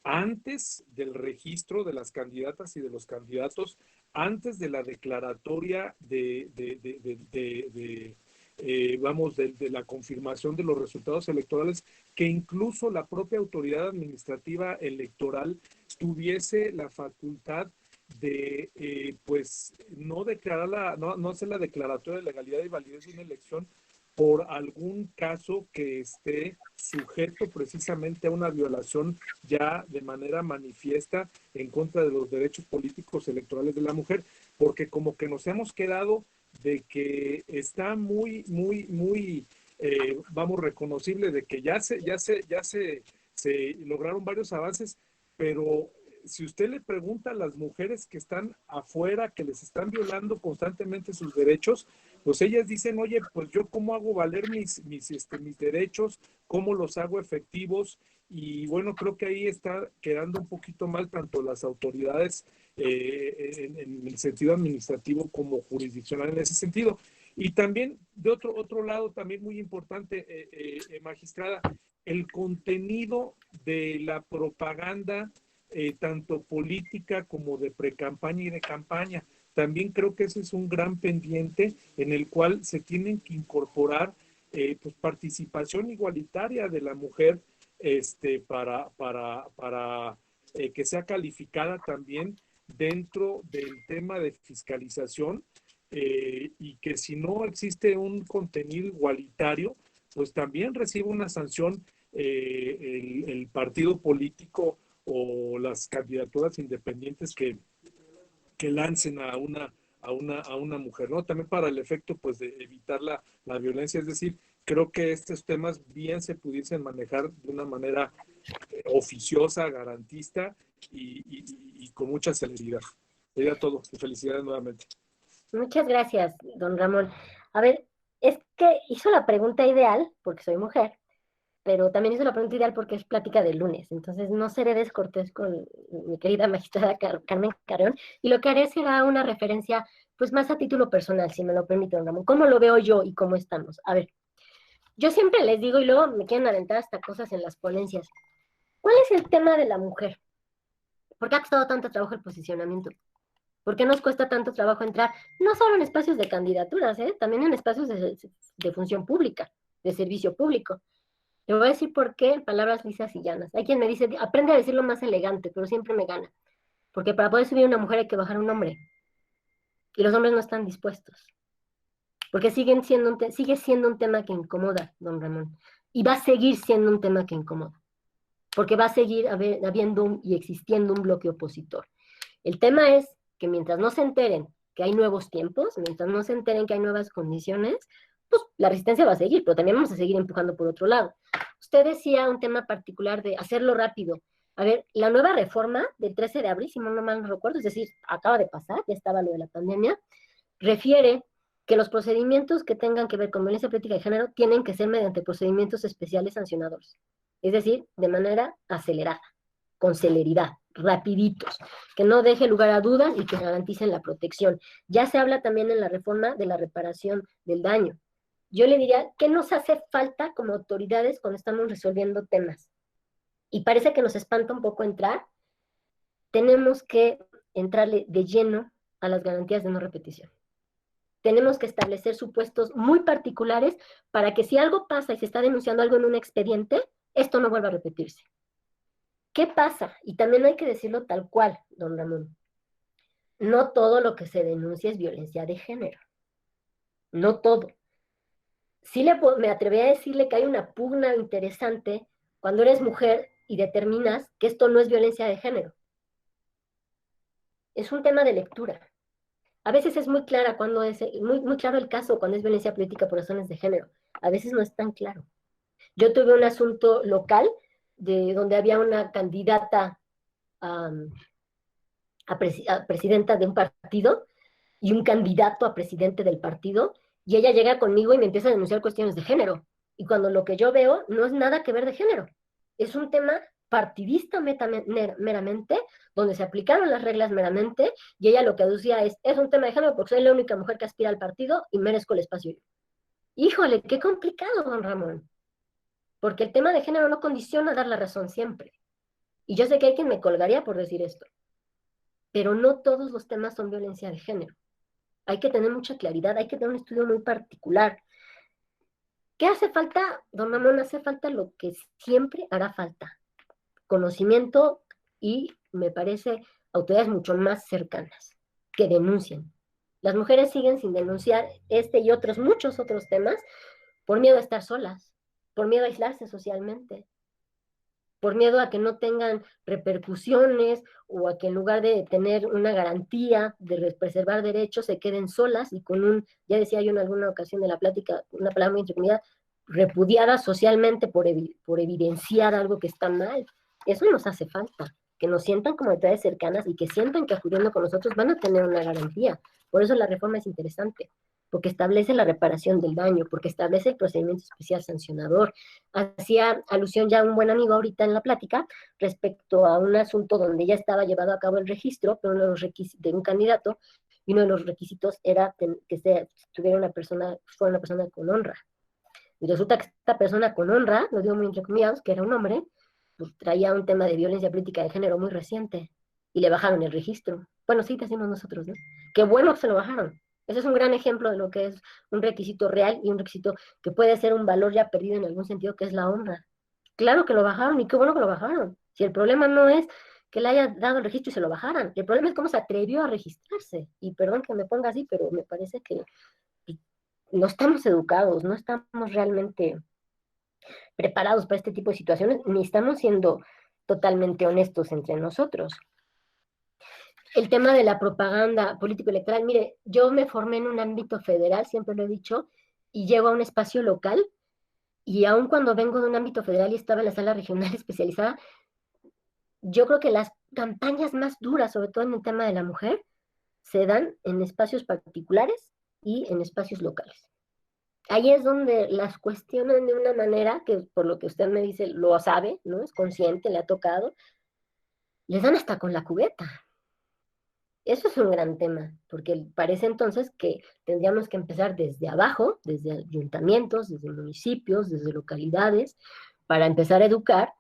antes del registro de las candidatas y de los candidatos, antes de la declaratoria de la confirmación de los resultados electorales, que incluso la propia autoridad administrativa electoral tuviese la facultad de pues no declarar no hacer la declaratoria de legalidad y validez de una elección por algún caso que esté sujeto precisamente a una violación ya de manera manifiesta en contra de los derechos políticos electorales de la mujer, porque como que nos hemos quedado de que está muy reconocible de que ya se lograron varios avances, pero si usted le pregunta a las mujeres que están afuera, que les están violando constantemente sus derechos, pues ellas dicen, oye, pues yo cómo hago valer mis derechos, cómo los hago efectivos, y bueno, creo que ahí está quedando un poquito mal tanto las autoridades en el sentido administrativo como jurisdiccional en ese sentido. Y también, de otro lado, también muy importante, magistrada, el contenido de la propaganda, tanto política como de precampaña y de campaña. También creo que ese es un gran pendiente en el cual se tienen que incorporar pues participación igualitaria de la mujer para que sea calificada también dentro del tema de fiscalización, y que si no existe un contenido igualitario, pues también recibe una sanción el partido político o las candidaturas independientes que lancen a una mujer, ¿no? También para el efecto, pues, de evitar la violencia. Es decir, creo que estos temas bien se pudiesen manejar de una manera oficiosa, garantista y con mucha celeridad. Sería todo. Y felicidades nuevamente. Muchas gracias, don Ramón. A ver, es que hizo la pregunta ideal, porque soy mujer, pero también hizo la pregunta ideal porque es plática del lunes. Entonces no seré descortés con mi querida magistrada Carmen Carreón, y lo que haré será una referencia pues más a título personal, si me lo permite, don Ramón. ¿Cómo lo veo yo y cómo estamos? A ver, yo siempre les digo, y luego me quieren aventar hasta cosas en las ponencias, ¿cuál es el tema de la mujer? ¿Por qué ha costado tanto trabajo el posicionamiento? ¿Por qué nos cuesta tanto trabajo entrar, no solo en espacios de candidaturas, también en espacios de función pública, de servicio público? Le voy a decir por qué en palabras lisas y llanas. Hay quien me dice, aprende a decirlo más elegante, pero siempre me gana. Porque para poder subir una mujer hay que bajar un hombre. Y los hombres no están dispuestos. Porque sigue siendo un tema que incomoda, don Ramón. Y va a seguir siendo un tema que incomoda. Porque va a seguir habiendo y existiendo un bloque opositor. El tema es que mientras no se enteren que hay nuevos tiempos, mientras no se enteren que hay nuevas condiciones, pues la resistencia va a seguir, pero también vamos a seguir empujando por otro lado. Usted decía un tema particular de hacerlo rápido. A ver, la nueva reforma del 13 de abril, si no mal recuerdo, es decir, acaba de pasar, ya estaba lo de la pandemia, refiere que los procedimientos que tengan que ver con violencia política de género tienen que ser mediante procedimientos especiales sancionadores. Es decir, de manera acelerada, con celeridad, rapiditos, que no deje lugar a dudas y que garanticen la protección. Ya se habla también en la reforma de la reparación del daño. Yo le diría, ¿qué nos hace falta como autoridades cuando estamos resolviendo temas? Y parece que nos espanta un poco entrar. Tenemos que entrarle de lleno a las garantías de no repetición. tenemos que establecer supuestos muy particulares para que si algo pasa y se está denunciando algo en un expediente, esto no vuelva a repetirse. ¿Qué pasa? Y también hay que decirlo tal cual, don Ramón. No todo lo que se denuncia es violencia de género. No todo. Sí me atreví a decirle que hay una pugna interesante cuando eres mujer y determinas que esto no es violencia de género. Es un tema de lectura. A veces es muy clara cuando es muy claro el caso cuando es violencia política por razones de género. A veces no es tan claro. Yo tuve un asunto local donde había una candidata a presidenta de un partido y un candidato a presidente del partido, y ella llega conmigo y me empieza a denunciar cuestiones de género. Y cuando lo que yo veo no es nada que ver de género. Es un tema partidista meramente, donde se aplicaron las reglas meramente, y ella lo que aducía es un tema de género porque soy la única mujer que aspira al partido y merezco el espacio. Híjole, qué complicado, don Ramón. Porque el tema de género no condiciona dar la razón siempre. Y yo sé que hay quien me colgaría por decir esto. Pero no todos los temas son violencia de género. Hay que tener mucha claridad, hay que tener un estudio muy particular. ¿Qué hace falta, don Ramón? Hace falta lo que siempre hará falta. Conocimiento y, me parece, autoridades mucho más cercanas, que denuncien. Las mujeres siguen sin denunciar este y muchos otros temas, por miedo a estar solas, por miedo a aislarse socialmente, por miedo a que no tengan repercusiones o a que en lugar de tener una garantía de preservar derechos se queden solas y con ya decía yo en alguna ocasión de la plática, una palabra muy entrecomillada, repudiadas socialmente por evidenciar algo que está mal. Eso nos hace falta, que nos sientan como autoridades cercanas y que sientan que acudiendo con nosotros van a tener una garantía. Por eso la reforma es interesante, porque establece la reparación del daño, porque establece el procedimiento especial sancionador. Hacía alusión ya un buen amigo ahorita en la plática respecto a un asunto donde ya estaba llevado a cabo el registro, pero uno de los requisitos de un candidato, y uno de los requisitos era que fuera una persona con honra. Y resulta que esta persona con honra, lo digo muy entrecomillados, que era un hombre, pues traía un tema de violencia política de género muy reciente, y le bajaron el registro. Bueno, sí, te decimos nosotros, ¿no? Qué bueno que se lo bajaron. Ese es un gran ejemplo de lo que es un requisito real y un requisito que puede ser un valor ya perdido en algún sentido, que es la honra. Claro que lo bajaron y qué bueno que lo bajaron. Si el problema no es que le haya dado el registro y se lo bajaran, el problema es cómo se atrevió a registrarse. Y perdón que me ponga así, pero me parece que no estamos educados, no estamos realmente preparados para este tipo de situaciones, ni estamos siendo totalmente honestos entre nosotros. El tema de la propaganda político-electoral, mire, yo me formé en un ámbito federal, siempre lo he dicho, y llego a un espacio local, y aun cuando vengo de un ámbito federal y estaba en la sala regional especializada, yo creo que las campañas más duras, sobre todo en el tema de la mujer, se dan en espacios particulares y en espacios locales. Ahí es donde las cuestionan de una manera que, por lo que usted me dice, lo sabe, ¿no? Es consciente, le ha tocado, les dan hasta con la cubeta. Eso es un gran tema, porque parece entonces que tendríamos que empezar desde abajo, desde ayuntamientos, desde municipios, desde localidades, para empezar a educar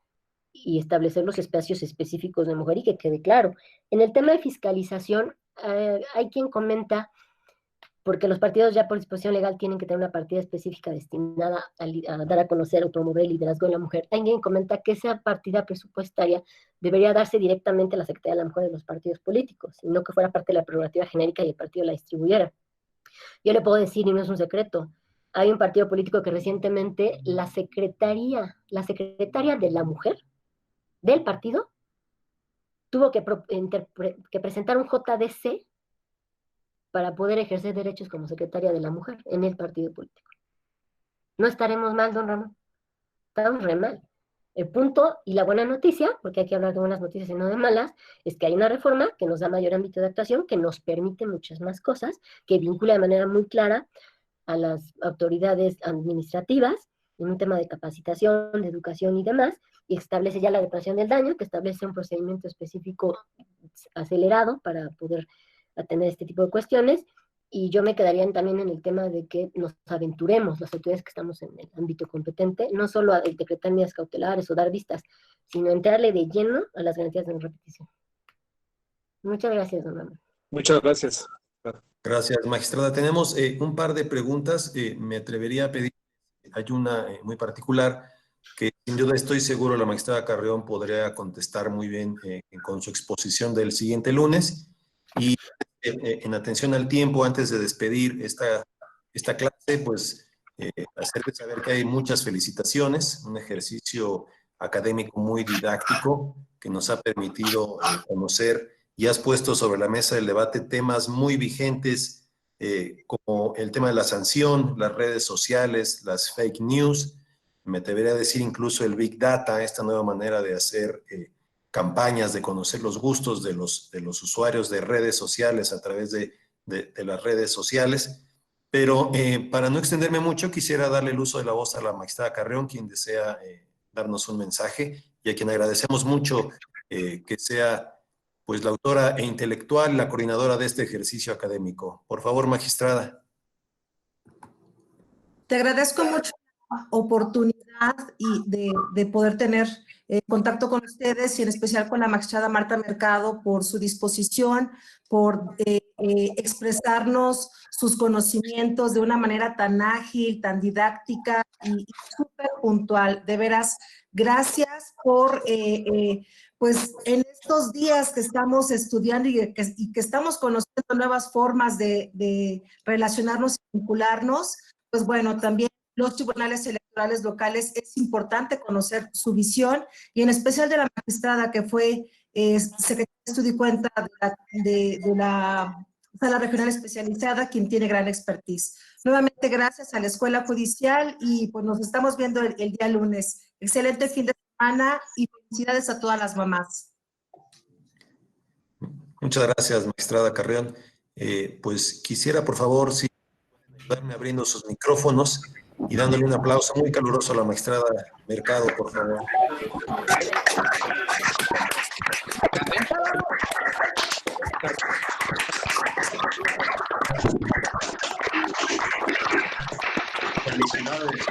y establecer los espacios específicos de mujer y que quede claro. En el tema de fiscalización, hay quien comenta, porque los partidos ya por disposición legal tienen que tener una partida específica destinada a dar a conocer o promover el liderazgo de la mujer. Alguien comenta que esa partida presupuestaria debería darse directamente a la Secretaría de la Mujer de los partidos políticos, y no que fuera parte de la prerrogativa genérica y el partido la distribuyera. Yo le puedo decir, y no es un secreto, hay un partido político que recientemente la secretaria de la mujer del partido tuvo que presentar un JDC para poder ejercer derechos como secretaria de la mujer en el partido político. No estaremos mal, don Ramón. Estamos re mal. El punto y la buena noticia, porque hay que hablar de buenas noticias y no de malas, es que hay una reforma que nos da mayor ámbito de actuación, que nos permite muchas más cosas, que vincula de manera muy clara a las autoridades administrativas en un tema de capacitación, de educación y demás, y establece ya la reparación del daño, que establece un procedimiento específico acelerado para poder atender este tipo de cuestiones, y yo me quedaría también en el tema de que nos aventuremos las autoridades que estamos en el ámbito competente, no solo a decretar medidas cautelares o dar vistas, sino entrarle de lleno a las garantías de no repetición. Muchas gracias, don Ramón. Muchas gracias. Gracias, magistrada. Tenemos un par de preguntas. Me atrevería a pedir, hay una muy particular que sin duda estoy seguro la magistrada Carrión podría contestar muy bien con su exposición del siguiente lunes. Y en atención al tiempo, antes de despedir esta clase, pues hacerte saber que hay muchas felicitaciones, un ejercicio académico muy didáctico que nos ha permitido conocer y has puesto sobre la mesa del debate temas muy vigentes como el tema de la sanción, las redes sociales, las fake news, me atrevería a decir incluso el Big Data, esta nueva manera de hacer campañas, de conocer los gustos de los usuarios de redes sociales a través de las redes sociales. Pero para no extenderme mucho, quisiera darle el uso de la voz a la magistrada Carrión, quien desea darnos un mensaje y a quien agradecemos mucho que sea pues la autora e intelectual, la coordinadora de este ejercicio académico. Por favor, magistrada. Te agradezco mucho la oportunidad de poder tener contacto con ustedes y en especial con la magistrada Marta Mercado por su disposición, por expresarnos sus conocimientos de una manera tan ágil, tan didáctica y súper puntual. De veras, gracias por, pues en estos días que estamos estudiando y que estamos conociendo nuevas formas de relacionarnos y vincularnos, pues bueno, también los tribunales electorales locales es importante conocer su visión y en especial de la magistrada que fue secretaria de Estudio y Cuenta de la Sala Regional Especializada, quien tiene gran expertise. Nuevamente, gracias a la Escuela Judicial y pues nos estamos viendo el día lunes. Excelente fin de semana y felicidades a todas las mamás. Muchas gracias, magistrada Carrión. Pues quisiera, por favor, si ayudarme abriendo sus micrófonos y dándole un aplauso muy caluroso a la magistrada Mercado, por favor. Felicidades.